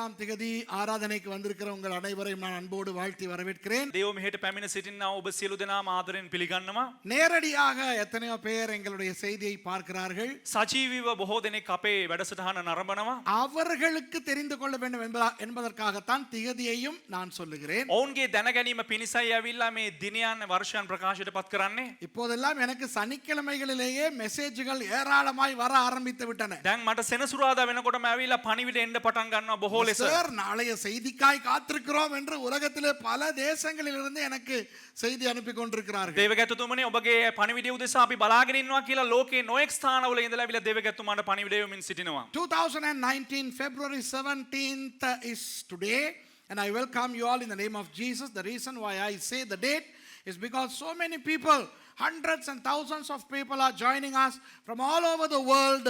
முதலாம் திகதி ஆராதனைக்கு வந்திருக்கிற உங்கள் அனைவரையும் நான் அன்போடு வாழ்த்தி வரவேற்கிறேன். දේව මෙහෙට පැමිණ සිටිනා ඔබ සියලු දෙනාම ආදරෙන් පිළිගන්නවා. நேரடியாக எத்தனையோ பேர் எங்களுடைய செய்தியை பார்க்கிறார்கள். සජීවීව බොහෝ දෙනෙක් අපේ වැඩසටහන නරඹනවා. அவர்களுக்கு தெரிந்து கொள்ள வேண்டும் என்பதற்காகத்தான் திகதியையும் நான் சொல்லுகிறேன். ඔවුන්ගේ දැන ගැනීම පිණිසයි ඇවිල්ලා මේ දිනයන් වර්ෂයන් ප්‍රකාශයට පත් කරන්නේ. இப்போதெல்லாம் எனக்கு சனிக்கிழமைகளிலேயே மெசேஜ்கள் ஏராளமாய் வர ஆரம்பித்து விட்டன. දැන් මට සෙනසුරාදා වෙනකොටම ඇවිල්ලා පණිවිඩ එන්න පටන් ගන්නවා බොහෝ ලෙස. சார் நாளைய செய்திக்காய் காத்திருக்கிறோம் என்று உலகத்திலே பல தேசங்களிலிருந்து எனக்கு செய்தி அனுப்பி கொண்டிருக்கிறார்கள். දේවගැතුතුමනි ඔබගේ පණිවිඩය උදෙසා අපි බලාගෙන ඉන්නවා කියලා ලෝකේ නොඑක් ස්ථානවල ඉඳලා ඇවිල්ලා දේවගැතුමාට පණිවිඩය යොමින් සිටිනවා. 2019 February 17th is today, and I welcome you all in the name of Jesus. The reason why I say the date is because so many people, hundreds and thousands of people are joining us from all over the world,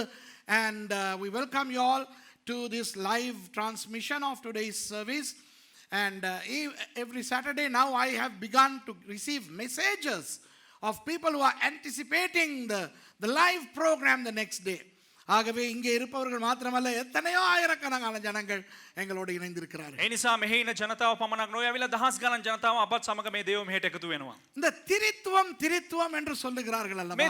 and we welcome you all to this live transmission of today's service. And every Saturday now I have begun to receive messages of people who are anticipating the live program the next day. ஆகவே இங்கே இருப்பவர்கள் மாத்திரமல்ல எத்தனையோ ஆயிரக்கணக்கான ஜனங்கள் எங்களோடு இணைந்திருக்கிறார்கள். ඒ නිසා මෙහි ඉන්න ජනතාව පමණක් නොවේ ඇවිල්ලා දහස් ගණන් ජනතාව අපත් සමග මේ දේව මෙහෙට එකතු වෙනවා. இந்த திரித்துவம் என்று சொல்லுகிறார்கள் அல்லவா? මේ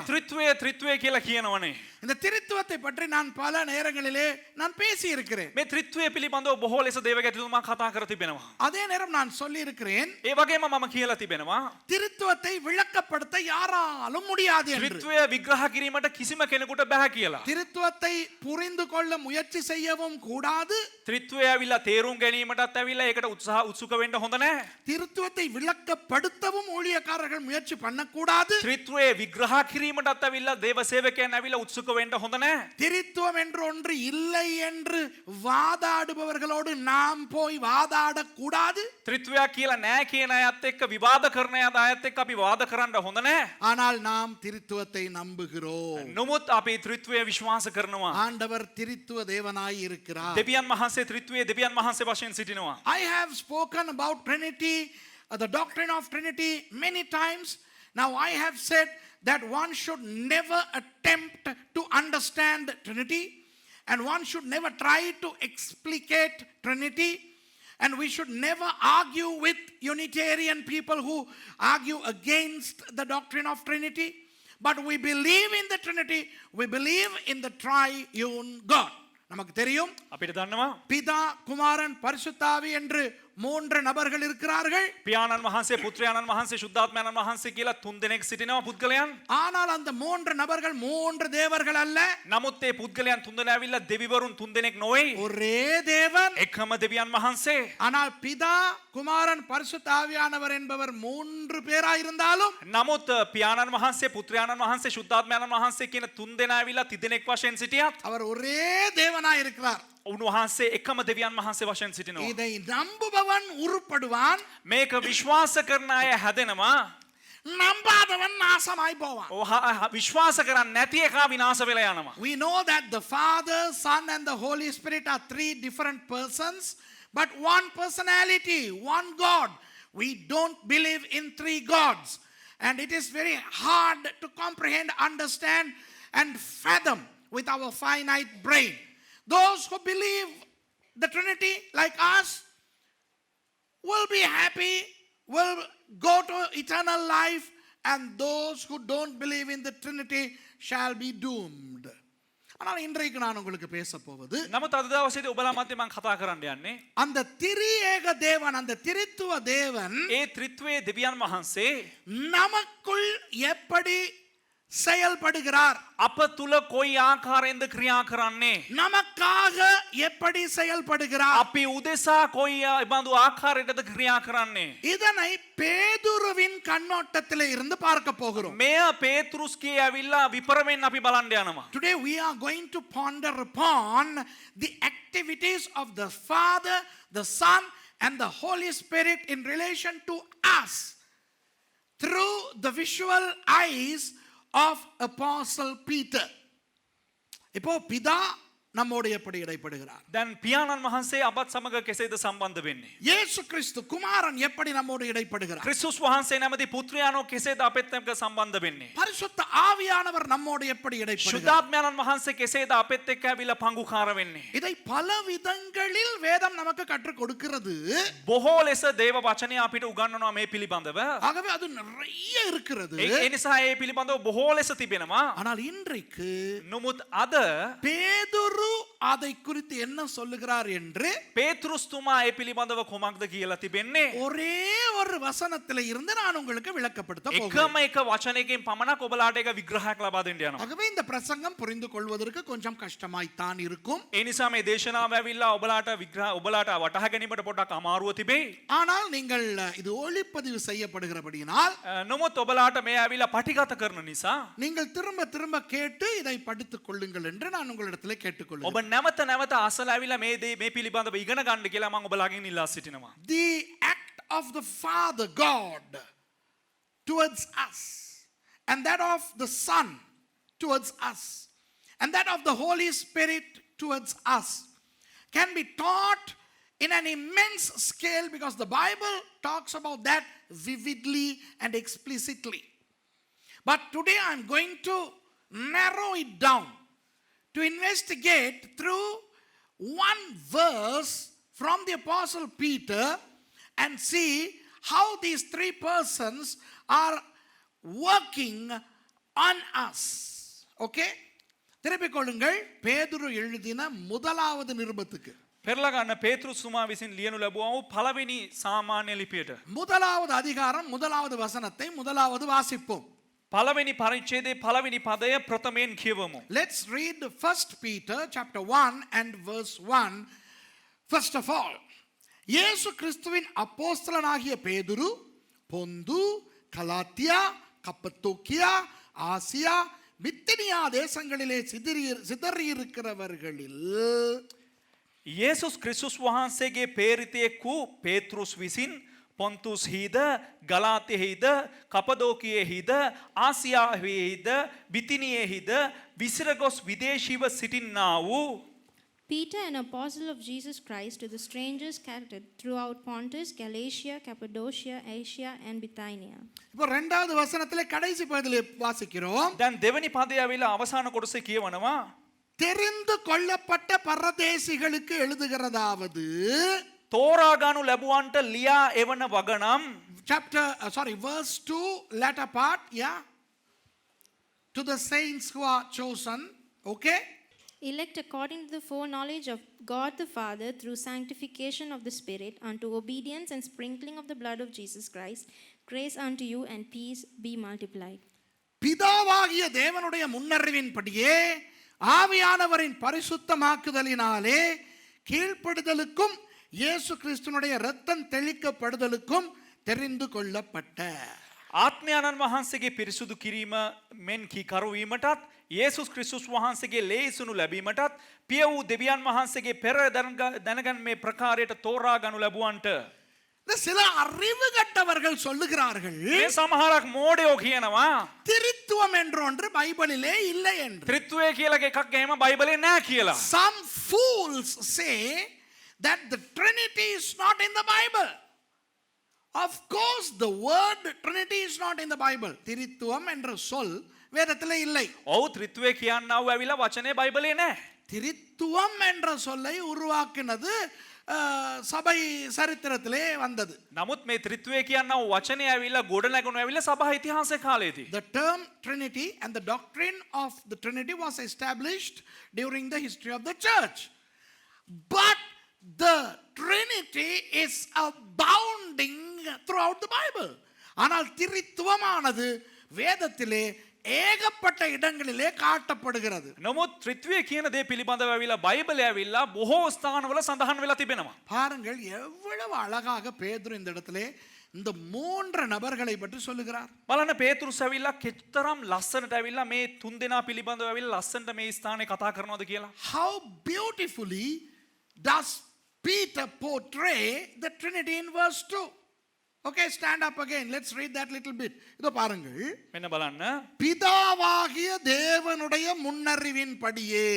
ත්‍රිත්වය කියලා කියනවනේ. இந்த திரித்துவத்தை பற்றி நான் பல நேரங்களிலே நான் பேசி இருக்கிறேன். මේ ත්‍රිත්වය පිළිබඳව බොහෝ ලෙස දේවගැතුතුමා කතා කර තිබෙනවා. அதே நேரம் நான் சொல்லி இருக்கிறேன். ඒ වගේම මම කියලා තිබෙනවා. திரித்துவத்தை விளக்கப்படுத்த யாராலும் முடியாது என்று. ත්‍රිත්වය විග්‍රහ කිරීමට කිසිම කෙනෙකුට බෑ කියලා. திரித்துவத்தை புரிந்து கொள்ள முயற்சி செய்யவும் கூடாது. ත්‍රිත්වය ඇවිල්ලා තේරුම් ගැනීමටත් ඇවිල්ලා ඒකට උත්සුක වෙන්න හොඳ නැහැ. திரித்துவத்தை விளக்கப்படுத்தவும் ஊழியக்காரர்கள் முயற்சி பண்ணக்கூடாது. ත්‍රිත්වය විග්‍රහ කිරීමටත් ඇවිල්ලා දේව සේවකයන් ඇවිල්ලා උත්සුක වෙන්න හොඳ නැහැ. திரித்துவம் என்று ஒன்று இல்லை என்று வாதாடுபவர்களோடு நாம் போய் வாதாட கூடாது. ත්‍රිත්වය කියලා නැහැ කියන අයත් එක්ක විවාද කරන අයත් එක්ක අපි වාද කරන්න හොඳ නැහැ. ஆனால் நாம் திரித்துவத்தை நம்புகிறோம். නමුත් අපි ත්‍රිත්වය විශ්වාස කරනවා. ஆண்டவர் திரித்துவ தேவனாய் இருக்கிறார். දෙවියන් වහන්සේ ත්‍රිත්වයේ දෙවියන් වහන්සේ වශයෙන් සිටිනවා. I have spoken about Trinity, the doctrine of Trinity many times. Now I have said that one should never attempt to understand Trinity, and one should never try to explicate Trinity, and we should never argue with Unitarian people who argue against the doctrine of Trinity. But we believe in the Trinity, we believe in the triune God. நமக்கு தெரியும் අපිට දන්නවා பிதா குமாரன் பரிசுத்தாவி என்று மூன்று நபர்கள் இருக்கிறார்கள். පියාණන් වහන්සේ පුත්‍රයාණන් වහන්සේ ශුද්ධාත්මයන්න් වහන්සේ කියලා තුන් දෙනෙක් සිටිනවා පුද්ගලයන්. ஆனால் அந்த மூன்று நபர்கள் மூன்று தேவர்கள் அல்ல. නමුත් මේ පුද්ගලයන් තුන් දෙනා ඇවිල්ලා දෙවිවරුන් තුන් දෙනෙක් නොවේ. ஒரே தேவன். එකම දෙවියන් වහන්සේ. ஆனால் பிதா குமாரன் பரிசுத்தாவியானவர் என்பவர் மூன்று பேராய் இருந்தாலும் නමුත් පියාණන් වහන්සේ පුත්‍රයාණන් වහන්සේ ශුද්ධාත්මයන්න් වහන්සේ කියන තුන් දෙනා ඇවිල්ලා තිදෙනෙක් වශයෙන් සිටියත් அவர் ஒரே தேவனாய் இருக்கிறார். උන්වහන්සේ එකම දෙවියන් වහන්සේ වශයෙන් සිටිනවා. இதை நம்புபவன் உருப்படுவான். මේක විශ්වාස කරන අය හැදෙනවා. நம்பாதவன் நாசமாய் போவான். විශ්වාස කරන්නේ නැති එකා විනාශ වෙලා යනවා. We know that the Father, Son and the Holy Spirit are three different persons, but one personality, one God. We don't believe in three gods, and it is very hard to comprehend, understand and fathom with our finite brain. Those who believe the Trinity like us will be happy, will go to eternal life, and those who don't believe in the Trinity shall be doomed. ஆனால் இன்றைக்கு நான் உங்களுக்கு பேச போவது නමුත් අද දවසේදී ඔබලා මැද මම කතා කරන්න යන්නේ அந்த திரியேக தேவன், அந்த திரித்துவ தேவன் ඒ ත්‍රිත්වයේ දෙවියන් වහන්සේ நமக்குள் எப்படி செயல்படுகிறார், අප තුල කොයි ආකාරයෙන්ද ක්‍රියා කරන්නේ, நமக்காக எப்படி செயல்படுகிறார், අපි උදෙසා කොයි බඳු ආකාරයකටද ක්‍රියා කරන්නේ. இதனை பேதுருவின் கண்ணோட்டத்திலே இருந்து பார்க்க போகிறோம். මෙය පේතෘස්ගේ ඇවිල්ලා විපරමෙන් අපි බලන්න යනවා. Today we are going to ponder upon the activities of the Father, the Son and the Holy Spirit in relation to us through the visual eyes of Apostle Peter. இப்போ பிதா நம்மோடு எப்படி இடைப்படுகிறார்? දැන් පියාණන් වහන්සේ අපත් සමග කෙසේද සම්බන්ධ වෙන්නේ? இயேசு கிறிஸ்து குமாரன் எப்படி நம்மோடு இடைப்படுகிறார்? ක්‍රිස්තුස් වහන්සේ නැමැති පුත්‍රයාණෝ කෙසේද අපෙත් එක්ක සම්බන්ධ වෙන්නේ? பரிசுத்த ஆவியானவர் நம்மோடு எப்படி இடைப்படுகிறார்? ශුද්ධාත්මයන්න් වහන්සේ කෙසේද අපෙත් එක්ක ඇවිල්ලා පංගුකාර වෙන්නේ? இதை பல விதங்களில் வேதம் நமக்கு கற்றுக் கொடுக்கிறது. බොහෝ ලෙස දේව වචනය අපිට උගන්වනවා මේ පිළිබඳව. ஆகவே அது நிறைய இருக்கிறது. ඒ නිසා ඒ පිළිබඳව බොහෝ ලෙස තිබෙනවා. ஆனால் இன்றைக்கு නමුත් අද பேதுரு அதை குறித்து என்ன சொல்லுகிறார் என்று පේතෘස්තුමා ඒ පිළිබඳව කොමක්ද කියලා තිබෙන්නේ? ஒரே ஒரு வசனத்திலே இருந்து நான் உங்களுக்கு விளக்கப்படுத்த போகிறேன். එකම එක වචනයකින් පමණක් ඔබලාට එක විග්‍රහයක් ලබා දෙන්න යනවා. ஆகவே இந்த பிரசங்கம் புரிந்து கொள்வதற்கு கொஞ்சம் கஷ்டமாய்த்தான் இருக்கும். ඒ නිසා මේ දේශනාව ඇවිල්ලා ඔබලාට වටහා ගැනීමට පොඩ්ඩක් අමාරුව තිබේ. ஆனால் நீங்கள் இது ஒளிப்பதிவு செய்யப்படுகிறபடியினால் නමුත් ඔබලාට මේ ඇවිල්ලා පටිගත කරන නිසා நீங்கள் திரும்ப திரும்ப கேட்டு இதை படித்துக் கொள்ளுங்கள் என்று நான் உங்களிடத்திலே ඔබ கேட்டுக்கொள்கிறேன். නැවත නැවත අසල ඇවිල්ලා මේ පිළිබඳව ඉගෙන ගන්න කියලා මම ඔබලාගෙන් ඉල්ලා සිටිනවා. The act of the Father God towards us, and that of the Son towards us, and that of the Holy Spirit towards us can be taught in an immense scale, because the Bible talks about that vividly and explicitly. But today I'm going to narrow it down to investigate through one verse from the Apostle Peter and see how these three persons are working on us. Okay? திருப்பிக் கொள்ளுங்கள் பேதுரு எழுதின முதலாவது நிருபத்துக்கு. පෙරලා ගන්න පේතෘස්තුමා විසින් ලියනු ලැබුවා වූ පළවෙනි සාමාන්‍ය ලිපියට. முதலாவது அதிகாரம் முதலாவது வசனத்தை முதலாவது வாசிப்போம். පළවෙනි පරිච්ඡේදයේ පළවෙනි පදය ප්‍රථමයෙන් කියවමු. Let's read 1 Peter chapter 1 and verse 1. First of all, இயேசு கிறிஸ்துவின் அப்போஸ்தலனாகிய பேதுரு பொந்து, கலாத்தியா, கப்பத்தோக்கியா, ஆசியா, பித்தினியா தேசங்களிலே சிதறியிருக்கிறவர்களில் යේසුස් ක්‍රිස්තුස් වහන්සේගේ පේරිතයෙක් වූ පේතෘස් විසින් පොන්තුස් හිද, ගලාතියෙහිද, කපදෝකියෙහිද, ආසියාවෙහිද, බිතිනියෙහිද විසිර ගොස් විදේශීව සිටින්නා වූ Peter, an apostle of Jesus Christ, to the strangers scattered throughout Pontus, Galatia, Cappadocia, Asia, and Bithynia. இப்போ இரண்டாவது வசனத்திலே கடைசி பகுதியிலே வாசிக்கிறோம். දැන් දෙවනි පදය ඇවිල්ලා අවසාන කොටසේ කියවනවා. தெரிந்து கொள்ளப்பட்ட பரதேசிகளுக்கு எழுதுகிறதாவது තෝරාගනු ලැබුවන්ට ලියා එවන වගනම් verse 2 latter part, yeah, to the saints who are chosen, okay, Elect according to the foreknowledge of God the Father through sanctification of the Spirit unto obedience and sprinkling of the blood of Jesus Christ, grace unto you and peace be multiplied. பிதாவாகிய தேவனுடைய முன்னறிவின்படியே ஆவியானவரின் பரிசுத்தமாக்குதலினாலே கீழ்ப்படுதலுக்கும் இயேசு கிறிஸ்துனுடைய இரத்தம் தெளிக்கப்படுதலுக்கும் தெரிந்து கொள்ளப்பட்ட ආත්මයන්න් වහන්සේගේ පිරිසුදු කිරීම මෙන් කීකරුවීමටත් යේසුස් ක්‍රිස්තුස් වහන්සේගේ ලේසුණු ලැබීමටත් පිය වූ දෙවියන් වහන්සේගේ පෙර දැනගන් මේ ප්‍රකාරයට තෝරා ගනු ලැබුවන්ට சில அறிவு கட்டவர்கள் சொல்லுகிறார்கள் මේ සමහරක් මෝඩයෝ කියනවා திரித்துவம் என்ற ஒன்று பைபிளிலே இல்லை என்று. ත්‍රිත්වය කියලා එකක් එහෙම බයිබලේ නැහැ කියලා. Some fools say that the Trinity is not in the Bible. Of course the word Trinity is not in the Bible. திரித்துவம் என்ற சொல் வேதத்திலே இல்லை. ඔව් ත්‍රිත්වය කියන්නව ඇවිල්ලා වචනේ බයිබලේ නැහැ. திரித்துவம் என்ற சொல்லை உருவாக்கினது சபை சரித்திரத்திலே வந்தது. නමුත් මේ ත්‍රිත්වය කියන්නව වචනේ ඇවිල්ලා ගොඩනැගුණු ඇවිල්ලා සභා ඉතිහාසයේ කාලේදී. The term Trinity and the doctrine of the Trinity was established during the history of the church. But the Trinity is abounding throughout the Bible. ஆனால் திரித்துவமானது வேதத்திலே ஏகப்பட்ட இடங்களிலே காட்டப்படுகிறது. නමුත් ත්‍රිත්වය කියන දේ පිළිබඳව ඇවිල්ලා බයිබලයේ ඇවිල්ලා බොහෝ ස්ථානවල සඳහන් වෙලා තිබෙනවා. பாருங்கள் எவ்வளவு அழகாக பேதுரு இந்த இடத்திலே இந்த மூன்று நபர்களை பற்றி சொல்லுகிறார். බලන්න පේතෘස් ඇවිල්ලා කෙතරම් ලස්සනට ඇවිල්ලා මේ තුන් දෙනා පිළිබඳව ඇවිල්ලා ලස්සනට මේ ස්ථානේ කතා කරනවද කියලා. How beautifully does Peter portray the Trinity in verse 2? Okay, stand up again. Let's read that little bit. இதோ பாருங்கள். මෙන්න බලන්න. பிதாவாகிய தேவனுடைய முன்னறிவின்படியே.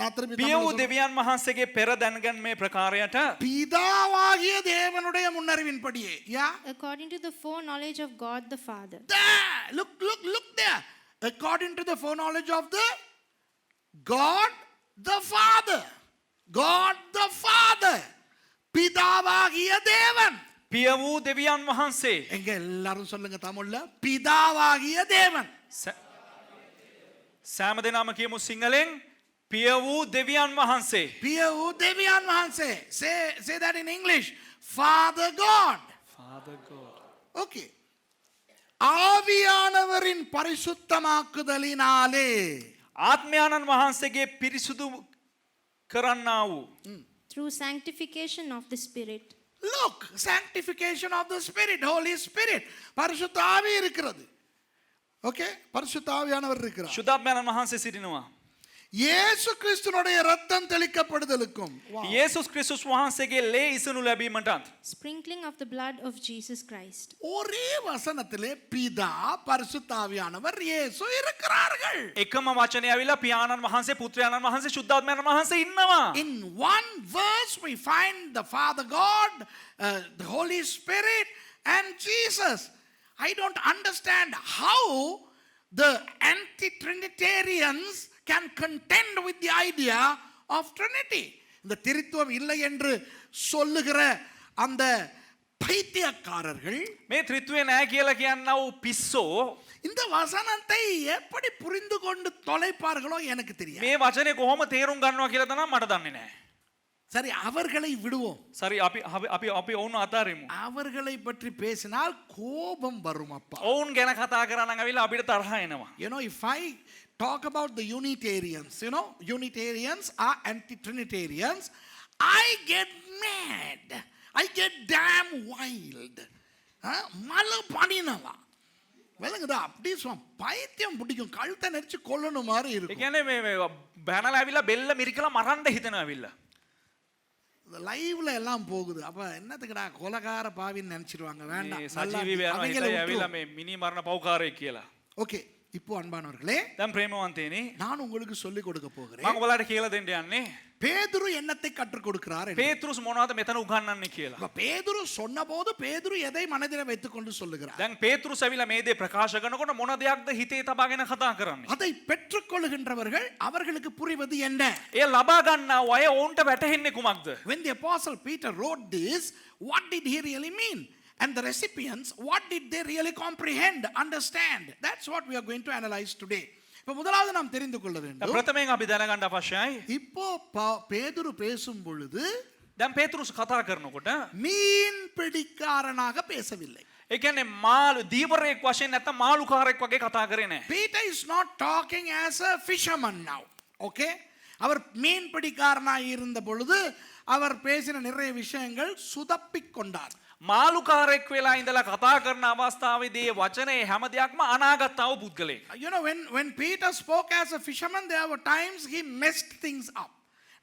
நான் திரும்பி පිය தமிழ்ல වූ சொல்றேன். දෙවියන් වහන්සේගේ පෙර දැනගන්මේ ප්‍රකාරයට பிதாவாகிய தேவனுடைய முன்னறிவின்படியே. Yeah. According to the foreknowledge of God the Father. There. Look there. According to the foreknowledge of the God the Father. God the Father. பிதாவாகிய தேவன். පිය වූ දෙවියන් වහන්සේ எங்க எல்லாரும் சொல்லுங்க தமிழ்ல பிதாவாகிய தேவன். සෑම දෙනාම කියමු සිංහලෙන් පිය වූ දෙවියන් වහන්සේ பியவு தேவியான் வහන්සේ. Say that in English. Father God. Okay. ஆவியானவரின் பரிசுத்தமாக்குதலினாலே. ආත්මයාණන් වහන්සේගේ පිරිසුදු කරන්නා වූ Through sanctification of the Spirit. Look, sanctification of the Spirit, Holy Spirit. பரிசுத்த ஆவி இருக்கிறது. ஓகே, பரிசுத்த ஆவியானவர் இருக்கிறார். ශුද්ධාත්මයාණන් වහන්සේ සිටිනවා. இயேசு கிறிஸ்துனுடைய ரத்தம் தெளிக்கப்படுதலுக்கும். යේසුස් ක්‍රිස්තුස් වහන්සේගේ ලේ ඉසනු ලැබීමටත් Sprinkling of the blood of Jesus Christ. ஒரே வசனத்திலே பிதா பரிசுத்த ஆவியானவர் இயேசு இருக்கிறார்கள். එකම වචනය ඇවිල්ලා පියාණන් වහන්සේ පුත්‍රයාණන් වහන්සේ ශුද්ධාත්මයාණන් වහන්සේ ඉන්නවා. In one verse we find the Father God, the Holy Spirit and Jesus. I don't understand how the anti-Trinitarians can contend with the idea of Trinity. இந்த திரித்துவம் இல்லை என்று சொல்லுகிற அந்த பைத்தியக்காரர்கள் මේ ත්‍රිත්වය නෑ කියලා කියන්නා වූ පිස්සෝ இந்த வசனத்தை எப்படி புரிந்து கொண்டு தொலைப்பார்களோ எனக்கு தெரியாது. මේ වචනේ කොහොම තේරුම් ගන්නවා කියලා තමයි මට දන්නේ නෑ. சரி, அவர்களை விடுவோம். සරි අපි ඔවුන් අතාරිමු. அவர்களை பற்றி பேசினால் கோபம் வரும் அப்பா. ඔවුන් ගැන කතා කරා නම් ඇවිල්ලා අපිට තරහ එනවා. You know, if I talk about the Unitarians, Unitarians are anti-Trinitarians, I get mad. I get damn wild. மலை பணினவா விளங்குதா? அப்படி பைத்தியம் பிடிக்கும், கழுத்தை நெரிச்சு கொல்லணும் மாதிரி ඒ இருக்கும். කියන්නේ මේ බැනලා ඇවිල්ලා බෙල්ල මිරිකලා මරන්න හිතනවා ඇවිල්ලා. லைவ்ல எல்லாம் போகுது. அப்ப என்னத்துக்குடா கொலகார பாவின்னு நினைச்சிருவாங்க. வேண்டாம். මේ සජීවී වෙනවා හිතයි ඇවිල්ලා මේ මිනි මරණ පව්කාරයෙක් කියලා. ஓகே, இப்போ அன்பானவர்களே, දැන් ප්‍රේමවන්තේනි நான் உங்களுக்கு சொல்லிக் கொடுக்க போகிறேன். මම ඔයාලට කියලා දෙන්න යන්නේ பேதுரு என்னத்தை கற்றுக் கொடுக்கிறார் என்று. පේතෘස් මොනවද මෙතන උගන්වන්නේ කියලා. அப்ப பேதுரு சொன்னபோது பேதுரு எதை மனதில் வைத்துக் கொண்டு சொல்லுகிறார்? දැන් පේතෘස් ඇවිල්ලා මේ දේ ප්‍රකාශ කරනකොට මොන දෙයක්ද හිතේ තබාගෙන කතා කරන්නේ. அதை பெற்றுக்கொள்ளுகின்றவர்கள் அவர்களுக்கு புரிவது என்ன? ඒ ලබා ගන්නා අය ඔවුන්ට වැටහෙන්නේ කුමක්ද? When the apostle Peter wrote this, what did he really mean? And the recipients, what did they really comprehend, understand? That's what we are going to analyze today. இப்ப முதலாவது நாம் தெரிந்து கொள்ள வேண்டும். ප්‍රථමයෙන් අපි දැනගන්න අවශ්‍යයි. இப்போ பேதுரு பேசும் பொழுது දැන් පේතෘස් කතා කරනකොට மீன் பிடிக்காரனாக பேசவில்லை. ඒ කියන්නේ මාළු දීවරයෙක් වශයෙන් නැත්නම් මාළුකාරයෙක් වගේ කතා කරේ නැහැ. Peter is not talking as a fisherman now. Okay? அவர் மீன் பிடிக்காரனாக இருந்த பொழுது அவர் பேசின நிறைய விஷயங்கள் சுதப்பிக் கொண்டார். මාළුකාරයෙක් වෙලා ඉඳලා කතා කරන අවස්ථාවේදී වචනේ හැම දෙයක්ම අනාගතව පුද්ගලයෙක්. You know, when Peter spoke as a fisherman, there were times he messed things up.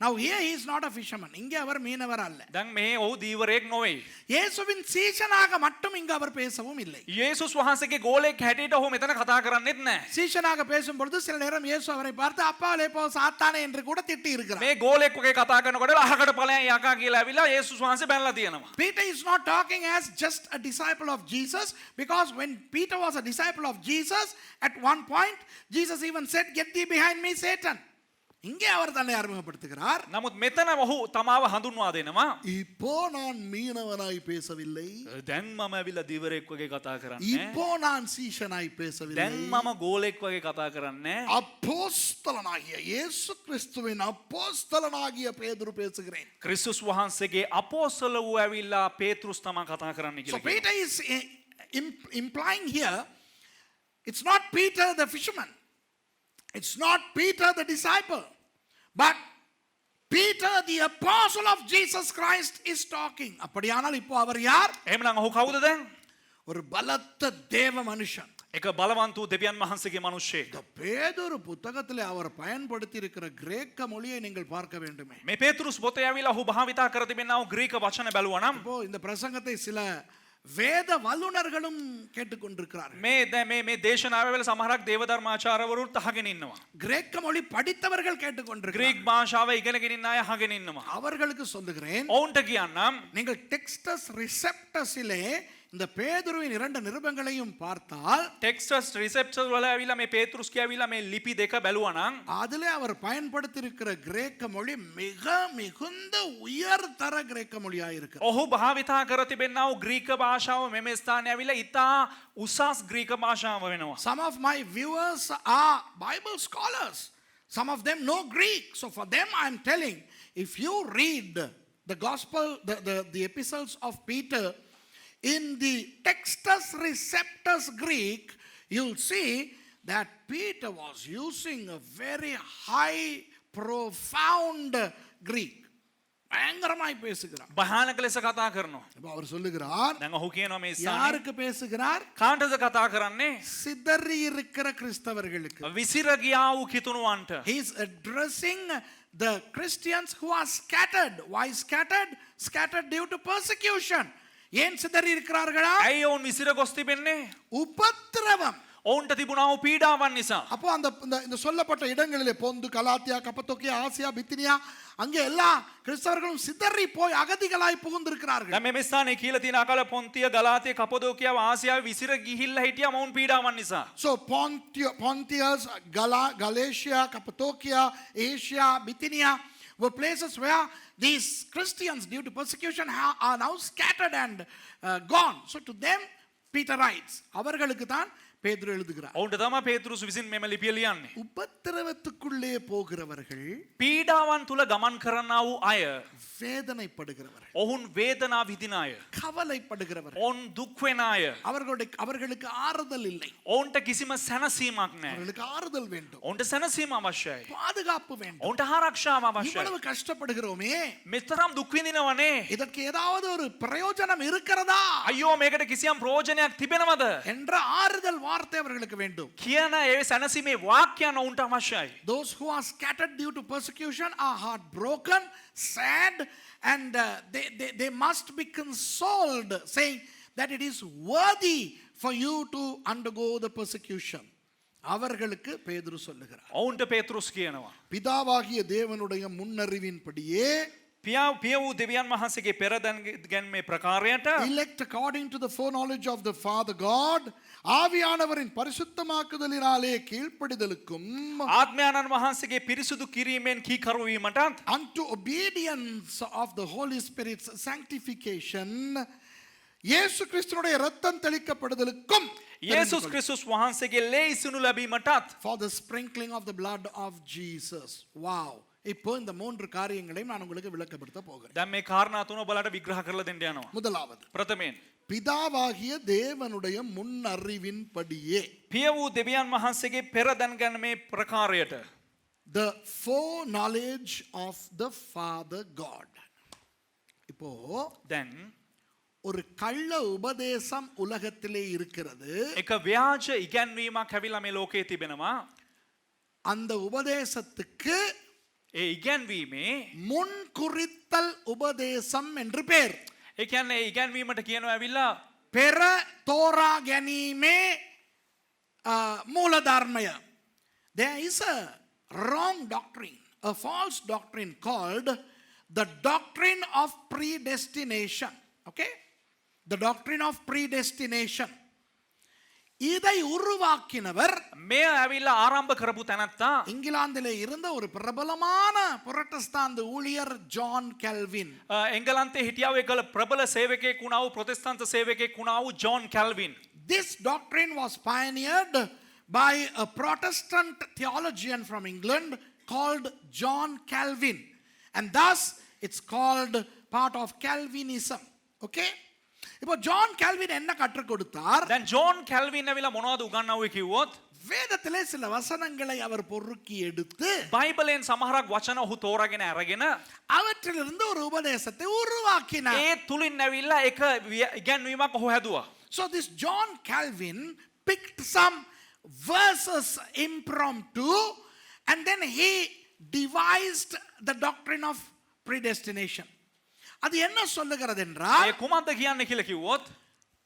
Now here he is not a fisherman. இங்கே அவர் மீனவர் அல்ல. දැන් මේ ඔහු දීවරයෙක් නොවේ. இயேசுவின் சீஷனாக மட்டும் இங்கு அவர் பேசவும் இல்லை. යේසුස් වහන්සේගේ ගෝලයෙක් හැටියට ඔහු මෙතන කතා කරන්නේත් නැහැ. சீஷனாக பேசும் பொழுது சில நேரம் இயேசு அவரை பார்த்து அப்பாலே போ சாத்தானே என்று கூட திட்டி இருக்கிறார். මේ ගෝලයෙක් වගේ කතා කරනකොට අහකට ඵලයන් යකා කියලා ඇවිල්ලා යේසුස් වහන්සේ බැනලා තියෙනවා. Peter is not talking as just a disciple of Jesus, because when Peter was a disciple of Jesus, at one point Jesus even said, "Get thee behind me, Satan." இங்கே அவர் தன்னை அறிமுகப்படுத்துகிறார். නමුත් මෙතන ඔහු තමාව හඳුන්වා දෙනවා. இப்போ நான் மீனவனாய் பேசவில்லை. දැන් මම ඇවිල්ලා දීවරයෙක් වගේ කතා කරන්නේ. இப்போ நான் சீஷனாய் பேசவில்லை. දැන් මම ගෝලෙක් වගේ කතා කරන්නේ. அப்போஸ்தலனாகிய இயேசு கிறிஸ்துவின் அப்போஸ்தலனாகிய பேதுரு பேசுகிறேன். ක්‍රිස්තුස් වහන්සේගේ අපෝස්තල වූ ඇවිල්ලා පේතෘස් තමයි කතා කරන්න So කියලා. Peter is implying here, it's not Peter the fisherman. It's not Peter the disciple, but Peter the apostle of Jesus Christ is talking. அப்படியானால் இப்போ அவர் யார்? එහෙමනම් ඔහු කවුද දැන්? ஒரு பலத்த தேவ மனுஷன். එක බලවන්ත වූ දෙවියන් වහන්සේගේ මිනිසෙක්. இந்த பேதுரு புத்தகத்திலே அவர் பயன்படுத்தி இருக்கிற கிரேக்க மொழியை நீங்கள் பார்க்க வேண்டுமே. මේ පේතෘස් පොතේ ඇවිල්ලා ඔහු භාවිතා කර තිබෙනා වූ ග්‍රීක වචන බැලුවා නම් இப்போ இந்த பிரசங்கத்தை சில வேத வல்லுனர்களும் கேட்டுக்கொண்டிருக்கிறார்கள். මේ දේශනාව වෙල සමහරක් දේවධර්මාචාර්යවරුත් අහගෙන ඉන්නවා. கிரேக்க மொழி படித்தவர்கள் கேட்டுக்கொண்டிருக்கிறார்கள். ග්‍රීක් භාෂාව ඉගෙනගෙන ඉන්න අය අහගෙන ඉන්නවා. அவர்களுக்கு சொல்லுகிறேன், ඔවුන්ට කියන්නම් நீங்கள் டெக்ஸ்டஸ் ரிசெப்டஸிலே இந்த பேதுருவின் 2 நிருபங்களையும் பார்த்தால் ටෙක්ස්ටස් රිසෙප්ටර් වල ඇවිල්ලා මේ පේතෘස් කියවිලා මේ ලිපි දෙක බැලුවා නම් அதிலே அவர் பயன்படுத்தி இருக்கிற கிரேக்க மொழி மிக மிகுந்த உயர்தர கிரேக்க மொழியா இருக்கிறது. ඔහු භාවිතා කර තිබෙනා වූ ග්‍රීක භාෂාව මෙම ස්ථානයේ ඇවිල්ලා ඉතා උසස් ග්‍රීක භාෂාව වෙනවා. Some of my viewers are Bible scholars. Some of them know Greek. So for them I am telling, if you read the gospel, the epistles of Peter in the Textus Receptus Greek, you'll see that Peter was using a very high, profound Greek. பயங்கரமாய் பேசுகிறார். භයානක ලෙස කතා කරනවා. அப்ப அவர் சொல்லுகிறார், දැන් ඔහු කියනවා මේ ස්ථානයේ யாருக்கு பேசுகிறார்? කාටද කතා කරන්නේ? சிதறி இருக்கிற கிறிஸ்தவர்களுக்கு. විසිර ගියා වූ කිතුණුවන්ට. He is addressing the Christians who are scattered. Why scattered? Scattered due to persecution. ஏன் சிதறி இருக்கிறார்களா? ඇයි ඔවුන් විසිර ගොස් තිබෙන්නේ? உபத்திரவம். ඔවුන්ට තිබුණා වූ පීඩාවන් නිසා. அப்போ இந்த சொல்லப்பட்ட இடங்களிலே பொந்து, கலாத்தியா, கப்பத்தோக்கியா, ஆசியா, பித்தினியா, அங்கே எல்லா கிறிஸ்தவர்களும் சிதறி போய் அகதிகளாய் புகுந்திருக்கிறார்கள். දැන් මේ ස්ථානයේ කියලා තියෙන අකල පොන්තිය, ගලාතිය, කපදෝකියාව, ආසියාව විසිර ගිහිල්ලා හිටියා මොවුන් පීඩාවන් නිසා. So Pontius, Galatia, Cappadocia, Asia, Bithynia were places where these Christians due to persecution are now scattered and gone. So to them Peter writes, அவர்களுக்கு தான் பேதுரு எழுதுகிறார். ඔවුන්ට තමයි පේතෘස් විසින් මෙම ලිපිය ලියන්නේ. உபத்திரவத்துக்குள்ளே போகிறவர்கள், පීඩාවන් තුල ගමන් කරනා වූ අය, வேதனைப்படுகிறவர்கள், ඔවුන් වේදනා විඳින අය, கவலைப்படுகிறவர்கள், ඔවුන් දුක් වෙන අය, அவர்களுக்கு ஆறுதல் இல்லை. ඔවුන්ට කිසිම සැනසීමක් නැහැ. அவர்களுக்கு ஆறுதல் வேண்டும், ඔවුන්ට සැනසීම අවශ්‍යයි. பாதுகாப்பு வேண்டும். ඔවුන්ට ආරක්ෂාව අවශ්‍යයි. இவ்வளவு கஷ்டப்படுகிறோமே, මෙතරම් දුක් විඳිනවනේ. இதற்கு ஏதாவது ஒரு பிரயோஜனம் இருக்கிறதா අයියෝ මේකට කිසියම් ප්‍රයෝජනයක් තිබෙනවද என்ற ஆறுதல் வார்த்தை அவர்களுக்கு வேண்டும். කියන ඒ සැනසීමේ වාක්‍යයන් ඔවුන්ට අවශ්‍යයි. Those who are scattered due to persecution are heartbroken, sad, and they must be consoled, saying that it is worthy for you to undergo the persecution. அவர்களுக்கு பேதுரு சொல்லுகிறார், ඔවුන්ට පේතෘස් කියනවා பிதாவாகிய தேவனுடைய முன்னறிவின்படியே, පිය වූ දෙවියන් වහන්සේගේ පෙරදැන්ගැන්මේ ප්‍රකාරයට, elect according to the foreknowledge of the Father God, ஆவியானவரின் பரிசுத்தமாக்குதலினாலே கீழ்ப்படிதலுக்கும், ආත්මයන්න් වහන්සේගේ පිරිසුදු කිරීමෙන් කීකරු වීමටත්, unto obedience of the Holy Spirit's sanctification, இயேசு கிறிஸ்துவினுடைய இரத்தம் தெளிக்கப்படுதலுக்கும், යේසුස් ක්‍රිස්තුස් වහන්සේගේ ලේසිනු ලැබීමටත්, for the sprinkling of the blood of Jesus. Wow. இப்போ இந்த 3 காரியங்களையும் நான் உங்களுக்கு விளக்கப்படுத்த போகிறேன். දැන් මේ කාරණා තුන ඔබලට විග්‍රහ කරලා දෙන්න යනවා. முதலாவது, ප්‍රථමයෙන් பிதாவாகிய தேவனுடைய முன்னறிவின்படியே, පිය වූ දෙවියන් වහන්සේගේ පෙරදැන්ගැන්මේ ප්‍රකාරයට, the foreknowledge of the Father God. இப்போ දැන් ஒரு கள்ள உபதேசம் உலகத்திலே இருக்கிறது. එක ව්‍යාජ ඉගැන්වීමක් ඇවිල්ලා මේ ලෝකයේ තිබෙනවා. அந்த உபதேசத்துக்கு ඒ ඉගැන්වීමේ முன்குறித்தல் உபதேசம் என்று பேர். ඒ කියන්නේ ඒ ඉගැන්වීමට කියනවා ඇවිල්ලා பெற தோரா ගැනීමේ மூலධර්මය. There is a wrong doctrine, a false doctrine called the doctrine of predestination. Okay? The doctrine of predestination. இதை உருவாக்கினவர் මේ ඇවිල්ලා ආරම්භ කරපු තැනත්තා இங்கிலாந்திலே இருந்த ஒரு பிரபலமான புரட்டஸ்தாந்து ஊழியர் ஜான் கெல்வின். එංගලන්තේ හිටියා වූ එකල ප්‍රබල සේවකයෙක් වුණා වූ ප්‍රොටෙස්ටන්ත සේවකයෙක් වුණා වූ John කැල්වින්. This doctrine was pioneered by a Protestant theologian from England called John Calvin, and thus it's called part of Calvinism. Okay? இப்போ ஜான் கால்வின் என்ன கற்றுக் கொடுத்தார்? දැන් ජෝන් කැල්වින් ඇවිල්ලා මොනවද උගන්වුවේ කිව්වොත් வேதத்திலே சில வசனங்களை அவர் பொறுக்கி எடுத்து බයිබලෙන් සමහරක් වචන ඔහු තෝරාගෙන අරගෙන அவற்றிலிருந்து ஒரு உபதேசத்தை உருவாக்கினார். ඒ තුලින් ඇවිල්ලා එක ඉගැන්වීමක් ඔහු හැදුවා. So this John Calvin picked some verses impromptu and then he devised the doctrine of predestination. அது என்ன சொல்லுகிறது என்றால், ඒ කුමක්ද කියන්නේ කියලා කිව්වොත්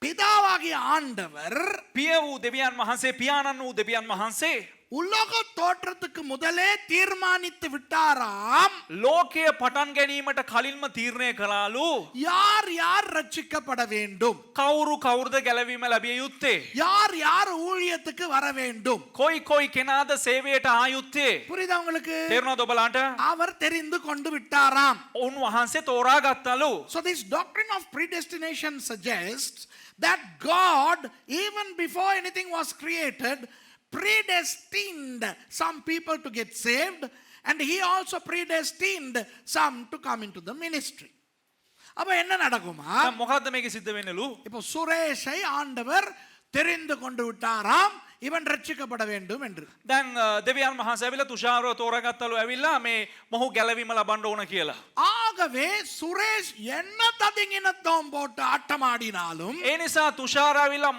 பிதாவாகிய ஆண்டவர் පිය වූ දෙවියන් වහන්සේ පියාණන් වූ දෙවියන් වහන්සේ உலக தோற்றத்துக்கு முதலே தீர்மானித்து விட்டாராம் ලෝකය පටන් ගැනීමට කලින්ම තීරණය කළාලු யார் யார் ரட்சிக்கப்பட வேண்டும், කවුරු කවුරුද ගැලවීම ලැබිය යුත්තේ யார் யார் ஊழியத்துக்கு வர வேண்டும். කොයි කෙනාද සේවයට ආ යුත්තේ புரியுதா உங்களுக்கு? තේරුණාද ඔබලාට அவர் தெரிந்து கொண்டு விட்டாராம். උන්වහන්සේ තෝරා ගත්තලු So this doctrine of predestination suggests that God, even before anything was created, predestined some people to get saved, and he also predestined some to come into the ministry. அப்ப என்ன நடக்குமா? දැන් මොකද්ද මේකේ සිද්ධ වෙන්නලු இப்போ சுரேஷை ஆண்டவர் தெரிந்து கொண்டு விட்டாராம், இவன் ரட்சிக்கப்பட வேண்டும் என்று. දැන් දෙවියන් වහන්සේ ඇවිල්ලා තුෂාරව තෝරාගත්තලු ඇවිල්ලා මේ මොහු ගැලවීම ලබන්න ඕන කියලා ஆகவே சுரேஷ் என்ன ததிங்கினத்தோம் போட்டு ஆட்டமாடினாலும், ඒ නිසා තුෂාර ඇවිල්ලා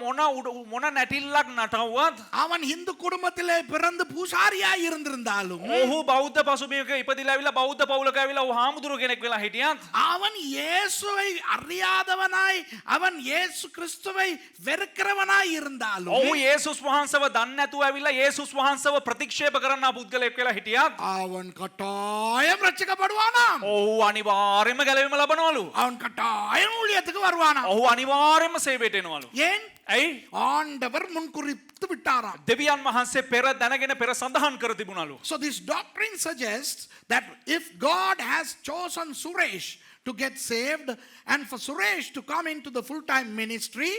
මොන නැටිල්ලක් නටවුවත් அவன் இந்து குடும்பத்திலே பிறந்து பூசாரியாய் இருந்திருந்தாலும், ඔහු බෞද්ධ පසුබිමක ඉපදිලා ඇවිල්ලා බෞද්ධ පවුලක ඇවිල්ලා ඔහු හාමුදුරුව කෙනෙක් වෙලා හිටියත් அவன் இயேசுவை அறியாதவனாய், அவன் இயேசு கிறிஸ்துவை வெறுக்கிறவனாய் இருந்தாலும், ඔහු යේසුස් වහන්සේව දන්නේ නැතුව ඇවිල්ලා යේසුස් වහන්සේව ප්‍රතික්ෂේප කරන්න පුද්ගලයෙක් වෙලා හිටියත් அவன் கட்டாயம் ரட்சிக்கப்படுவானாம். ඔහු අනිවාර්යයෙන්ම ගැලවීම ලබනවලු அவன் கட்டாயம் ஊழியத்துக்கு வருவானாம். ඔහු අනිවාර්යයෙන්ම සේවයට එනවලු ஏன்? ඇයි ஆண்டவர் முன்குறித்து விட்டாராம். දෙවියන් වහන්සේ පෙර දැනගෙන පෙර සඳහන් කර තිබුණලු So this doctrine suggests that if God has chosen Suresh to get saved and for Suresh to come into the full-time ministry,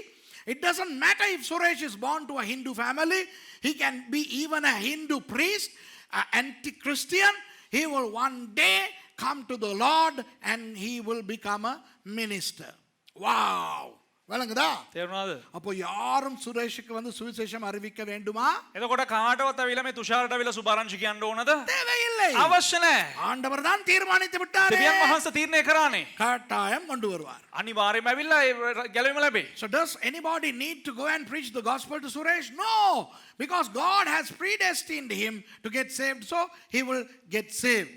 it doesn't matter if Suresh is born to a Hindu family, he can be even a Hindu priest, an anti-Christian, he will one day come to the Lord and he will become a minister. Wow! விளங்குதா? තේරුණාද அப்போ யாரும் சுரேஷுக்கு வந்து சுவிசேஷம் அறிவிக்க வேண்டுமா? එතකොට කාටවත් ඇවිල්ලා මේ තුෂාරට ඇවිල්ලා සුභාරංචි කියන්න ඕනද தேவையில்லை. අවශ්‍ය නැහැ ஆண்டவர் தான் தீர்மானித்து விட்டாரே. දෙවියන් වහන්සේ තීරණය කරානේ கட்டாயம் கொண்டு வருவார். අනිවාර්යයෙන්ම ඇවිල්ලා ඒ ගැලවීම ලැබේ So does anybody need to go and preach the gospel to Suresh? No, because God has predestined him to get saved, so he will get saved.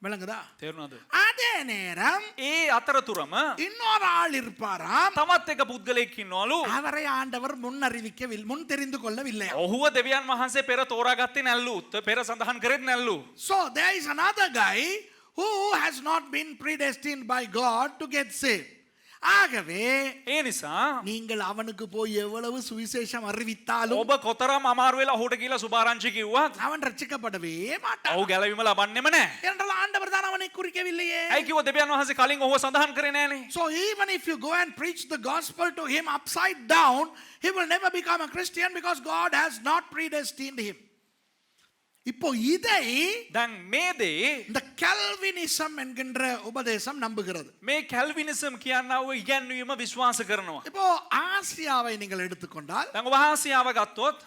விளங்குதா? තේරුණාද அதே நேரம் ඒ අතරතුරම இன்னொரு ஆள் இருப்பாராம், තමත් එක පුද්ගලයෙක් ඉන්නවලු அவரை ஆண்டவர் முன் அறிவிக்கவில்லை, முன் தெரிந்து கொள்ளவில்லை. ඔහුව දෙවියන් වහන්සේ පෙර තෝරාගත්තේ නැල්ලු පෙර සඳහන් කරෙත් නැල්ලු So there is another guy who has not been predestined by God to get saved. ஆகவே ඒ නිසා நீங்கள் அவனுக்கு போய் எவ்வளவு சுவிசேஷம் அறிவித்தாலும் ඔබ කොතරම් අමාරු වෙලා ඔහුට කියලා සුභාරංචි කිව්වත් அவன் ரட்சிக்கப்படவே மாட்டான். ඔහු ගැලවීම ලබන්නෙම නැහැ என்றால் ஆண்டவர் தான் அவனை குறிக்கவில்லையே. ඇයි කිව්ව දෙවියන් වහන්සේ කලින් ඔහුව සඳහන් කරේ නැහනේ So even if you go and preach the gospel to him upside down, he will never become a Christian because God has not predestined him. இப்போ இதை දැන් මේ දේ இந்த கல்வினிசம் என்கின்ற உபதேசம் நம்புகிறது. මේ කැල්විනිසම් කියනව ඉගැන්වීම විශ්වාස කරනවා இப்போ ஆசியாவை நீங்கள் எடுத்துக்கொண்டால், දැන් ඔබ ආසියාව ගත්තොත්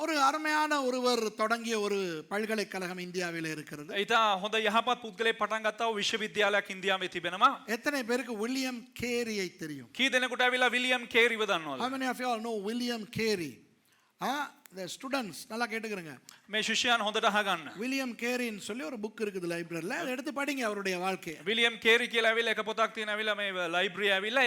ஒரு அருமையான ஒருவர் தொடங்கிய ஒரு பல்கலைக்கழகம் இந்தியாவில் இருக்கிறது. ඉතා හොඳ යහපත් පුද්ගලයෙක් පටන් ගත්තා වූ විශ්වවිද්‍යාලයක් ඉන්දියාවේ තිබෙනවා எத்தனை பேருக்கு வில்லியம் கேரியை தெரியும்? කී දෙනෙකුට ඇවිල්ලා විලියම් කේරිව දන්නවද How many of you all know William Carey? The students நல்லா கேட்டுக்கிறங்க. මේ ශිෂ්‍යයන් හොඳට අහගන්න வில்லியம் கேரின்னு சொல்லி ஒரு புக் இருக்குது லைப்ரரியில், அதை எடுத்து படிங்க அவருடைய வாழ்க்கையை. විලියම් කේරි කියලා ඇවිල්ලා එක පොතක් තියෙන ඇවිල්ලා මේ ලයිබ්‍රරි ඇවිල්ලා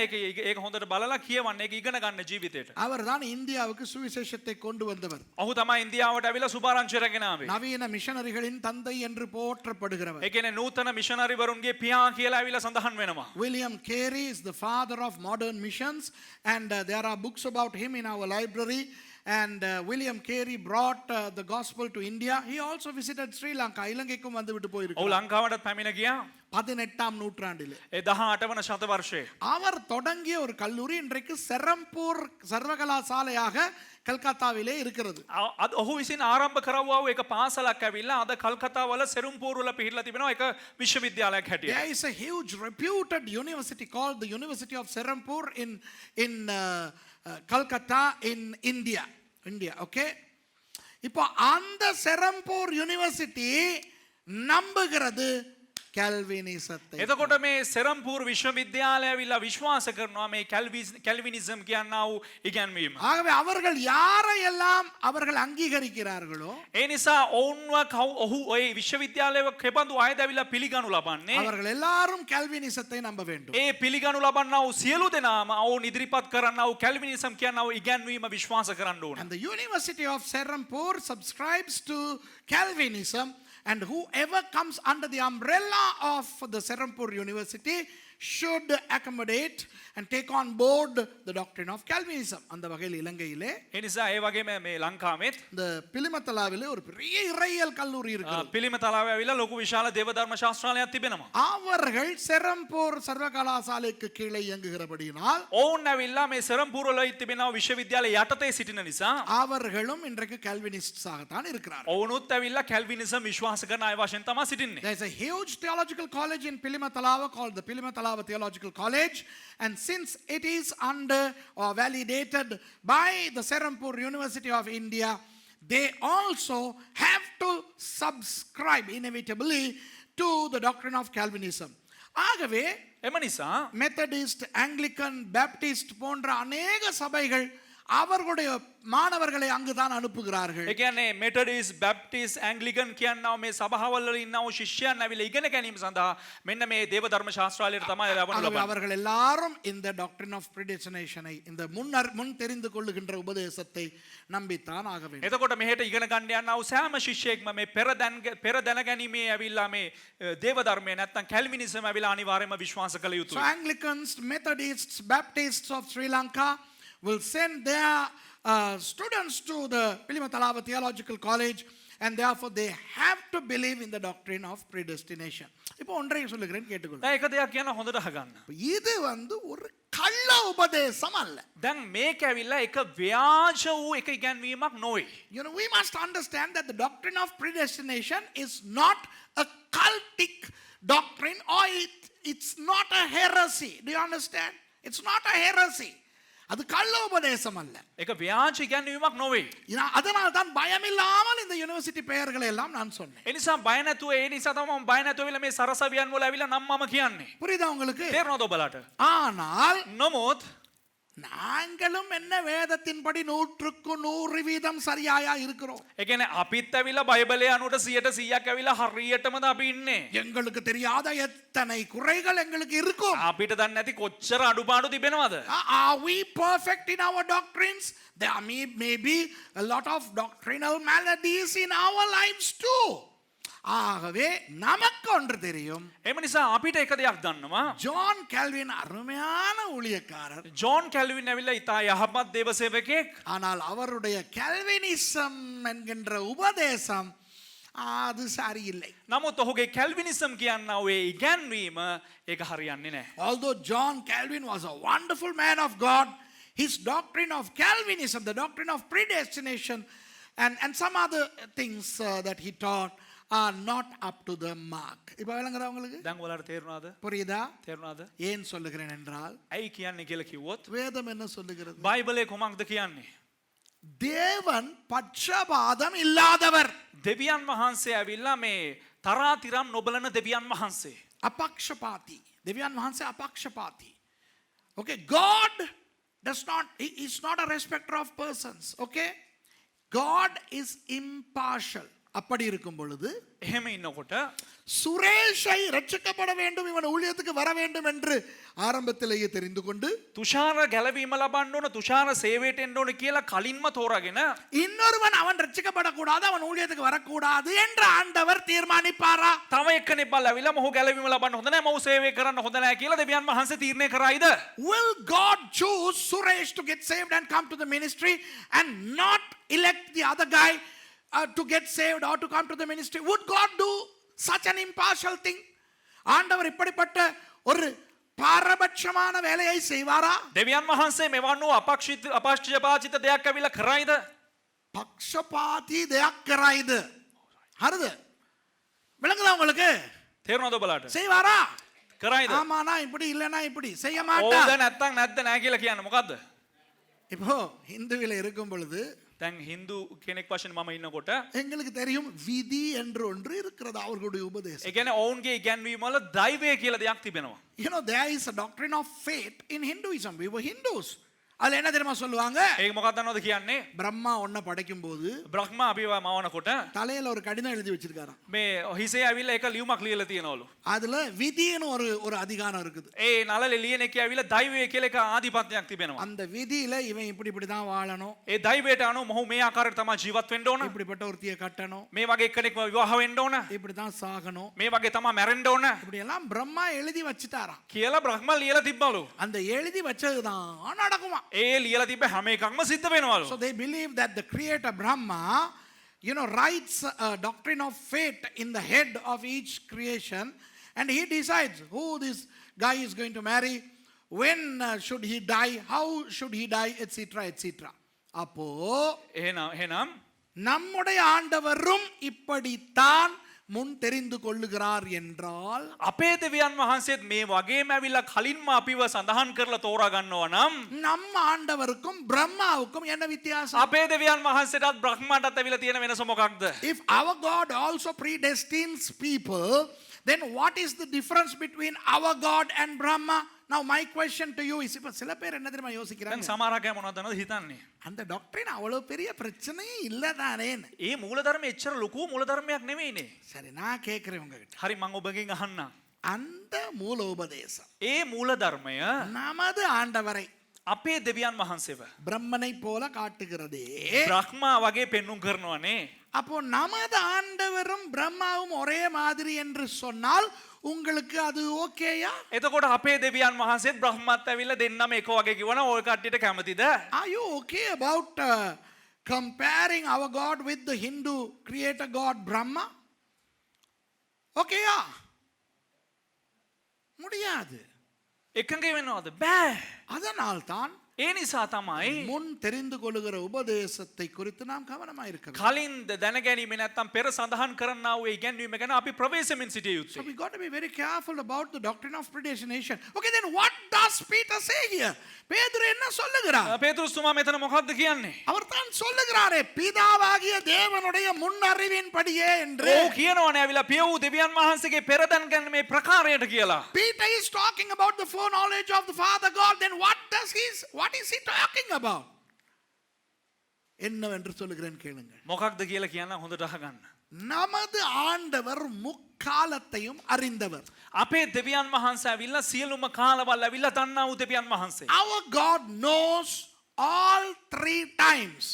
ඒක හොඳට බලලා කියවන්න ඒක ඉගෙන ගන්න ජීවිතේට அவர் தான் இந்தியாவுக்கு சுவிசேஷத்தை கொண்டு வந்தவர். ඔහු තමයි ඉන්දියාවට ඇවිල්ලා සුභාරංචි රැගෙන ආවේ நவீன மிஷனரிகளின் தந்தை என்று போற்றப்படுகிறவர். ඒ කියන්නේ නූතන මිෂනරිවරුන්ගේ පියා කියලා ඇවිල්ලා සඳහන් වෙනවා William Carey is the father of modern missions, and there are books about him in our library. And William Carey brought the gospel to India. He also visited Sri Lanka. இலங்கைக்கும் வந்து விட்டு ඔහු போயிருக்கிறார் ලංකාවටත් පැමිණ ගියා 18ஆம் நூற்றாண்டிலே. ඒ 18 වන ශතවර්ෂයේ அவர் தொடங்கிய ஒரு கல்லூரி இன்றைக்கு செரம்பூர் சர்வகலாசாலையாக கல்கத்தாவிலே இருக்கிறது. ඔහු විසින් ආරම්භ කරවුවා වූ එක පාසලක් ඇවිල්ලා අද කල්කතාවල සෙරුම්පූර් වල පිහිටලා තිබෙනවා එක විශ්වවිද්‍යාලයක් හැටියට. There is a huge reputed university called the University of Serampur in Calcutta in India. Okay? இப்போ அந்த செரம்பூர் யூனிவர்சிட்டி நம்புகிறது கல்வினிசத்தை. එතකොට මේ සෙරම්පූර් විශ්වවිද්‍යාලය ඇවිල්ලා විශ්වාස කරනවා මේ කැල්විනිසම් කියන්නා වූ ඉගැන්වීම. ஆகவே அவர்கள் யாரையெல்லாம் அவர்கள் அங்கீகரிக்கிறார்களோ ඒ නිසා ඔවුන්ව ඔහු ඔය විශ්වවිද්‍යාලයක කෙබඳු අයද ඇවිල්ලා පිළිගනු ලබන්නේ. அவர்கள் எல்லாரும் கல்வினிசத்தை நம்ப வேண்டும். ඒ පිළිගනු ලබන්නා වූ සියලු දෙනාම ඔවුන් ඉදිරිපත් කරන්නා වූ කැල්විනිසම් කියන්නා වූ ඉගැන්වීම විශ්වාස කරන්න ඕන. And the University of Serampore subscribes to Calvinism, and whoever comes under the umbrella of the Serampore University should accommodate and take on board the doctrine of Calvinism. அந்த வகையில் இலங்கையிலே ඒ නිසා ඒ වගේම මේ ලංකාවෙත් இந்த பிலிமத்தலாவிலே ஒரு பெரிய இறையியல் கல்லூரி இருக்கிறது. පිළිමතලාවේ ඇවිල්ලා ලොකු විශාල දේවධර්ම ශාස්ත්‍රාලයක් තිබෙනවා. அவர்கள் செரம்போர் சர்வகலாசாலைக்கு கீழே இயங்குகிறபடியினால் ඔවුන් ඇවිල්ලා මේ සෙරම්පූර් වල තිබෙනා විශ්වවිද්‍යාලය යටතේ සිටින නිසා அவர்களும் இன்றைக்கு கால்வினிஸ்டாகத்தான் இருக்கிறார்கள். ඔවුනුත් ඇවිල්ලා කැල්විනිසම් විශ්වාස කරන අය වශයෙන් තමයි සිටින්නේ. There is a huge theological college in Pilimatalava called the Pilimatalava Theological College, and since it is under or validated by the Serampore University of India, they also have to subscribe inevitably to the doctrine of Calvinism. ஆகவே එම නිසා Methodist, Anglican, Baptist போன்ற அநேக சபைகள் அவர்களுடைய மாணவர்களை அங்குதான் அனுப்புகிறார்கள். ඒ කියන්නේ මෙතඩිස්, බැප්ටිස්, ඇන්ග්ලිකන් කියනවා මේ සභාවල් වල ඉන්නව ශිෂ්‍යයන් ඇවිල්ලා ඉගෙන ගැනීම සඳහා මෙන්න මේ දේවධර්ම ශාස්ත්‍රාලයට තමයි ලබන ஆகவே ලබන්නේ. அவர்கள் எல்லாரும் இந்த டாக்டரின் ஆஃப் predestination-ஐ, இந்த முன் தெரிந்து கொள்ளுகின்ற உபதேசத்தை நம்பித்தான் ஆக வேண்டும். එතකොට මෙහෙට ඉගෙන ගන්න යනවා වූ සෑම ශිෂ්‍යයෙක්ම මේ පෙර දැනගැනීමේ ඇවිල්ලා මේ දේවධර්මය නැත්තම් කැල්විනිසම් ඇවිල්ලා අනිවාර්යයෙන්ම විශ්වාස කළ So යුතුයි. Anglicans, Methodists, Baptists of Sri Lanka will send their students to the Pilimatalava Theological College, and therefore they have to believe in the doctrine of predestination. இப்போ ஒன்றை சொல்லுகிறேன் கேட்டுக்கொள்ளுங்கள். දැන් එක දෙයක් කියන හොඳට අහගන්න. இது ஒரு கள்ள உபதேசம் அல்ல. දැන් මේක ඇවිල්ලා එක ව්‍යාජ වූ එක ඉගැන්වීමක් නොවේ. You know, we must understand that the doctrine of predestination is not a cultic doctrine, or it's not a heresy. Do you understand? It's not a heresy. அது கள்ள உபதேசம் அல்ல. එක ව්‍යාජ ඉගැන්වීමක් නොවේ. அதனால் தான் பயமில்லாமல் இந்த யூனிவர்சிட்டி பெயர்களை எல்லாம் நான் சொன்னேன். ඒ නිසා බය නැතුව ඒ නිසා තමයි මම බය නැතුව ඇවිල්ලා මේ සරසවියන් වල ඇවිල්ලා නම් මම කියන්නේ. புரியுதா உங்களுக்கு? තේරෙනවද ඔබලාට? ஆனால் නමුත් நாங்களும் என்ன வேதத்தின்படி 100% சரியாயா இருக்கிறோம். ඒ කියන්නේ අපිත් ඇවිල්ලා බයිබලයේ අනුවට 100% ඇවිල්ලා හරියටමද අපි ඉන්නේ. எங்களுக்கு தெரியாத எத்தனை குறைகள் எங்களுக்கு இருக்கும். අපිට දන්නේ නැති කොච්චර අඩුපාඩු තිබෙනවද? Are we perfect in our doctrines? There may be a lot of doctrinal maladies in our lives too. ஆகவே நமக்கு ஒன்று தெரியும். එම නිසා අපිට එක දෙයක් දන්නවා. ஜான் கால்வின் அருமையான ஊழியக்காரர். ජෝන් කැල්වින් ඇවිල්ලා ඉතා යහපත් දේව සේවකයෙක්. ஆனால் அவருடைய கல்வினிசம் என்கின்ற உபதேசம் அது சரியில்லை. නමුත් ඔහුගේ කැල්විනිසම් කියනා වූ ඒ ඉගැන්වීම ඒක හරියන්නේ නැහැ. Although John Calvin was a wonderful man of God, his doctrine of Calvinism, the doctrine of predestination, and some other things that he taught are not up to the mark. இப்போ விளங்குதா உங்களுக்கு? දැන් ඔයාලට තේරුණාද? புரியுதா? තේරුණාද? ஏன் சொல்லுகிறேன் என்றால் ඇයි කියන්නේ කියලා කිව්වොත් வேதம் என்ன சொல்லுகிறது? බයිබලයේ කොමක්ද කියන්නේ? தேவன் பட்சபாதம் இல்லாதவர். දෙවියන් වහන්සේ ඇවිල්ලා මේ තරාතිරම් නොබලන දෙවියන් වහන්සේ. அபக்ஷபாதி. தேவன் வහන්සේ அபக்ஷபாதி. Okay, God does not, he is not a respecter of persons. Okay? God is impartial. அப்படி இருக்கும் பொழுது එහෙම ඉන්නකොට சுரேஷை ரட்சிக்கப்பட வேண்டும், இவன் ஊழியத்துக்கு வர வேண்டும் என்று ஆரம்பத்திலேயே தெரிந்து கொண்டு තුෂාර ගැලවීම ලබන්න ඕන, තුෂාර සේවයට එන්න ඕන කියලා කලින්ම තෝරාගෙන இன்னொருவன் அவன் ரட்சிக்கப்படக்கூடாது, அவன் ஊழியத்துக்கு வரக்கூடாது என்று ஆண்டவர் தீர்மானிப்பாரா? තව එක්කෙනෙක් බලවිලා මොහු ගැලවීම ලබන්න හොඳ නැහැ, මොහු සේවය කරන්න හොඳ නැහැ කියලා දෙවියන් වහන්සේ තීරණය කරයිද? Will God choose Suresh to get saved and come to the ministry and not elect the other guy to get saved or to come to the ministry? Would God do such an impartial thing? ஆண்டவர் இப்படிப்பட்ட ஒரு பாரபட்சமான வேலையை செய்வாரா? දෙවියන් වහන්සේ මෙවන් වූ අපක්ෂපාතිත දෙයක් ඇවිල්ලා කරයිද? பக்ஷபாதி දෙයක් කරයිද? හරිද? விளங்குதா உங்களுக்கு? තේරුණාද ඔබලාට? செய்வாரா? කරයිද? ஆமானா இப்படி இல்லனா இப்படி செய்ய ඕද மாட்டார். නැත්තම් නැද්ද නැහැ කියලා කියන්නේ මොකද්ද? இப்போ இந்துவில இருக்கும் பொழுது දැන් හින්දු කෙනෙක් වශයෙන් මම ඉන්නකොට எங்களுக்கு தெரியும் விதி என்று ஒன்று இருக்கிறது அவர்களுடைய உபதேசம். ඒ කියන්නේ ඔවුන්ගේ ඉගැන්වීම වල දෛවය කියලා දෙයක් තිබෙනවා. You know, there is a doctrine of faith in Hinduism. We were Hindus. அதுல என்ன தெரியுமா சொல்லுவாங்க? ඒක මොකක්ද දන්නවද කියන්නේ? பிரம்மா ஒன்ன படைக்கும் போது බ්‍රහ්ම අපිව මවනකොට தலையில ஒரு கடிதம் எழுதி வச்சிருக்காராம். මේ හිසේ ඇවිල්ලා එක ලියුමක් ලියලා තියෙනවලු. அதுல விதின்னு ஒரு அதிகாரம் இருக்குது. ඒ නළලේ ලියන එකේ ඇවිල්ලා දෛවය කියලා එක ආධිපත්‍යයක් තිබෙනවා. அந்த விதியில இவன் இப்படி தான் வாழணும், ඒ දෛවයට අනුව මොහු මේ ආකාරයට තමයි ජීවත් වෙන්න ඕන. இப்படிப்பட்ட ஒருத்தியை கட்டணும், මේ වගේ කෙනෙක්ව විවාහ වෙන්න ඕන. இப்படி தான் சாகணும், මේ වගේ තමයි මැරෙන්න ඕන இப்படி எல்லாம் பிரம்மா எழுதி வச்சிட்டாராம். කියලා බ්‍රහ්ම ලියලා තිබ්බලු. அந்த எழுதி வச்சதுதான் நடக்குமா. ඒ ලියලා තිබ්බ හැම එකක්ම සිද්ධ වෙනවලු. So they believe that the creator Brahma, you know, writes a doctrine of fate in the head of each creation, and he decides who this guy is going to marry, when should he die, how should he die, etc. etc. அப்போ එහෙනම් நம்முடைய ஆண்டவரும் இப்படித்தான் முன் தெரிந்து கொள்ளுகிறார் என்றால் අපේ දෙවියන් වහන්සේත් මේ වගේම ඇවිල්ලා කලින්ම අපිව සඳහන් කරලා තෝරා ගන්නවා නම් நம்ம ஆண்டவருக்கும் பிரம்மாவுக்கும் என்ன வித்தியாசம்? අපේ දෙවියන් වහන්සේටත් බ්‍රහ්මටත් ඇවිල්ලා තියෙන වෙනස මොකක්ද? If our God also predestines people, then what is the difference between our God and Brahma? Now my question to you is, இப்ப சில பேர் என்ன தெரியுமா දැන් யோசிக்கிறாங்க, සමහරක් අය මොනවද දන්නවද හිතන්නේ? அந்த டாக்டரின் அவ்வளவு பெரிய பிரச்சனையே இல்லதானே. ඒ මූලධර්මය එච්චර ලොකු මූලධර්මයක් නෙමෙයිනේ. சரி, நான் கேட்கிறேன் உங்ககிட்ட, හරි මම ඔබගෙන් අහන්නම්. அந்த மூல உபதேசம் ඒ මූලධර්මය நமது ஆண்டவரை අපේ දෙවියන් වහන්සේව பிரம்மனை போல காட்டுகிறதே. බ්‍රහ්මා වගේ පෙන්눔 කරනවානේ. அப்போ நமது ஆண்டவரும் பிரம்மாவும் ஒரே மாதிரி என்று சொன்னால் உங்களுக்கு அது ஓகேயா? එතකොට අපේ දෙවියන් වහන්සේත් බ්‍රහ්මත් ඇවිල්ලා දෙන්නම එක වගේ කිව්වනම් ඔය කට්ටියට කැමතිද? Are you okay about comparing our God with the Hindu creator God Brahma? ஓகேயா? முடியாது. එකඟ වෙනවද? බෑ. அதனால்தான் ඒ නිසා තමයි முன் தெரிந்து கொள்ளுகிற உபதேசத்தை குறித்து நாம் கவனமா இருக்க வேண்டும். කලින් දැනගැනීම නැත්තම් පෙර සඳහන් කරන්නා වූ ඉගැන්වීම ගැන අපි ප්‍රවේශමෙන් සිටිය So යුතුයි. we got to be very careful about the doctrine of predestination. Okay, then what does Peter say here? பேதுரு என்ன சொல்லுகிறார்? පේතුරුස් තුමා මෙතන මොකක්ද කියන්නේ? அவர் தான் சொல்லுகிறாரே, பிதாவாகிய தேவனுடைய முன்னறிவின்படியே என்று. ඔව් කියනවනේ ඇවිල්ලා පිය වූ දෙවියන් වහන්සේගේ පෙරදන් ගැනීමේ ප්‍රකාරයට කියලා. Peter is talking about the foreknowledge of the Father God. Then what is he talking about? என்னவென்று சொல்லுகிறேன் கேளுங்க. මොකක්ද කියලා කියන්න හොඳට අහගන්න. நமது ஆண்டவர் முக்காலத்தையும் அறிந்தவர். අපේ දෙවියන් වහන්සේ ඇවිල්ලා සියලුම කාලවල ඇවිල්ලා දන්නා වූ දෙවියන් වහන්සේ. Our God knows all three times: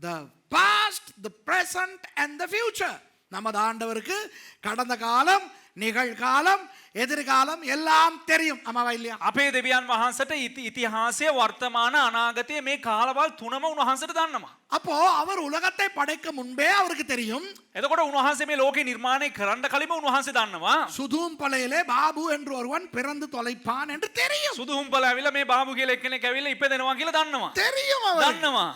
the past, the present and the future. நமது ஆண்டவருக்கு கடந்த காலம், நிகழ்காலம், எதிர்காலம் எல்லாம் தெரியும். ஆமாவா இல்லையா? අපේ දෙවියන් වහන්සේට ඉතිහාසය, වර්තමාන, අනාගතය මේ කාලවල් තුනම උන්වහන්සේට දන්නවා. அப்போ அவர் உலகத்தை படைக்க முன்பே அவருக்கு தெரியும். එතකොට උන්වහන්සේ මේ ලෝකේ නිර්මාණය කරන්න කලින්ම උන්වහන්සේ දන්නවා. சுதூம் பலையிலே பாபு என்று ஒருவன் பிறந்து தொலைப்பான் என்று தெரியும். සුදුහුම්පල ඇවිල්ලා මේ බාබු කියලා එක්කෙනෙක් ඇවිල්ලා ඉපදෙනවා කියලා දන්නවා. தெரியும் அவருக்கு. දන්නවා.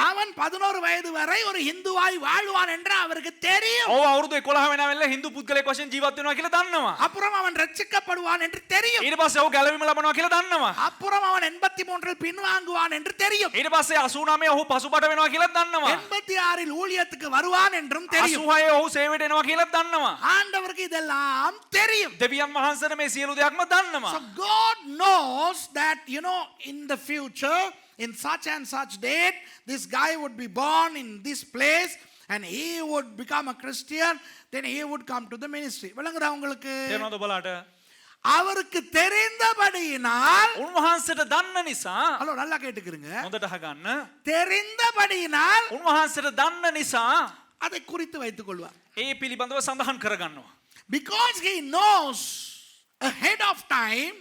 அவன் 11 வயது வரை ஒரு இந்துவாய் வாழ்வான் என்று அவருக்கு தெரியும். ඔව් අවුරුදු 11 වෙනා වෙලා හින්දු පුද්ගලයෙක් වශයෙන් ජීවත් වෙනවා කියලා දන්නවා. அப்புறம் அவன் ரட்சிக்கப்படுவான் என்று தெரியும். ඊට පස්සේ ඔහු ගැලවීම ලබනවා කියලා දන්නවා. அப்புறம் அவன் 83 பின்வாங்குவான் என்று தெரியும். ඊට පස්සේ 89 ඔහු පසුබට වෙනවා කියලා දන්නවා. 86 ஊழியத்துக்கு வருவான் என்றும் தெரியும். 86 ඔහු සේවයට එනවා කියලා දන්නවා. ஆண்டவருக்கு இதெல்லாம் தெரியும். දෙවියන් වහන්සේට මේ සියලු දෙයක්ම දන්නවා. So God knows that, you know, in the future, in such and such date, this guy would be born in this place and he would become a Christian, then he would come to the ministry. விளங்குதா உங்களுக்கு? තේරෙනවද ඔබලාට? அவருக்கு தெரிந்தபடியினால், උන්වහන්සේට දන්න නිසා hello நல்லா கேட்டுக்கிறீங்க, හොඳට අහගන්න. தெரிந்தபடியினால் උන්වහන්සේට දන්න නිසා அதை குறித்து வைத்துக் கொள்வார். ඒ පිළිබඳව සඳහන් කරගන්නවා. Because he knows ahead of time,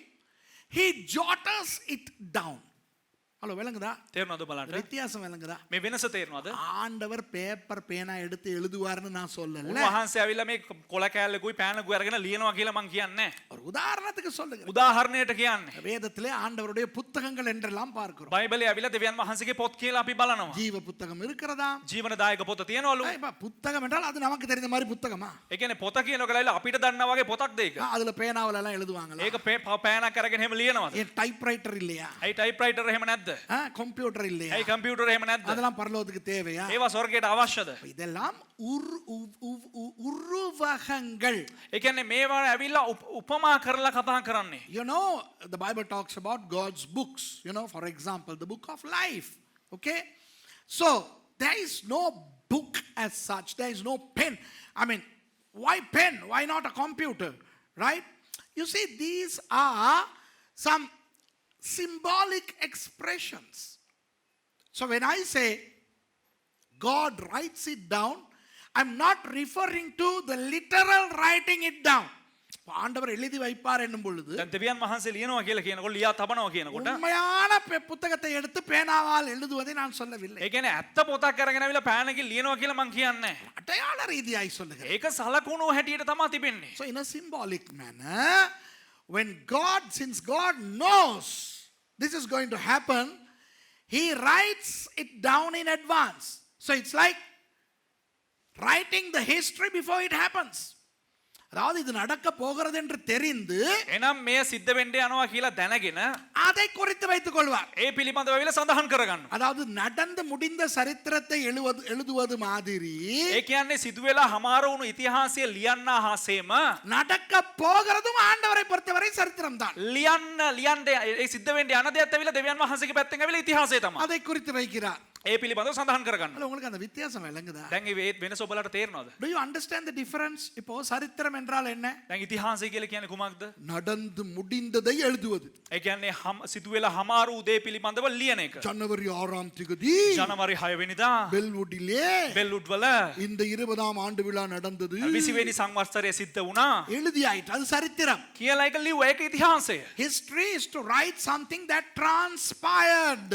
he jotters it down. Hello விளங்குதா? තේරෙනවද ඔබලාට? வித்தியாசம் விளங்குதா? මේ වෙනස තේරෙනවද? ஆண்டவர் பேப்பர் பேனா எடுத்து எழுதுவார்னு நான் சொல்லல. උන්වහන්සේ ඇවිල්ලා මේ කොළ කෑල්ලකුයි පෑනකුයි අරගෙන ලියනවා කියලා මං කියන්නේ. ஒரு உதாரணத்துக்கு சொல்லுங்க. උදාහරණයට කියන්නේ. வேதத்திலே ஆண்டவருடைய புத்தகங்கள் என்றெல்லாம் பார்க்கிறோம். බයිබලයේ ඇවිල්ලා දෙවියන් වහන්සේගේ පොත් කියලා අපි බලනවා. ஜீவ புத்தகம் இருக்கிறதா? ජීවනදායක පොත තියෙනවලු. புத்தகம் என்றால் அது நமக்கு தெரிந்த மாதிரி புத்தகமா? ඒ කියන්නේ පොත කියනකොට ඇවිල්ලා අපිට දන්නා වගේ පොතක්ද ඒක? அதுல பேனாவல எல்லாம் எழுதுவாங்களா? ඒක පෑනක් අරගෙන එහෙම ලියනවද? ஏன் டைப்ரைட்டர் இல்லையா? ඇයි ටයිප්රයිටර් එහෙම නැද්ද? නැද්ද? கம்ப்யூட்டர் இல்லையா? ඇයි කම්පියුටර් එහෙම නැද්ද? அதெல்லாம் பரலோகத்துக்கு தேவையா? ඒවා ස්වර්ගයට අවශ්‍යද? இதெல்லாம் உருவகங்கள். ඒ කියන්නේ මේවා ඇවිල්ලා උපමා කරලා කතා කරන්නේ. You know, the Bible talks about God's books. You know, for example, the book of life. Okay? So, there is no book as such. There is no pen. I mean, why pen? Why not a computer? Right? You see, these are some symbolic expressions. So, when I say God writes it down, I'm not referring to the literal writing it down. ஆண்டவர் எழுதி வைப்பார் என்னும் பொழுது දැන් දෙවියන් වහන්සේ ලියනවා කියලා කියනකොට ලියා තබනවා කියනකොට உண்மையான புத்தகத்தை எடுத்து பேனாவால் எழுதுவதை நான் சொல்லவில்லை. ඒ කියන්නේ ඇත්ත පොතක් අරගෙන ආවිලා පෑනකින් ලියනවා කියලා මං කියන්නේ. அடையாள ரீதியாய் சொல்லுகிறேன். ඒක සලකුණු හැටියට තමයි තිබෙන්නේ. So in a symbolic manner, since God knows this is going to happen, he writes it down in advance. So it's like writing the history before it happens. அதாவது இது நடக்க போகிறது என்று தெரிந்து එනම් මේ සිද්ධ වෙන්න යනවා කියලා දැනගෙන அதை குறித்து வைத்துக் கொள்வார். ඒ පිළිබඳව විල සඳහන් කරගන්න. அதாவது நடந்து முடிந்த சரித்திரத்தை எழுதுவது மாதிரி ඒ කියන්නේ සිදුවෙලා හමාර වුණු ඉතිහාසය ලියන්නා හාසේම நடக்க போகிறதும் ஆண்டவரை பொறுத்தவரை சரித்திரம் தான். ලියන්න ඒ සිද්ධ වෙන්න යන දේත් ඇවිල්ලා දෙවියන් වහන්සේගේ පැත්තෙන් ඇවිල්ලා ඉතිහාසය තමයි. அதை குறித்து வைக்கிறார். ඒ පිළිබඳව සඳහන් කරගන්න. உங்களுக்கு அந்த வித்தியாசம் விளங்குதா? දැන් මේ වෙනස ඔබලට තේරෙනවද? Do you understand the difference? இப்போ சரித்திரம் என்றால் என்ன? දැන් ඉතිහාසය කියලා කියන්නේ කුමක්ද? நடந்து முடிந்ததை எழுதுவது. ඒ කියන්නේ සිදුවෙලා හමාරු දේ පිළිබඳව ලියන එක. ஜனவரி 6ஆம் தேதி ජනවාරි 6 වෙනිදා பெல்வுட்டிலே බෙල්වුඩ් වල இந்த 20ஆம் ஆண்டு விழா நடந்தது. 20 වෙනි සංවත්සරය සිද්ධ වුණා. எழுதியாயிற்று. அது சரித்திரம். කියලා එක ලිව්වා. ඒක ඉතිහාසය. History is to write something that transpired.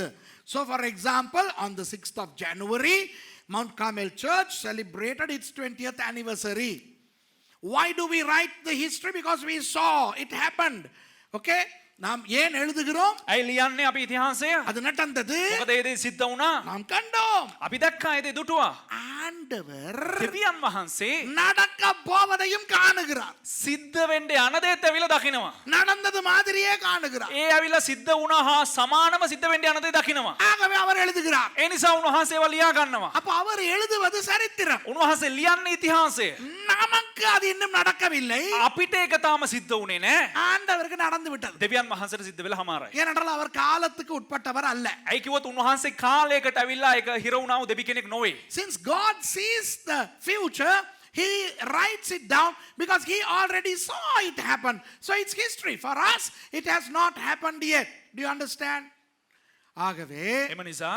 So for example, on the 6th of January, Mount Carmel Church celebrated its 20th anniversary. Why do we write the history? Because we saw it happened. Okay? நாம் ஏன் எழுதுகிறோம்? ඇයි ලියන්නේ අපි ඉතිහාසය? அது நடந்தது. මොකද ඒ දේ සිද්ධ වුණා. நாம் கண்டோம். අපි දැක්කා ඒ දේ දුටුවා. ஆண்டவர் දෙවියන් වහන්සේ நடக்க போவதையும் காணுகிறார். සිද්ධ වෙන්න යන දේත් ඇවිල්ලා දකිනවා. நடந்தது மாதிரியே காணுகிறார். ඒ ඇවිල්ලා සිද්ධ වුණා හා සමානම සිද්ධ වෙන්න යන දේ දකිනවා. ஆகவே அவர் எழுதுகிறார். ඒ නිසා උන්වහන්සේ ඒවා ලියා ගන්නවා. அப்ப அவர் எழுதுவது சரித்திரம். උන්වහන්සේ ලියන්නේ ඉතිහාසය. நமக்கு அது இன்னும் நடக்கவில்லை. අපිට ඒක තාම සිද්ධ වුණේ නැහැ. ஆண்டவருக்கு நடந்து விட்டது. දෙවියන් වහන්සේට සිද්ධ වෙලා හමාරයි. ஏனென்றால் அவர் காலத்துக்கு உட்பட்டவர் அல்ல. ඇයි කිව්වොත් උන්වහන්සේ කාලයකට ඇවිල්ලා ඒක හිර වුණාම දෙවි කෙනෙක් නොවේ. Since God sees the future, he writes it down because he already saw it happen. So it's history. For us, it has not happened yet. Do you understand? ஆகவே එම නිසා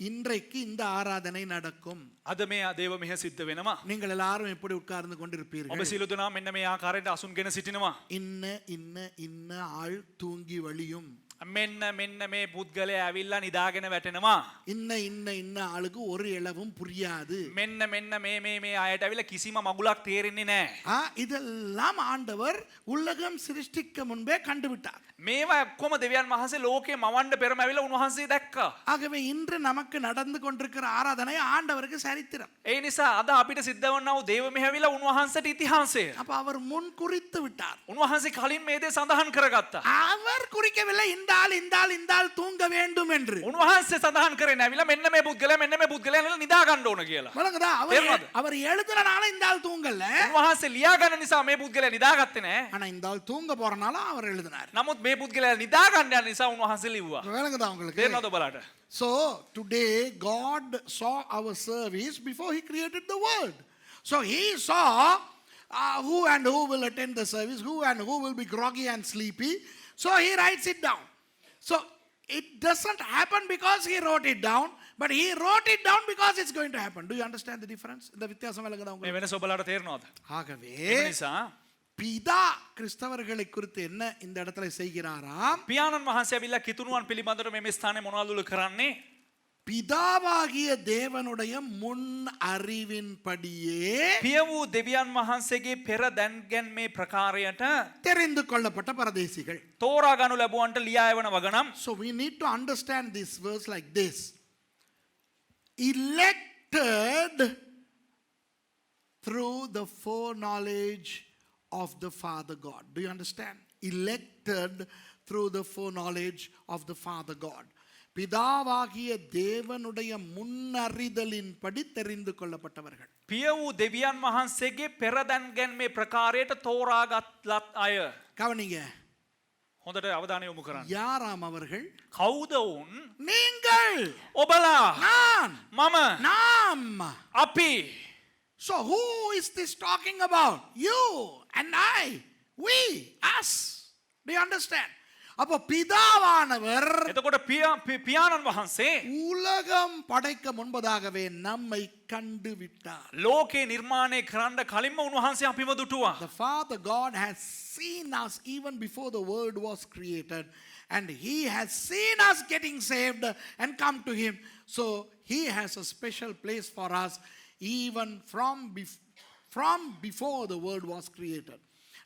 இன்றைக்கு இந்த ஆராதனை நடக்கும். අද මේ දේව මෙහෙ සිද්ධ වෙනවා. நீங்கள் எல்லாரும் எப்படி உட்கார்ந்து கொண்டிருப்பீர்கள்? ඔබ සියලු දෙනා මෙන්න මේ ආකාරයට අසුන්ගෙන සිටිනවා. இன்ன ஆள் தூங்கி வழியும். මෙන්න මේ පුද්ගලයා ඇවිල්ලා නිදාගෙන වැටෙනවා. இன்ன ஆளுக்கு ஒரு இளவும் புரியாது. මෙන්න මේ අයට ඇවිල්ලා කිසිම මගුලක් තේරෙන්නේ නැහැ. இதெல்லாம் ஆண்டவர் உலகம் சிருஷ்டிக்க முன்பே கண்டுவிட்டார். මේවා ඔක්කොම දෙවියන් වහන්සේ ලෝකේ මවන්න පෙරම ඇවිල්ලා උන්වහන්සේ දැක්කා. ஆகவே இன்று நமக்கு நடந்து கொண்டிருக்கிற ஆராதனை ஆண்டவருக்கு சரித்திரம். ඒ නිසා අද අපිට සිද්ධ වුණා වූ දේව මෙහෙ ඇවිල්ලා උන්වහන්සේට ඉතිහාසය. அப்ப அவர் முன் குறித்து விட்டார். උන්වහන්සේ කලින් මේ දේ සඳහන් කරගත්තා. அவர் குறிக்கவில்லை இந்த ஆள் தூங்க வேண்டும் என்று. උන්වහන්සේ සඳහන් කරේ නැවිලා මෙන්න මේ පුද්ගලයා නිදා ගන්න ඕන කියලා. බලங்கදா அவர் எழுதுறனால இந்த ஆள் தூங்கல. උන්වහන්සේ ලියා ගන්න නිසා මේ පුද්ගලයා නිදාගත්තේ නැහැ. ஆனா இந்த ஆள் தூங்க போறனால அவர் எழுதினார். නමුත් මේ පුද්ගලයා නිදා ගන්න යන නිසා උන්වහන්සේ ලිව්වා. බලங்கදா உங்களுக்கு. තේරෙනවද ඔබලාට? So today God saw our service before he created the world. So he saw who and who will attend the service, who and who will be groggy and sleepy. So he writes it down. So it doesn't happen because he wrote it down, but he wrote it down because it's going to happen. Do you understand the difference? இந்த வித்தியாசம் விளங்குதா මේ உங்களுக்கு? වෙනස ඔබලාට තේරෙනවද? ஆகவே ඒ නිසා பிதா கிறிஸ்தவர்களை குறித்து என்ன இந்த இடத்துல செய்கிறாராம்? පියාණන් වහන්සේ ඇවිල්ලා කිතුණුවන් පිළිබඳව මේ ස්ථානයේ මොනවද කරන්නේ? பிதாவாகிய தேவனுடைய முன் அறிவின்படியே පිය වූ දෙවියන් වහන්සේගේ පෙර දැන්ගැන්මේ ප්‍රකාරයට தெரிந்து கொள்ளப்பட்ட பரதேசிகள். තෝරා ගනු ලැබුවන්ට ලියා එවන වගනම් So we need to understand this verse like this. Elected through the foreknowledge of the Father God. Do you understand? Elected through the foreknowledge of the Father God. பிதாவாகிய தேவனுடைய முன்னறிதலின்படி தெரிந்து கொள்ளப்பட்டவர்கள். පිය වූ දෙවියන් වහන්සේගේ පෙරදැන්ගැන්මේ ප්‍රකාරයට තෝරාගත් ලත් අය. கவனிங்க, හොඳට අවධානය යොමු කරන්න. யாராம் அவர்கள்? කවුද වුන්? நீங்கள், ඔබලා, நான், මම, நாம். අපි. So who is this talking about? You and I, we, us. Do you understand? அப்போ பிதாவானவர் එතකොට පියාණන් වහන්සේ உலகம் படைக்க முன்பதாகவே நம்மை கண்டு விட்டார். ලෝකේ නිර්මාණය කරන්න කලින්ම උන්වහන්සේ අපිව දුටුවා. The Father God has seen us even before the world was created, and He has seen us getting saved and come to Him. So He has a special place for us even from before the world was created.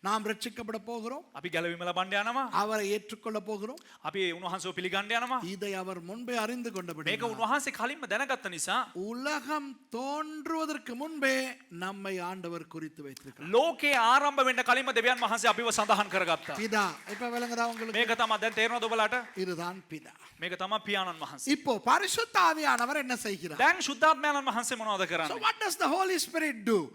நாம் ரட்சிக்கப்பட போகிறோம். අපි ගැලවීම ලබන්න යනවා. அவரை ஏற்றுக்கொள்ள போகிறோம். අපි උන්වහන්සේව පිළිගන්න යනවා. இதை அவர் முன்பே அறிந்து கொண்டபடி මේක උන්වහන්සේ කලින්ම දැනගත්ත නිසා உலகம் தோன்றுவதற்கு முன்பே நம்மை ஆண்டவர் குறித்து வைத்திருக்கிறார். ලෝකේ ආරම්භ වෙන්න කලින්ම දෙවියන් වහන්සේ අපිව සඳහන් කරගත්තා. பிதா, இப்ப விளங்குதா உங்களுக்கு? මේක තමයි දැන් තේරෙනවද ඔබලාට? இதுதான் பிதா. මේක තමයි පියාණන් වහන්සේ. இப்போ பரிசுத்த ஆவியானவர் என்ன செய்கிறார்? දැන් ශුද්ධාත්මයන් වහන්සේ මොනවද So කරන්නේ? what does the Holy Spirit do?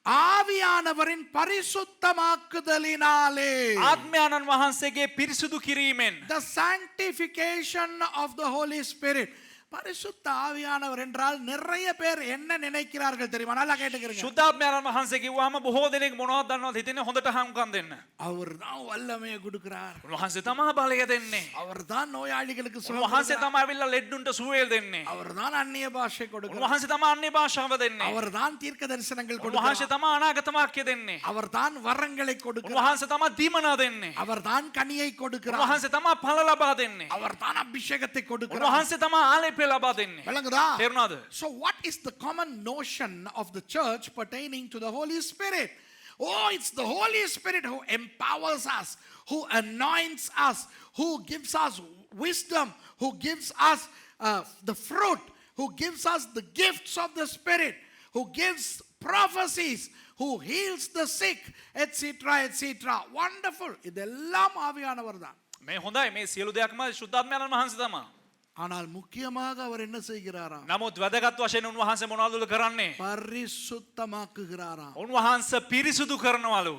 ஆவியானவரின் பரிசுத்தமாக்குதலினாலே, ආත්මයන්න් වහන්සේගේ පිරිසුදු කිරීමෙන්, the sanctification of the Holy Spirit. பரிசுத்த ஆவியானவர் என்றால் நிறைய பேர் என்ன நினைக்கிறார்கள் தெரியுமா? நல்லா கேட்டுக்கிறீங்க. ශුද්ධාත්මයන් වහන්සේ කිව්වම බොහෝ දෙනෙක් මොනවද දන්නවද හිතන්නේ? හොඳට හම්කම් දෙන්න. அவர் தான் வல்லமையை கொடுக்கிறார். උන්වහන්සේ තමයි බලය දෙන්නේ. அவர் தான் நோயாளிகளுக்கு சுகம் උන්වහන්සේ கொடுக்கிறார். තමයි අවිල්ලා ලෙඩ්ඩුන්ට සුවය දෙන්නේ. அவர் தான் அந்நிய பாஷை கொடுக்கிறார். උන්වහන්සේ තමයි අන්‍ය භාෂාව දෙන්නේ. அவர் தான் தீர்க்க தரிசனங்கள் උන්වහන්සේ கொடுக்கிறார். තමයි අනාගත වාක්‍ය දෙන්නේ. அவர் தான் வரங்களை கொடுக்கிறார். උන්වහන්සේ තමයි දීමනා දෙන්නේ. அவர் தான் கனியை கொடுக்கிறார். උන්වහන්සේ තමයි ඵල ලබා දෙන්නේ. அவர் தான் அபிஷேகத்தை கொடுக்கிறார். උන්වහන්සේ තමයි ආලේපය ලබා දෙන්නේ. விளங்குதா? තේරුණාද? So what is the common notion of the church pertaining to the Holy Spirit? Oh, it's the Holy Spirit who empowers us, who anoints us, who gives us wisdom, who gives us the fruit, who gives us the gifts of the Spirit, who gives prophecies, who heals the sick, etc., etc. Wonderful. இதெல்லாம் ஆவியானவர் தான். මේ හොඳයි. මේ සියලු දෙයක්ම ශුද්ධාත්මයන් වහන්සේ තමයි. ஆனால் முக்கியமாக அவர் என்ன செய்கிறாராம்? නමුත් වැදගත් වශයෙන් උන්වහන්සේ මොනවද කරන්නේ? பரிசுத்தமாக்குகிறாராம். උන්වහන්සේ පිරිසුදු කරනවලු.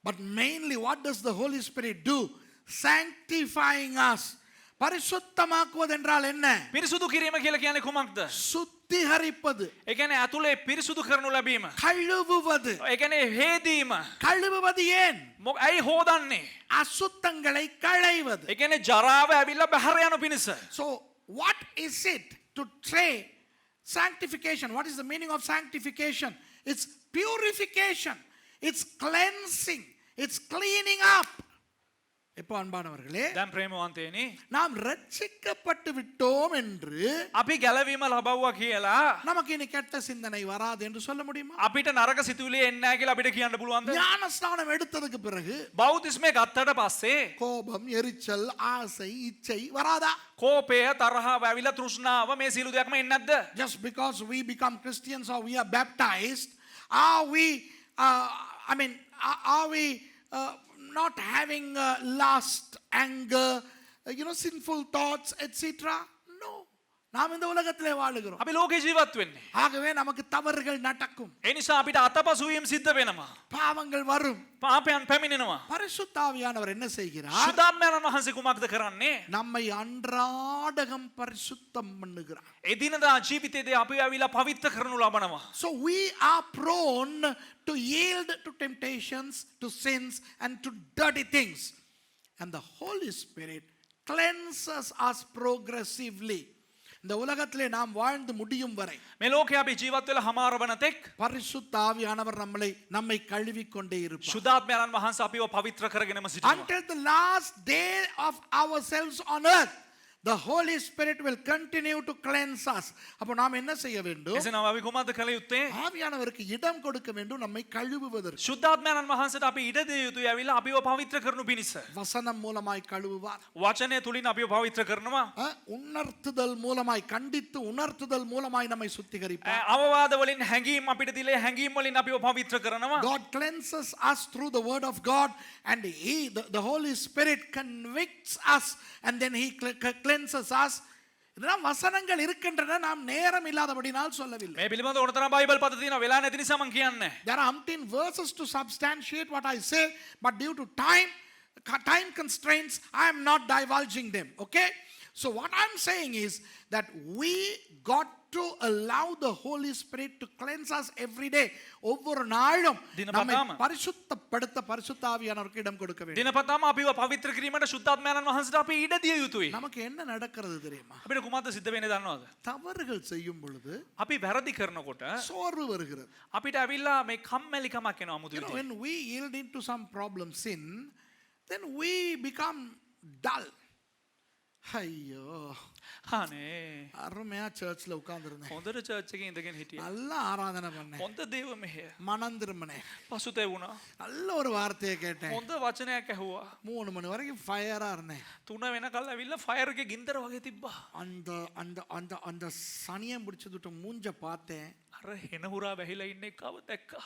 But mainly what does the Holy Spirit do? Sanctifying us. பரிசுத்தமாக்குவது என்றால் என்ன? පිරිසුදු කිරීම කියලා කියන්නේ කුමක්ද? சுத்திகரிப்பது, ඒ කියන්නේ ඇතුලේ පිරිසුදු කරනු ලැබීම. கழுவுவது. ඒ කියන්නේ හේදීම. கழுவுவது ஏன்? ඇයි හොදන්නේ? அசுத்தங்களை களைவது. ඒ කියන්නේ ජරාව ඇවිල්ලා බහැර යන පිණිස. So what is it to train sanctification? What is the meaning of sanctification? It's purification, it's cleansing, it's cleaning up. இப்போ அன்பானவர்களே, දැන් ප්‍රේමවන්තයනි, நாம் ரட்சிக்கப்பட்டு விட்டோம் என்று අපි ගැලවීම ලබවුවා කියලා நமக்கு இனி கெட்ட சிந்தனை வராது என்று சொல்ல முடியுமா? අපිට නරක සිතුවිලි එන්නේ නැහැ කියලා අපිට කියන්න පුළුවන්ද? ஞானஸ்நானம் எடுத்ததுக்கு பிறகு බෞතිස්මය ගත්තට පස්සේ கோபம், எரிச்சல், ஆசை, இச்சை வராதா? කෝපය, තරහව, ඇවිල්ලා තෘෂ්ණාව මේ සියලු දෙයක්ම එන්නේ නැද්ද? Just because we become Christians or we are baptized, are we are we not having lust, anger, sinful thoughts, etc.? No. நாம் இந்த உலகத்திலே வாழுகிறோம். අපි ලෝකේ ජීවත් වෙන්නේ. ஆகவே நமக்கு தவறுகள் நடக்கும். ඒ නිසා අපිට අතපසුවීම් සිද්ධ වෙනවා. பாவங்கள் வரும். පාපයන් පැමිණෙනවා. பரிசுத்த ஆவியானவர் என்ன செய்கிறார்? ශුද්ධාත්මයන් වහන්සේ කුමක්ද කරන්නේ? நம்மை அன்றாடகம் பரிசுத்தம் பண்ணுகிறார். එදිනදා ජීවිතයේදී අපි ඇවිල්ලා පවිත්‍ර කරනු ලබනවා. So we are prone to yield to temptations, to sins, and to dirty things. And the Holy Spirit cleanses us progressively. இந்த உலகத்திலே நாம் வாழ்ந்து முடியும் வரை මේ ලෝකේ අපි ජීවත් වෙලා හමාර වන තෙක් பரிசுத்த ஆவியானவர் நம்மை கழுவிக் கொண்டே இருப்பார். ශුද්ධාත්මයන් වහන්සේ අපිව පවිත්‍ර කරගෙනම සිටිනවා. Until the last day of ourselves on earth, the Holy Spirit will continue to cleanse us. அப்போ நாம் என்ன செய்ய வேண்டும்? එසේනම් අපි කොහොමද කළ යුත්තේ? ஆவியானவருக்கு இடம் கொடுக்க வேண்டும் நம்மை கழுவுவதற்கு. ශුද්ධාත්මයන් වහන්සේට අපි ඉඩ දිය යුතුයි ඇවිල්ලා අපිව පවිත්‍ර කරනු පිණිස. வசனம் மூலமாய் கழுவுவார். වචනය තුලින් අපිව පවිත්‍ර කරනවා. உணர்த்துதல் மூலமாய், கண்டித்து உணர்த்துதல் மூலமாய் நம்மை சுத்திகரிப்பார். අවවාද වලින් හැඟීම් අපිට දිලේ හැඟීම් වලින් අපිව පවිත්‍ර කරනවා. God cleanses us through the word of God, and the Holy Spirit convicts us, and then he cleanses us இதெல்லாம் வசனங்கள் இருக்கின்றன, நாம் நேரம் இல்லாதபடினால் சொல்லவில்லை. මේ පිළිබඳව ඕනතරම් බයිබල් පද තියෙනවා වෙලා නැති නිසා මම කියන්නේ. There are umpteen verses to substantiate what I say, but due to time constraints, I am not divulging them. Okay? So what I'm saying is that we got to allow the Holy Spirit to cleanse us every day. ஒவ்வொரு நாளும் நம்மை பரிசுத்தப்படுத்த பரிசுத்த ஆவியானவருக்கு இடம் கொடுக்க வேண்டும். දිනපතාම අපිව පවිත්‍ර කිරීමට සුද්ධාත්මයන්න් වහන්සේට අපි ඉඩ දිය යුතුයි. நமக்கு என்ன நடக்கிறது தெரியுமா? අපිට කුමක්ද සිද්ධ වෙන්නේ දන්නවද? தவறுகள் செய்யும் பொழுது අපි වැරදි කරනකොට சோர்வு வருகிறது. අපිට ඇවිල්ලා මේ කම්මැලිකමක් එනවා අමුතු විදිහට. When we yield into some problem, sin, then we become dull. ஐயோ, අනේ அருமையா சர்ச்ல உட்கார்ந்திருந்தேன், හොඳට චර්ච් එකේ ඉඳගෙන හිටියා. நல்லா ஆராதனை பண்ணேன், හොඳ දේව මෙහෙය. மனம் திரும்பினேன், පසුතැවුණා. நல்ல ஒரு வார்த்தையை கேட்டேன், හොඳ වචනයක් ඇහුවා. 3 மணி வரைக்கும் ஃபயரா இருந்தேன். 3 වෙනකල් ඇවිල්ලා ෆයර් එකේ ගින්දර වගේ තිබ්බා. அந்த அந்த அந்த அந்த சனியம் பிடிச்சதுட்ட மூஞ்ச பார்த்தேன். අර හෙන හුරා වැහිලා ඉන්න එකව දැක්කා.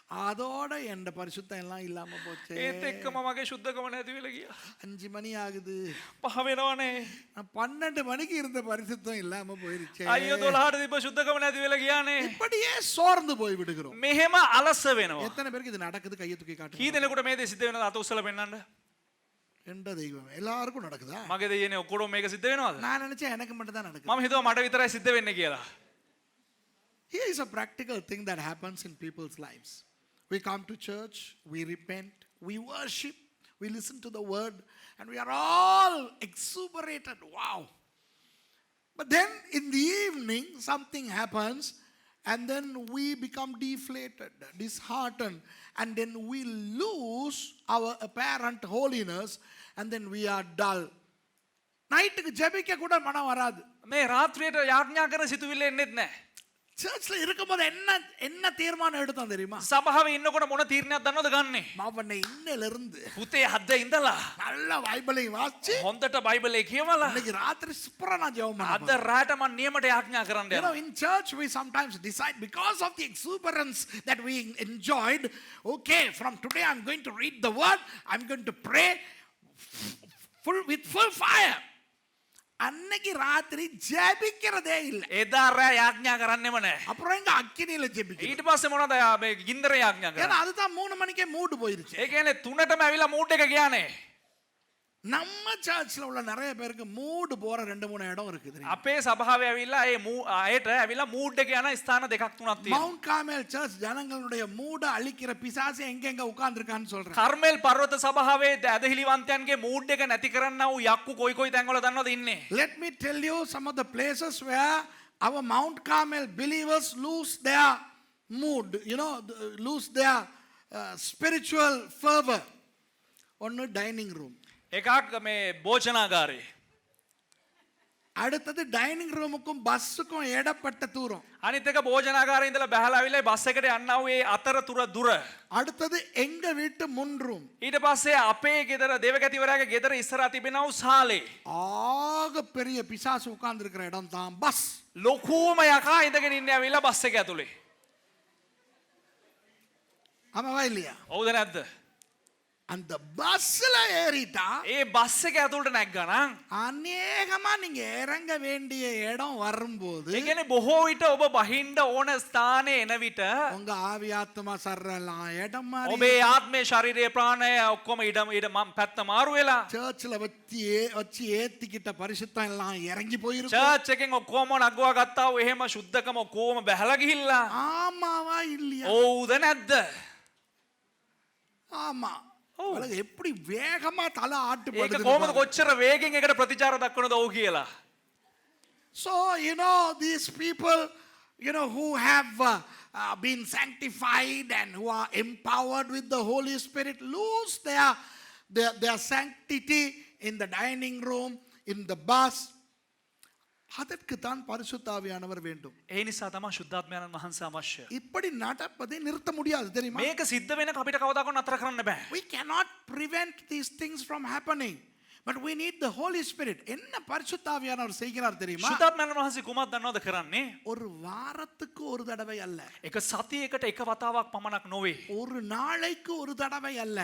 அதோட என் பரிசுத்தம் எல்லாம் இல்லாம போச்சு. ඒත් එක්කම මගේ සුද්ධකම නැති වෙලා ගියා. 5 மணி ஆகுது, 5 වෙනවනේ. நான் 12 மணிக்கு இருந்த பரிசுத்தம் இல்லாம போயிருச்சு. අයියෝ 12ට තිබ්බ සුද්ධකම නැති වෙලා ගියානේ. இப்படியே சோர்ந்து போய் விடுகிறோம். මෙහෙම අලස වෙනවා. எத்தனை பேருக்கு இது நடக்குது? கையை தூக்கி காட்டுங்க. කී දෙනෙකුට මේ දේ සිද්ධ වෙනවද? අත උස්සලා පෙන්නන්න. எந்த தெய்வம்? எல்லாருக்கும் நடக்குதா? මගේ දෙයනේ ඔක්කොම මේක සිද්ධ වෙනවද? நான் நினைச்சேன் எனக்கு மட்டும் தான் நடக்குது. මම හිතුවා මට විතරයි සිද්ධ වෙන්නේ කියලා. Here is a practical thing that happens in people's lives. We come to church, we repent, we worship, we listen to the word, and we are all exuberated. Wow. But then in the evening, something happens, and then we become deflated, disheartened, and then we lose our apparent holiness, and then we are dull. நைட்டுக்கு ஜெபிக்க கூட மனம் வராது. මේ රාත්‍රියට යාඥා කරන සිතුවිල්ල එන්නේත් නැහැ. சர்ச்ல இருக்கும்போது என்ன தீர்மானம் எடுத்தோம் தெரியுமா? සභාවේ ඉන්නකොට මොන තීරණයක් දන්නවද ගන්නෙ? மாவண்ண இன்னையில இருந்து පුතේ හද්ද ඉඳලා நல்ல பைபிளை வாசிச்சு හොඳට බයිබලේ කියවලා இன்னைக்கு ராத்திரி சூப்பரா நான் ஜெபம் අද பண்ணேன். රාට මම නියමට යාඥා කරන්න You know, යනවා. in church we sometimes decide, because of the exuberance that we enjoyed, okay, from today I'm going to read the word, I'm going to pray with full fire. அன்னைக்கு ராத்திரி ஜெபிக்கிறதே இல்ல. එදා රෑ යාඥා කරන්නෙම නැහැ. அப்புறம் எங்க அக்கினியில ஜெபிக்கிறோம். ඊට පස්සේ මොනවද මේ ගින්දර යාඥා කරන්නේ? ஏன்னா அதுதான் 3 மணிக்கே மூடு போயிருச்சு. ඒ කියන්නේ 3ටම ඇවිල්ලා මූඩ් එක ගියානේ. நம்ம சர்ச்ல உள்ள நிறைய பேருக்கு மூடு போற 2-3 இடம் இருக்குது. අපේ සභාවේ ඇවිල්ලා ඒ අයට ඇවිල්ලා මූඩ් එක යන ස්ථාන දෙකක් තුනක් තියෙනවා. மவுண்ட் கார்மெல் சர்ச் ஜனங்களுடைய மூட அழிக்கிற பிசாசு எங்க உட்கார்ந்திருக்கான்னு சொல்றேன். කර්මෙල් පර්වත සභාවේ ඇදහිලිවන්තයන්ගේ මූඩ් එක නැති කරන්න වූ යක්කු කොයි තැන්වල දන්නවද ඉන්නේ? Let me tell you some of the places where our Mount Carmel believers lose their mood, you know, lose their spiritual fervor. ஒன்னு டைனிங் ரூம், එකක් මේ භෝජනාගාරේ. அடுத்தது டைனிங் ரூமுக்கும் பஸ்ஸுக்கும் இடப்பட்ட தூரம். අනිත් එක භෝජනාගාරේ ඉඳලා බහලා ආවිල්ලා බස් එකට යන්න වූ ඒ අතරතුර දුර. அடுத்தது எங்க வீட்டு முன் ரூம். ඊට පස්සේ අපේ ගෙදර දේවගතිවරයාගේ ගෙදර ඉස්සරහා තිබෙනා වූ සාලේ. ஆக பெரிய பிசாசு உட்கார்ந்து இருக்கிற இடம் தான் பஸ். ලොකුම යකා ඉඳගෙන ඉන්නේ ඇවිල්ලා බස් එක ඇතුලේ. ஆமாவா இல்லையா? හවුද නැද්ද? அந்த பஸ்ல ஏறிட்டா ඒ බස් එක ඇතුළට නැග්ගනම් அநேகமா நீங்க இறங்க வேண்டிய இடம் வரும்போது ඒ කියන්නේ බොහෝ විට ඔබ බහින්න ඕන ස්ථානේ එන විට உங்க ஆவி ஆத்மா சர்றலாம் இடம் மாறி ඔබේ ආත්මේ ශරීරයේ ප්‍රාණය ඔක්කොම ඉඩම පැත්ත මාරු වෙලා சர்ச்ல வச்சு ஏத்திக்கிட்ட பரிசுத்தம் எல்லாம் இறங்கி போயிருக்கும். චර්ච් එකෙන් ඔක්කොම නගවා ගත්තා වූ එහෙම සුද්ධකම ඔක්කොම බැහැලා ගිහිල්ලා ஆமாவா இல்லையா? ඔව්ද නැද්ද? ஆமா. உலக எப்படி வேகமா தலை ඒක ஆட்டுப்படுது. කොහොමද කොච්චර වේගෙන් එකට ප්‍රතිචාර දක්වනද ඔව් කියලා. So you know, these people, you know, who have been sanctified and who are empowered with the Holy Spirit lose their sanctity in the dining room, in the bus. அதற்கு தான் பரிசுத்த ஆவியானவர் வேண்டும். ඒ නිසා තමයි ශුද්ධාත්මයන් වහන්සේ අවශ්‍ය. இப்படி நடப்பதை நிறுத்த முடியாது தெரியுமா? මේක සිද්ධ වෙනක අපිට කවදාකවත් නතර කරන්න බෑ. We cannot prevent these things from happening, But we need the Holy Spirit. என்ன பரிசுத்த ஆவியானவர் செய்கிறார் தெரியுமா? ශුද්ධාත්මයන් වහන්සේ කුමක් දන්නවද කරන්නේ? ஒரு வாரத்துக்கு ஒரு தடவை அல்ல. එක සතියකට එක වතාවක් පමණක් නොවේ. ஒரு நாளைக்கு ஒரு தடவை அல்ல.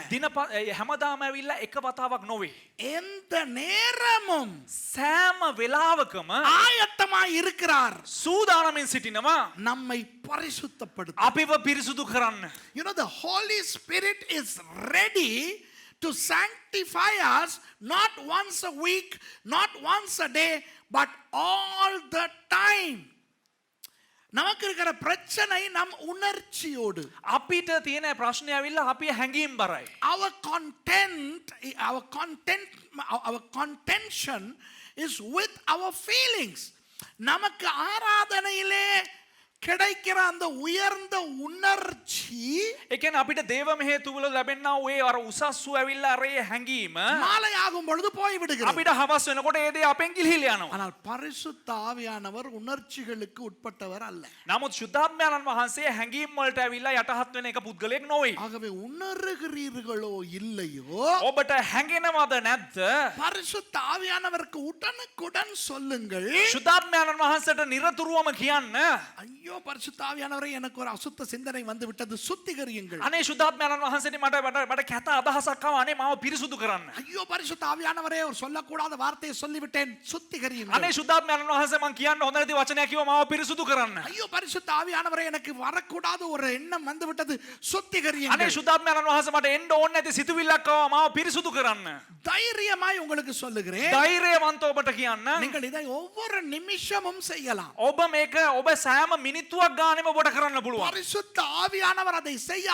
හැමදාම ඇවිල්ලා එක වතාවක් නොවේ. எந்த நேரமும் සෑම වෙලාවකම ஆயத்தமாய் இருக்கிறார் සූදානමින් සිටිනවා நம்மை பரிசுத்தப்படுத்த. අපිව පිරිසුදු කරන්න. You know, the Holy Spirit is ready to sanctify us not once a week, not once a day, but all the time. நமக்கு இருக்கிற பிரச்சனை நம் உணர்ச்சியோடு. අපිට තියෙන ප්‍රශ්නය ඇවිල්ලා අපි හැඟීම් බරයි. Our contention is with our feelings. நமக்கு ஆராதனையிலே கிடைக்கிற அந்த உயர்ந்த உணர்ச்சி, ඒ කියන්නේ අපිට දේව මෙහෙය තුල ලැබෙනා ඔය අර උසස්සු ඇවිල්ලා අර ඒ හැඟීම மாலை ஆகும் பொழுது போய் விடுகிறது. අපිට හවස් වෙනකොට ඒ දේ අපෙන් ගිලිහිලා යනවා. ஆனால் பரிசுத்த ஆவியானவர் உணர்ச்சிகளுக்கு உட்பட்டவர் அல்ல. නමුත් ශුද්ධාත්මයන් වහන්සේ හැඟීම් වලට ඇවිල්ලා යටහත් වෙන එක පුද්ගලයෙක් නොවේ. ஆகவே உணர்கிறீர்களோ இல்லையோ, ඔබට හැඟෙනවද නැද්ද? பரிசுத்த ஆவியானவருக்கு உடனுக்குடன் சொல்லுங்கள். ශුද්ධාත්මයන් වහන්සේට නිරතුරුවම කියන්න, ஐயோ பரிசுத்த ஆவியானவரே, எனக்கு ஒரு அசுத்த சிந்தனை வந்து விட்டது, சுத்திகரியுங்கள். අනේ ශුද්ධාත්මයන් වහන්සේට මට කැත අදහසක් ආවා, අනේ මාව පිරිසුදු කරන්න. ஐயோ பரிசுத்த ஆவியானவரே, ஒரு சொல்லக்கூடாத வார்த்தையை சொல்லிவிட்டேன், சுத்திகரியுங்கள். අනේ ශුද්ධාත්මයන් වහන්සේ මං කියන්න හොඳ නැති වචනයක් කිව්වා, මාව පිරිසුදු කරන්න. ஐயோ பரிசுத்த ஆவியானவரே, எனக்கு வரக்கூடாத ஒரு எண்ணம் வந்து விட்டது, අනේ சுத்திகரியுங்கள். ශුද්ධාත්මයන් වහන්සේ මට එන්න ඕනේ නැති සිතුවිල්ලක් ආවා, මාව පිරිසුදු කරන්න. தைரியமாய் உங்களுக்கு சொல்லுகிறேன், ධෛර්යවන්ත ඔබට කියන්න, நீங்கள் இதை ஒவ்வொரு நிமிஷமும் செய்யலாம். ඔබ මේක ඔබ සෑම මිනිත්තුවක් ගානෙම ඔබට කරන්න පුළුවන්. பரிசுத்த ஆவியானவர் அதை செய்ய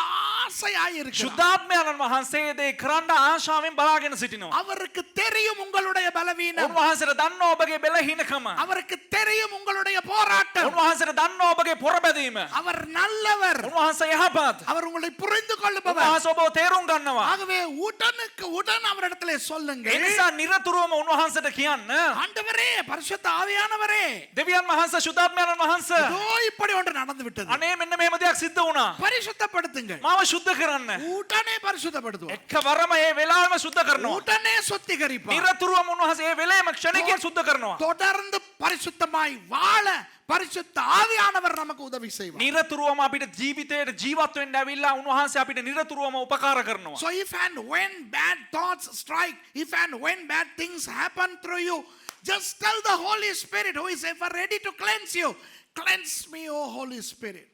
ஆசையாய் இருக்கிறார். ශුද්ධාත්මයන් වහන්සේ දේ කරන්න ආශාවෙන් බලාගෙන සිටිනවා. அவருக்கு தெரியும் உங்களுடைய பலவீனம், උන්වහන්සේට දන්නවා ඔබගේ බෙලහීනකම. அவருக்கு தெரியும் உங்களுடைய போராட்டம். උන්වහන්සේට දන්නවා ඔබගේ පොරබැදීම. அவர் நல்லவர், උන්වහන්සේ යහපත්. அவர் உங்களை புரிந்து கொள்ளுபவர். උන්වහන්සේ ඔබව තේරුම් ගන්නවා. ஆகவே உடனுக்கு உடன் அவரிடத்திலே ඒ சொல்லுங்கள், නිසා නිරතුරුවම උන්වහන්සේට කියන්න, ஆண்டவரே, பரிசுத்த ஆவியானவரே, දෙවියන් වහන්සේ ශුද්ධාත්මයන් වහන්සේ இதோ இப்படி ஒன்று நடந்து விட்டது, අනේ මෙන්න මෙහෙම දෙයක් සිද්ධ වුණා. பரிசுத்தப்படுத்துங்கள். මාව සුද්ධ කරන්න. உடனே பரிசுத்தப்படுத்துவோம், එකවරම ඒ වෙලාවෙම සුද්ධ කරනවා. உடனே சுத்திகரிப்பார். නිරතුරුවම උන්වහන්සේ ඒ වෙලේම ක්ෂණිකයෙන් සුද්ධ කරනවා. தொடர்ந்து பரிசுத்தமாய் வாழ பரிசுத்த ஆவியானவர் நமக்கு உதவி செய்வார். නිරතුරුවම අපිට ජීවිතයට ජීවත් වෙන්න ඇවිල්ලා උන්වහන්සේ අපිට නිරතුරුවම උපකාර කරනවා. So if and when bad thoughts strike, if and when bad things happen through you, just tell the Holy Spirit, who is ever ready to cleanse you, cleanse me, O Holy Spirit.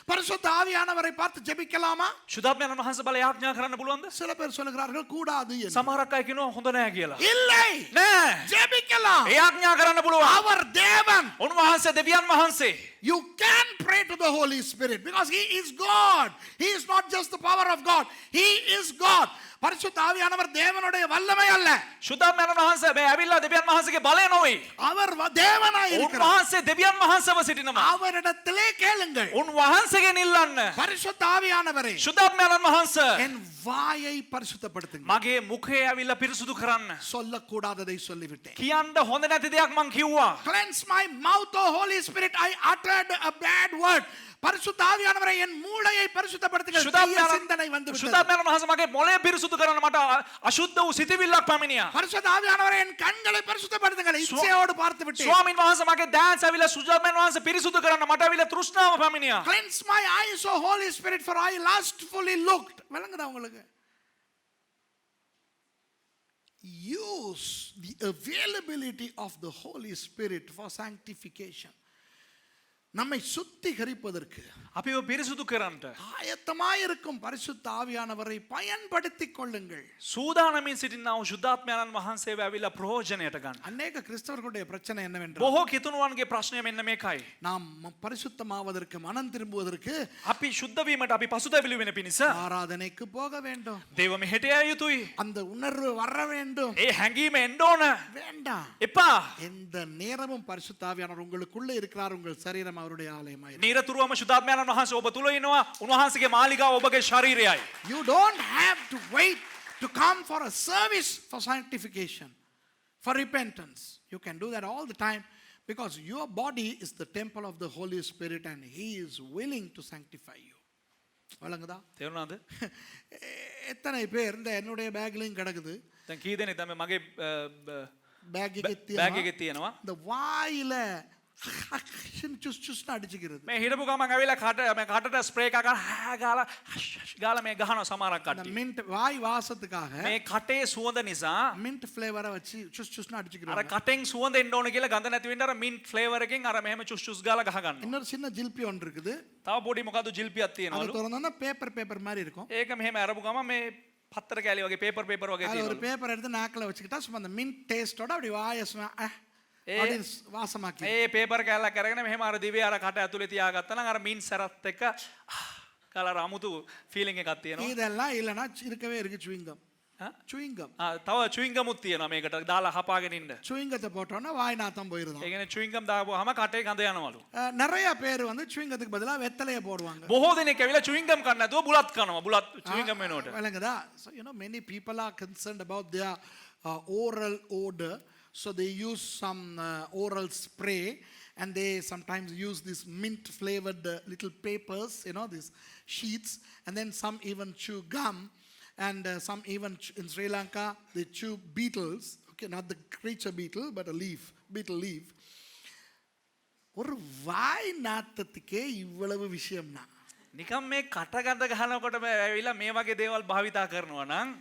பரிசுத்த ஆவியானவரை பார்த்து ஜெபிக்கலாமா? ශුද්ධාත්මයන් වහන්සේ බල යාඥා කරන්න පුළුවන්ද? சில பேர் சொல்லுகிறார்கள் கூடாது என்று. සමහරක් අය කියනවා හොඳ නැහැ කියලා. இல்லை, නෑ. ஜெபிக்கலாம். ඒ යාඥා කරන්න පුළුවන්. அவர் தேவன். උන්වහන්සේ දෙවියන් වහන්සේ. You can pray to the Holy Spirit because he is God. He is not just the power of God. He is God. பரிசுத்த ஆவியானவர் தேவனுடைய வல்லமை அல்ல. ශුද්ධාත්මයන් වහන්සේ මේ ඇවිල්ලා දෙවියන් වහන්සේගේ බලය නොවේ. அவர் தேவனாய் இருக்கிறார். උන්වහන්සේ දෙවියන් වහන්සේව සිටිනවා. அவரிடத்திலே கேளுங்கள். උන්වහන්සේගෙන් ඉල්ලන්න. பரிசுத்த ஆவியானவரே, ශුද්ධාත්මයන් වහන්සේ என் வாயை பரிசுத்தப்படுத்துங்க. මගේ මුඛය ඇවිල්ලා පිරිසුදු කරන්න. சொல்லக்கூடாததை சொல்லிவிட்டேன். කියන්න හොඳ නැති දෙයක් මං කිව්වා. Cleanse my mouth, O Holy Spirit. I uttered a bad word. பரிசுத்த ஆவியானவரே, என் மூளையை பரிசுத்தப்படுத்துங்கள். தீய சிந்தனை வந்து விட்டது. ශුද්ධාත්මයන් වහන්සේ මගේ මොළය පිරිසුදු කරන්න මට අශුද්ධ වූ සිතවිල්ලක් පැමිණියා. பரிசுத்த ஆவியானவரே, என் கண்களை பரிசுத்தப்படுத்துங்கள். இச்சையோடு பார்த்து விட்டேன். ස්වාමීන් වහන්සේ මගේ දෑස් ඇවිල්ලා ශුද්ධාත්මයන් වහන්සේ පිරිසුදු කරන්න මට ඇවිල්ලා තෘෂ්ණාව පැමිණියා. Cleanse my eyes, O Holy Spirit, for I lustfully looked. விளங்குதா உங்களுக்கு? Use the availability of the Holy Spirit for sanctification. நம்மை சுத்திகரிப்பதற்கு අපිව පිරිසුදු කරන්නට ஆயத்தமாயிருக்கும் பரிசுத்த ஆவியானவரை பயன்படுத்திக் கொள்ளுங்கள். සූදානමින් සිටිනා වූ ශුද්ධාත්මයන් වහන්සේව ඇවිල්ලා ප්‍රයෝජනයට ගන්න. அநேக கிறிஸ்தவர்களுடைய பிரச்சனை என்னவென்றால், බොහෝ කිතුණුවන්ගේ ප්‍රශ්නය මෙන්න මේකයි. நாம் பரிசுத்தமாவதற்கு, மனம் திரும்புவதற்கு අපි ශුද්ධ වීමට අපි පසුතැවිලි වෙන පිණිස ஆராதனைக்கு போக வேண்டும். දේව මෙහෙට යා යුතුයි. அந்த உணர்வு வர வேண்டும். ඒ හැඟීම එන්න ඕන. வேண்டாம். එපා. எந்த நேரமும் பரிசுத்த ஆவியானவர் உங்களுக்குள்ள இருக்கிறார். உங்கள் சரீரம் அவருடைய ஆலயமாய். නිරතුරුවම ශුද්ධාත්මයන් වහන්සේ ඔබ තුල ඉන්නවා. උන්වහන්සේගේ මාලිගාව ඔබගේ ශරීරයයි. You don't have to wait to come for a service for sanctification, for repentance. You can do that all the time because your body is the temple of the Holy Spirit and He is willing to sanctify you. வழங்குதா? තේරුණාද? எத்தனை பேர் இந்த என்னுடைய பேக்லையும் கிடக்குது, දැන් කී දෙනෙක් තමයි මගේ பேக் බෑග් එකේ තියෙනවා. இந்த வாயில சுஸ் சுஸ்னு அடிச்சுக்கிறது. මේ හිටපු ගමන් ඇවිල්ලා කටට ස්ප්‍රේ එකක් ගාලා ගාලා මේ ගහනවා සමහරක් அந்த කට්ටිය. மின்ட் வாய் வாசத்துக்காக මේ කටේ සුවඳ නිසා மின்ட் ஃப்ளேவரை வச்சு சுஸ் சுஸ்னு අර அடிச்சுக்கிறாங்க. කටෙන් සුවඳ එන්න ඕන කියලා ගඳ නැති වෙන්න අර මින්ට් ෆ්ලේවර් එකෙන් අර මෙහෙම චුස් චුස් ගාලා ගහ ගන්නවා. இன்னொரு சின்ன ஜில்பி ஒன்று இருக்குது, තව පොඩි මොකද්ද ජිල්පියක් அது තියෙනවලු. திறந்தோன்னா பேப்பர் மாதிரி இருக்கும். ඒක මෙහෙම අරපු ගමන් මේ පත්තර කෑලි වගේ පේපර් වගේ அது ஒரு තියෙනවා. பேப்பர் எடுத்து நாக்கில் வச்சுக்கிட்டா சும்மா அந்த மின்ட் டேஸ்டோட அப்படி அப்படின்னு வாசமாக்கி. ඒ පේපර් කෑල්ලක් අරගෙන මෙහෙම අර දිවේ අර කට ඇතුලේ තියාගත්තා නම් අර මින්ට් සරත් එක්ක කලර අමුතු ෆීලිං එකක් තියෙනවා. இதெல்லாம் இல்லைன்னா இருக்கவே இருக்கு சுவிங்கம். சுவிங்கம் තව චුයින් ගමුත් තියෙනවා මේකට දාලා හපාගෙන ඉන්න. சுவிங்கத்தை போட்டோன்னா வாய் நாத்தம் போயிருந்தோம். ඒ කියන්නේ චුයින් ගම් දාපුවාම කටේ ගඳ යනවලු. நிறைய பேர் வந்து சுவிங்கத்துக்கு பதிலாக வெத்தலையை போடுவாங்க. බොහෝ දෙනෙක් ඇවිල්ලා චුයින් ගම් කන්න නැතුව බුලත් කනවා. බුලත් චුයින් ගම් වෙනකොට. விளங்குதா? So you know many people are concerned about their oral odor, so they use some oral spray and they sometimes use this mint flavored little papers, you know, these sheets, and then some even chew gum, and some even in Sri Lanka they chew beetles, okay, not the creature beetle but a beetle leaf. ஒரு வாய் நாத்தத்துக்கே இவ்வளவு விஷயம்னா නිකම් මේ කට ගඳ ගහනකොට ඇවිල්ලා මේ වගේ දේවල් භාවිතා කරනවා නම්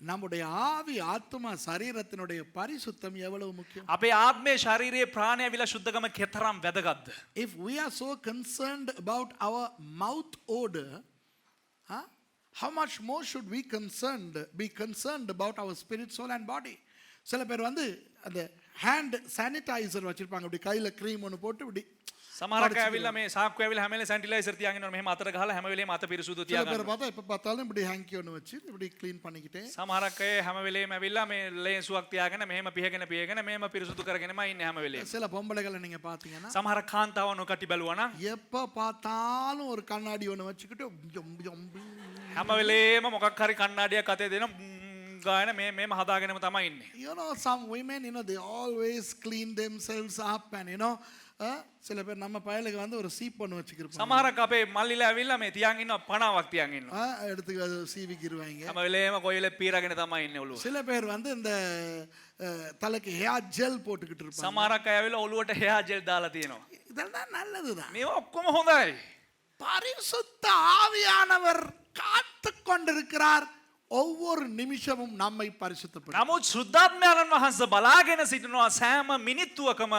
நம்முடைய ஆவி ஆத்மா சரீரத்தினுடைய பரிசுத்தம் எவ்வளவு முக்கியம். අපේ ආත්මේ ශරීරයේ ප්‍රාණය ඇවිල්ලා සුද්ධකම කෙතරම් වැදගත්ද? If we are so concerned about our mouth odor, how much more should we be concerned about our spirit, soul and body? சில பேர் வந்து அந்த ஹேண்ட் சானிடைசர் வச்சிருப்பாங்க, அப்படி கையில க்ரீம் ஒன்று போட்டு இப்படி. සමහරක් ඇවිල්ලා මේ සාක්කුව ඇවිල්ලා හැම වෙලේම සැනිටයිසර් තියාගෙන ඉන්නවා. මෙහෙම අතර ගහලා හැම වෙලේම අත පිරිසුදු சில பேர் තියාගන්නවා. பார்த்தா எப்ப பார்த்தாலும் இப்படி ஹேங்கி ஒன்று வச்சு இப்படி க்ளீன் பண்ணிக்கிட்டே. සමහරක් අය හැම වෙලේම ඇවිල්ලා මේ ලේන්සුවක් තියාගෙන මෙහෙම පිහගෙන මෙහෙම පිරිසුදු කරගෙනම ඉන්නේ හැම වෙලේම. சில பொம்பளைகளை நீங்க பார்த்தீங்கன்னா සමහර කාන්තාවන් කටි බැලුවා නම් எப்ப பார்த்தாலும் ஒரு கண்ணாடி ஒன்று வச்சுக்கிட்டு හැම වෙලේම මොකක් හරි කණ්ණාඩියක් අතේ දෙන ගායන මේම හදාගෙනම තමයි ඉන්නේ. You know, some women, you know, they always clean themselves up and, you know, சில பேர் நம்ம பயலுக்கு வந்து ஒரு சீப் ஒன்று வச்சுக்கிருப்பாங்க. සමහරක් අපේ මල්ලිලා ඇවිල්ලා මේ තියන් ඉන්නවා පණාවක් තියන් ඉන්නවා. எடுத்து அது சீவிக்கிருவாங்க. හැම වෙලේම කොයිල පීරගෙන තමයි ඉන්නේ ඔළුව. சில பேர் வந்து இந்த தலைக்கு ஹேர் ஜெல் போட்டுக்கிட்டு இருப்பாங்க. සමහරක් අය ඇවිල්ලා ඔළුවට hair gel දාලා තියෙනවා. இதெல்லாம் நல்லதுதான். මේවා ඔක්කොම හොඳයි. பரிசுத்த ஆவியானவர் காத்து கொண்டிருக்கிறார் ஒவ்வொரு நிமிஷமும் நம்மை பரிசுத்தப்படுத்த. නමුත් සුද්ධාත්මයන් වහන්සේ බලාගෙන සිටිනවා සෑම මිනිත්තුවකම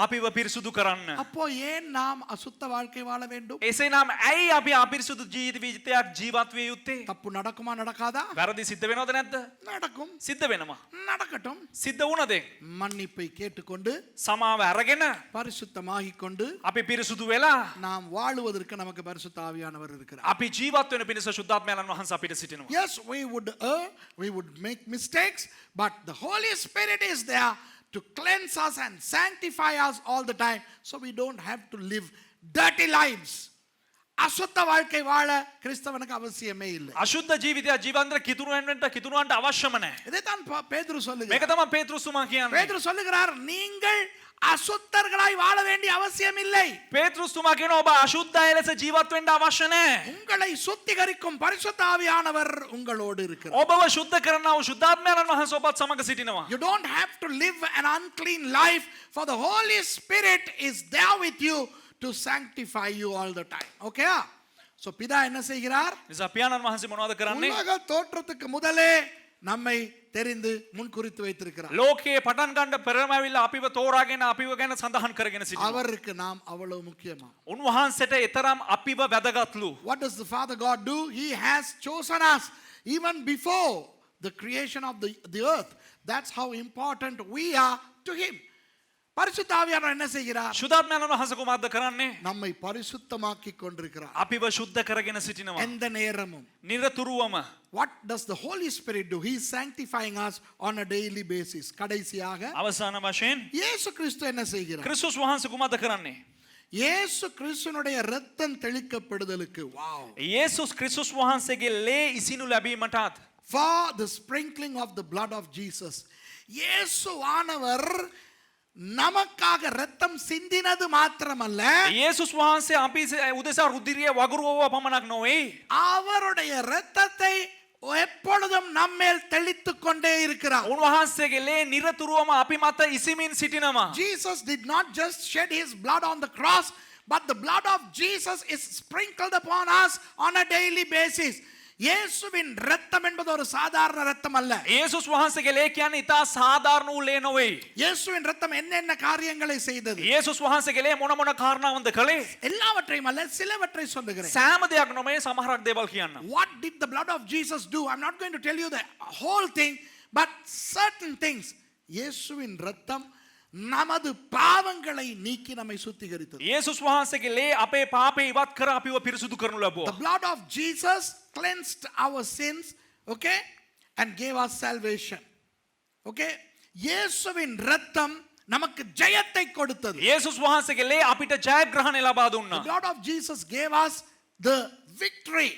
අපිව පිරිසුදු කරන්න. அப்போ ஏன் நாம் அசுத்த வாழ்க்கை வாழ வேண்டும்? එසේනම් ඇයි අපි අපිරිසුදු ජීවිතයක් ජීවත් විය යුත්තේ? தப்பு நடக்குமா நடக்காதா? වැරදි සිද්ධ වෙනවද නැද්ද? நடக்கும். සිද්ධ වෙනවා. நடக்கட்டும். සිද්ධ වුණද? மன்னிப்பை கேட்டுக்கொண்டு සමාව අරගෙන பரிசுத்தமாகிக் கொண்டு අපි පිරිසුදු වෙලා நாம் வாழுவதற்கு நமக்கு பரிசுத்த ஆவியானவர் இருக்கிறார். අපි ජීවත් වෙන පිණිස සුද්ධාත්මයන් වහන්සේ අපිට සිටිනවා. Yes, we would err, we would make mistakes, but the Holy Spirit is there to cleanse us and sanctify us all the time, so we don't have to live dirty lives. அசுத்த வாழ்க்கை வாழ கிறிஸ்தவனுக்கு அவசியமே இல்லை. අශුද්ධ ජීවිතය ජීවන්තර කිතුරුවන්ට අවශ්‍යම නැහැ. இதைத்தான் பேதுரு சொல்லுகிறார். මේක තමයි පේතෘස් තුමා කියන්නේ. பேதுரு சொல்லுகிறார், நீங்கள் அசுத்தர்களாய் வாழ வேண்டிய அவசியம் இல்லை. පේතෘස් තුමා කියනවා ඔබ අශුද්ධය ලෙස ජීවත් වෙන්න අවශ්‍ය නැහැ. உங்களை சுத்திகரிக்கும் பரிசுத்த ஆவியானவர் உங்களோடு இருக்கிறார். ඔබව සුද්ධ කරනා වූ සුද්ධාත්මයන් වහන්සේ ඔබත් සමග සිටිනවා. You don't have to live an unclean life, for the Holy Spirit is there with you to sanctify you all the time. Okay? So பிதா என்ன செய்கிறார்? නිසා පියාණන් වහන්සේ මොනවද කරන්නේ? உலக தோற்றத்துக்கு முதலே நம்மை தெரிந்து முன்குறித்து வைத்திருக்கிறார். ලෝකයේ පටන් ගන්න පෙරම ඇවිල්ලා අපිව තෝරාගෙන අපිව ගැන සඳහන් කරගෙන සිටිනවා. அவருக்கு நாம் அவ்வளவு முக்கியமா? උන්වහන්සේට ඊතරම් අපිව වැදගත්ලු. What does the Father God do? He has chosen us even before the creation of the earth. That's how important we are to him. பரிசுத்த ஆவியானவர் என்ன செய்கிறார்? සුද්ධාත්මයන් වහන්සේ කොහොමද කරන්නේ? நம்மை பரிசுத்தமாக்கிக் கொண்டிருக்கிறார். අපිව සුද්ධ කරගෙන සිටිනවා. எந்த நேரமும். නිරතුරුවම. What does the Holy Spirit do? He is sanctifying us on a daily basis. கடைசியாக අවසාන වශයෙන් இயேசு கிறிஸ்து என்ன செய்கிறார்? ක්‍රිස්තුස් වහන්සේ කොහොමද කරන්නේ? இயேசு கிறிஸ்துனுடைய இரத்தம் தெளிக்கப்படுதலுக்கு, wow, යේසුස් ක්‍රිස්තුස් වහන්සේගේ ලේ ඉසිනු ලැබීමටත් for the sprinkling of the blood of Jesus, இயேசுவானவர் நமக்காக ரத்தம் சிந்தினது மாத்திரமல்ல, යේසුස් වහන්සේ අපි උදෙසා රුධිරිය වගුරුවව පමණක් නොවේ. அவருடைய ரத்தத்தை எப்பொழுதும் நம்மேல் தெளித்துக் கொண்டே இருக்கிறார். උන්වහන්සේගේ ලේ නිරතුරුවම අපි මත ඉසිමින් සිටිනවා. Jesus did not just shed his blood on the cross, but the blood of Jesus is sprinkled upon us on a daily basis. இயேசுவின் இரத்தம் என்பது ஒரு சாதாரண இரத்தம் அல்ல. යේසුස් වහන්සේගේ ලේ කියන්නේ ඉතා සාධාරණ වූ ලේ නොවේ. இயேசுவின் இரத்தம் என்னென்ன காரியங்களை செய்தது? යේසුස් වහන්සේගේ ලේ මොන මොන කාරණාවන්ද කළේ? எல்லாவற்றையும் அல்ல, சிலவற்றை சொல்லுகிறேன். සෑම දෙයක් නොමේ සමහරක් දේවල් කියන්න. What did the blood of Jesus do? I'm not going to tell you the whole thing, but certain things. இயேசுவின் இரத்தம் நமது பாவங்களை நீக்கி நம்மை சுத்திகரித்தது. යේසුස් වහන්සේගේ ලේ අපේ පාපේ ඉවත් කර අපිව පිරිසුදු කරනු The ලැබුවා. blood of Jesus cleansed our sins, okay, and gave us salvation. Okay? இயேசுவின் இரத்தம் நமக்கு ஜெயத்தை கொடுத்தது. යේසුස් වහන්සේගේ ලේ අපිට ජයග්‍රහණය ලබා The දුන්නා. blood of Jesus gave us the victory.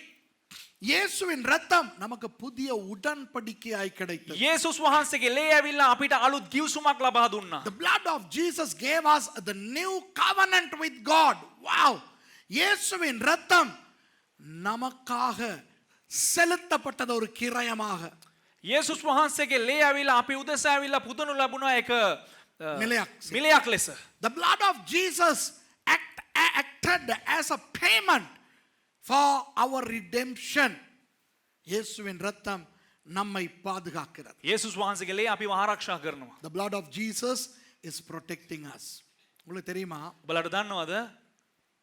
இயேசுவின் இரத்தம் நமக்கு புதிய உடன்படிக்கையாய் கிடைத்தது. යේසුස් වහන්සේගේ ලේ ඇවිල්ලා අපිට අලුත් ගිවිසුමක් ලබා දුන්නා. The blood of Jesus gave us the new covenant with God. Wow! இயேசுவின் இரத்தம் நமக்காக செலுத்தப்பட்டது ஒரு கிரயமாக. යේසුස් වහන්සේගේ ලේ ඇවිල්ලා අපි උදෙසා ඇවිල්ලා පුදනු ලැබුණා එක මිලයක් ලෙස. The blood of Jesus acted as a payment for our redemption. இயேசுவின் இரத்தம் நம்மை பாதுகாக்கிறது. යේසුස් වහන්සේගේ ලේ අපිව ආරක්ෂා කරනවා. The blood of Jesus is protecting us. உங்களுக்கு தெரியுமா? ඔබලට දන්නවද?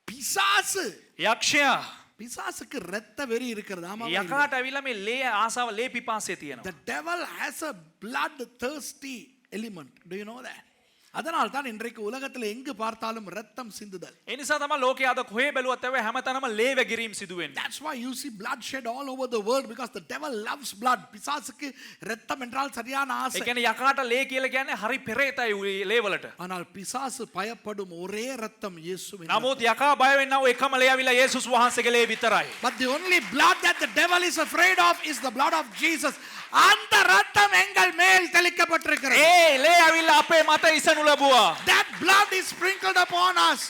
பிசாசு, යක්ෂයා பிசாசுக்கு இரத்த வெறி இருக்கிறது. ஆமா. යකාට ඇවිල්ලා මේ ලේ ආසාව ලේ පිපාසය The තියෙනවා. devil has a blood thirsty element. Do you know that? அதனால் தான் இன்றைக்கு உலகத்தில் எங்கு பார்த்தாலும் இரத்தம் சிந்துதல். ඒ නිසා තමයි ලෝකයේ අද කොහේ බැලුවත් ඇවේ හැමතැනම ලේ වැගිරීම සිදු වෙන්නේ. That's why you see bloodshed all over the world, because the devil loves blood. பிசாசுக்கு இரத்தம் என்றால் சரியான ඒ ஆசை. කියන්නේ යකාට ලේ කියලා කියන්නේ හරි පෙරේතයි ලේ වලට. ஆனால் பிசாசு பயப்படும் ஒரே இரத்தம் இயேசுவின். නමුත් යකා බය වෙන්නව එකම ලේ ඇවිල්ලා යේසුස් වහන්සේගේ ලේ විතරයි. But the only blood that the devil is afraid of is the blood of Jesus. அந்த இரத்தம் எங்கள் மேல் தெளிக்கப்பட்டிருக்கிறது. ඒ ලේ ඇවිල්ලා අපේ මත ඉසනු ලැබුවා. That blood is sprinkled upon us.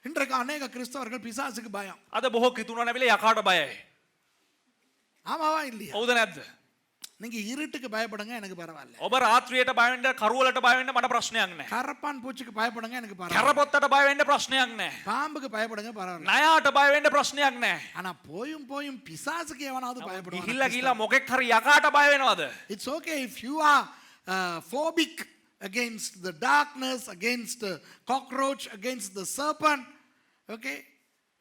இன்றைக்கு அநேக கிறிஸ்தவர்கள் பிசாசுக்கு பயம். අද බොහෝ කිතුණන් ඇවිල්ලා යකාට බයයි. ஆமாவா இல்லையா? හවුද නැද්ද? நீங்க இருட்டுக்கு பயப்படுங்க, எனக்கு பரவாயில்ல. ඔබ රාත්‍රියට බය වෙන්න, කරුවලට බය වෙන්න මට ප්‍රශ්නයක් නැහැ. கரப்பான் பூச்சிக்கு பயப்படுங்க, எனக்கு பரவாயில்ல. කැරපොත්තට බය වෙන්න ප්‍රශ්නයක් නැහැ. பாம்புக்கு பயப்படுங்க, பரவாயில்ல. නයාට බය වෙන්න ප්‍රශ්නයක් නැහැ. ஆனா போயும் பிசாசுக்கு எவனாவது பயப்படுவான். ගිහිල්ලා ගිහිල්ලා මොකෙක් හරි යකාට බය වෙනවද? It's okay if you are phobic against the darkness, against the cockroach, against the serpent. Okay?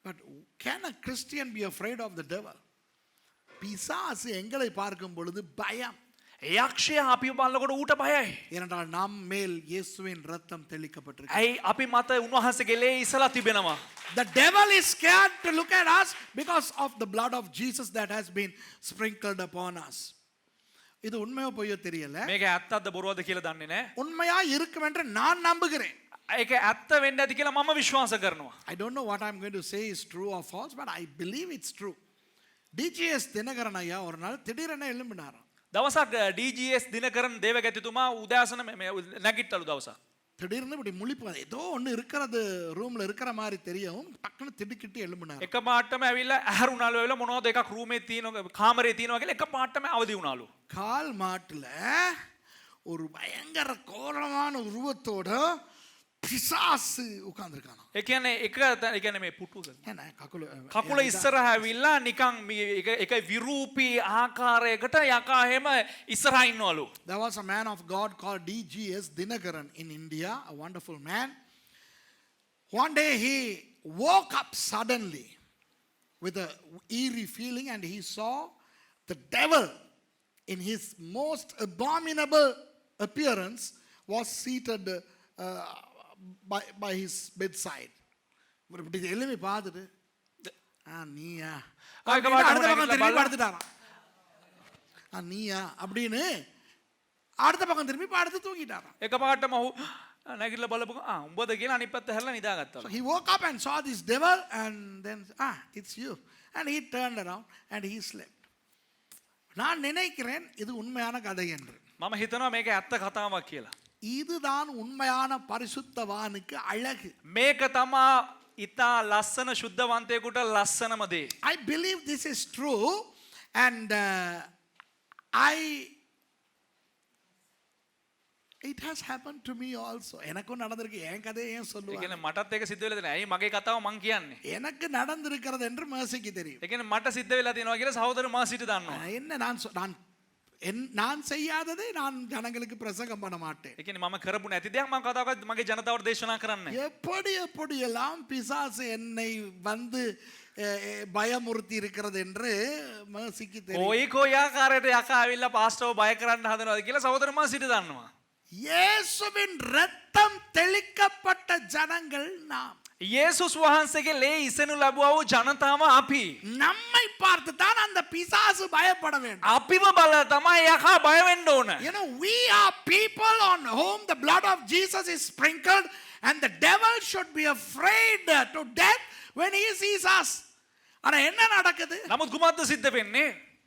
But can a Christian be afraid of the devil? பிசாசு எங்களை பார்க்கும் பொழுது பயம். යක්ෂයා අපිව බලනකොට ඌට බයයි. ஏனென்றால் நம் மேல் இயேசுவின் இரத்தம் தெளிக்கப்பட்டிருக்கு. ඇයි අපි මත උන්වහන්සේගේ ලේ ඉසලා තිබෙනවා. The devil is scared to look at us because of the blood of Jesus that has been sprinkled upon us. இது உண்மையோ பொய்யோ தெரியல. මේක ඇත්තක්ද බොරුවද කියලා දන්නේ නැහැ. உண்மையா இருக்கும் என்று நான் நம்புகிறேன். ඒක ඇත්ත වෙන්න ඇති කියලා මම විශ්වාස කරනවා. I don't know what I'm going to say is true or false, but I believe it's true. DGS Dinakaran ஐயா ஒரு நாள் திடீரென எழும்பினாராம். දවසක් DGS දිනකරන් දේවගැතිතුමා උදෑසන නැගිට්ටලු දවසක්. திடீர்னு இப்படி முழிப்பு, ஏதோ ஒன்று இருக்கிறது ரூம்ல இருக்கிற மாதிரி தெரியும், டக்குன்னு திடுக்கிட்டு எழும்பினார். එක පාටම ඇවිල්ලා ඇහැරුණාලු වෙලා මොනවද එකක් රූමේ තියෙනවා කාමරේ තියෙනවා කියලා එක පාටම අවදි වුණාලු. கால் மாட்டுல ஒரு பயங்கர கோரமான உருவத்தோட பிசாசு உட்கார்ந்திருக்கானா. ඒ කියන්නේ එක ඒ කියන්නේ මේ පුටුවද என்ன කකුල ඉස්සරහා ඇවිල්ලා නිකන් එක විරූපී ආකාරයකට යකා හැම ඉස්සරහා ඉන්නවලු. There was a man of God called DGS Dinakaran in India, a wonderful man. One day he woke up suddenly with a eerie feeling and he saw the devil in his most abominable appearance was seated by his bedside. இப்படி எழுப்பி பார்த்துட்டு நீயா அடுத்த பக்கம் திரும்பி படுத்துட்டாராம். நீயா அப்படின்னு அடுத்த பக்கம் திரும்பி படுத்து தூங்கிட்டாராம். එක පාටම ඔහු නැගිටලා බලපුවා උඹද කියලා අනිත් පැත්ත හැරලා නිදාගත්තා. So he woke up and saw this devil and then it's you, and he turned around and he slept. நான் நினைக்கிறேன் இது உண்மையான கதை என்று. මම හිතනවා මේක ඇත්ත කතාවක් කියලා. இதுதான் உண்மையான பரிசுத்தவானுக்கு அழகு. මේක තමා ඉතා ලස්සන ශුද්ධවන්තයෙකුට ලස්සනම දේ. I believe this is true, and it has happened to me also. எனக்கும் நடந்திருக்கு. என் கதையை ஏன் ඒ சொல்லுவாங்க? කියන්නේ මටත් ඒක සිද්ධ වෙලා තියෙනවා. ඇයි මගේ කතාව මං කියන්නේ? எனக்கு நடந்திருக்கிறது என்று மேசிக்கு தெரியும். ඒ කියන්නේ මට සිද්ධ වෙලා තියෙනවා කියලා සහෝදර මාසිට දන්නවා. என்ன நான் செய்யாததை நான் ஜனங்களுக்கு பிரசங்கம் பண்ண மாட்டேன். ඒ කියන්නේ මම කරපු නැති දෙයක් මම කතා කරද්දි මගේ ජනතාවට දේශනා කරන්නේ. எப்படியெல்லாம் பிசாசு என்னை வந்து பயமுறுத்தி இருக்கிறது என்று மேசிக்கு தெரியும். කොයි ආකාරයට යකා ඇවිල්ලා පාස්ටර්ව බය කරන්න හදනවද කියලා සහෝදර මාසිට දන්නවා. இயேசுவின் இரத்தம் தெளிக்கப்பட்ட ஜனங்கள் நாம். යේසුස් වහන්සේගේ ලේ ඉසෙනු ලැබුවා වූ ජනතාව අපි. நம்மை பார்த்து தான் அந்த பிசாசு பயப்பட வேண்டும். අපිව බලලා තමයි යකා බය වෙන්න ඕන. You know, we are people on whom the blood of Jesus is sprinkled, and the devil should be afraid to death when he sees us. ஆனா என்ன நடக்குது? නමුත් කුමක්ද සිද්ධ වෙන්නේ?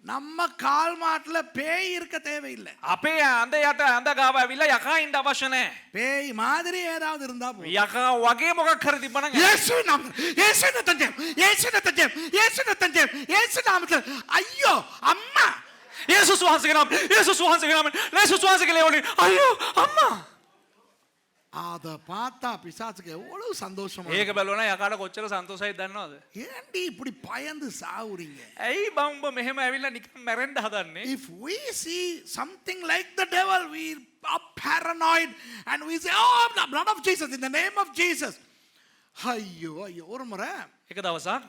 நம்ம கால் மாட்டுல பேய் இருக்க தேவையில்லை. අපේ අඳ යට අඳ ගාව ඇවිල්ලා යකා ඉන්න අවශ්‍ය නැහැ. பேய் மாதிரி ஏதாவது இருந்தா போதும். යකා වගේ මොකක් හරි තිබ්බනම් இயேசு நாமத்தில், இயேசு நாமத்தில், ஐயோ அம்மா, යේසුස් වහන්සේගේ නම, යේසුස් වහන්සේගේ නම, යේසුස් වහන්සේගේ ලේ වලින් අයියෝ අම්මා. அத பார்த்தா பிசாசுக்கு எவ்வளவு சந்தோஷமா. ඒක බැලුවා නම් යකාට කොච්චර සන්තෝෂයිද දන්නවද? ஏன்டி இப்படி பயந்து சாவுறீங்க? ඇයි බම්බ මෙහෙම ඇවිල්ලා නිකන් මැරෙන්න හදන්නේ? If we see something like the devil, we are paranoid and we say, oh, the blood of Jesus, in the name of Jesus. ஐயோ ஒரு முறை එක දවසක්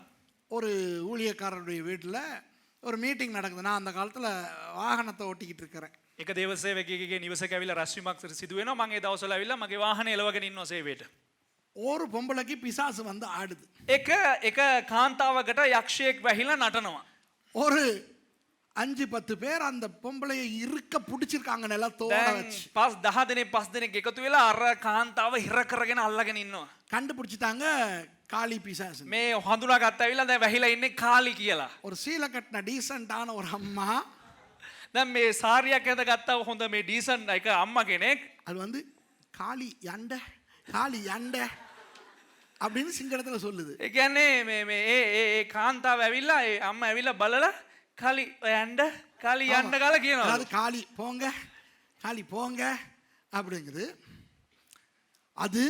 ஒரு ஊழியக்காரருடைய வீட்டில் ஒரு மீட்டிங் நடக்குது. நான் அந்த காலத்தில் வாகனத்தை ஓட்டிக்கிட்டு இருக்கிறேன். එක දේව සේවකයෙකුගේ නිවසක ඇවිල්ලා රැස්වීමක් සිදු වෙනවා. මම ඒ දවස්වල ඇවිල්ලා මගේ වාහනේ එලවගෙන ඉන්නවා සේවයට. ஒரு பொம்பளைக்கு பிசாசு வந்து ஆடுது. එක කාන්තාවකට යක්ෂයෙක් වැහිලා නටනවා. ஒரு 5-10 பேர் அந்த பொம்பளையை இருக்க பிடிச்சிருக்காங்க நிலத்தோட வச்சு. 10 දෙනෙක් 5 දෙනෙක් එකතු වෙලා අර කාන්තාව හිර කරගෙන අල්ලගෙන ඉන්නවා. கண்டுபிடிச்சிட்டாங்க காளி பிசாசு. මේ හඳුනාගත්ත ඇවිල්ලා දැන් වැහිලා ඉන්නේ කාලි කියලා. ஒரு சீலை கட்டின டீசென்ட்டான ஒரு அம்மா, දැන් මේ සාරියක් ඇඳ ගත්තා හොඳ මේ ඩීසන්ට් එක අම්මා කෙනෙක් அது வந்து காளி යண்ட அப்படின்னு சிங்களத்துல சொல்லுது. ඒ කියන්නේ මේ ඒ කාන්තාව ඇවිල්ලා ඒ අම්මා ඇවිල්ලා බලලා කාලි යන්න කාලි යන්න ගාලා කියනවා. அதாவது காளி போங்க அப்படிங்குது. அது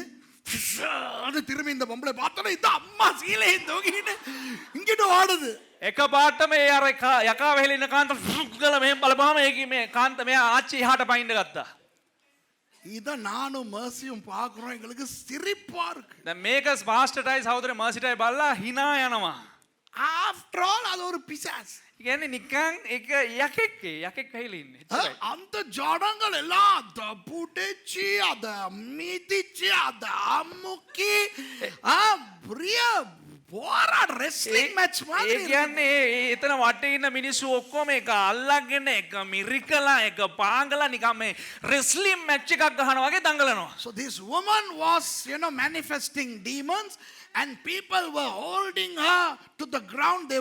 திரும்பி இந்த பொம்பளை பார்த்தோன்னா இந்த அம்மா சீலையை தூக்கிட்டு இங்கிட்டு ஓடுது. එක පාට මේ අර යකා වැහිලා ඉන්න කාන්තාව ගල මෙහෙම බලපුවාම ඒකේ මේ කාන්ත මෙයා ආච්චි එහාට පයින්න ගත්තා. இத நானும் மர்சியும் பார்க்குறோம். எங்களுக்கு சிரிப்பா இருக்கு. දැන් මේක පාස්ටර්ටයි සහෝදර මර්සිටයි බලලා hina යනවා. ஆஃப்டர் ஆல் அது ஒரு பிசாசு. කියන්නේ නිකන් එක යකෙක් වැහිලා ඉන්නේ. அந்த ஜடங்கள் எல்லாம் அத புடிச்சு அத மிதிச்சு அத அமுக்கி பிரிய போராட ரெஸ்லிங் மேட்ச் மாதிரி. ඒ කියන්නේ එතන වටේ ඉන්න මිනිස්සු ඔක්කොම එක අල්ලගෙන එක මිරිකලා එක පාංගලා නිකන් මේ රෙස්ලින් මැච් එකක් ගහනවා වගේ දඟලනවා. So this woman was, manifesting demons, and people were holding her to the ground. They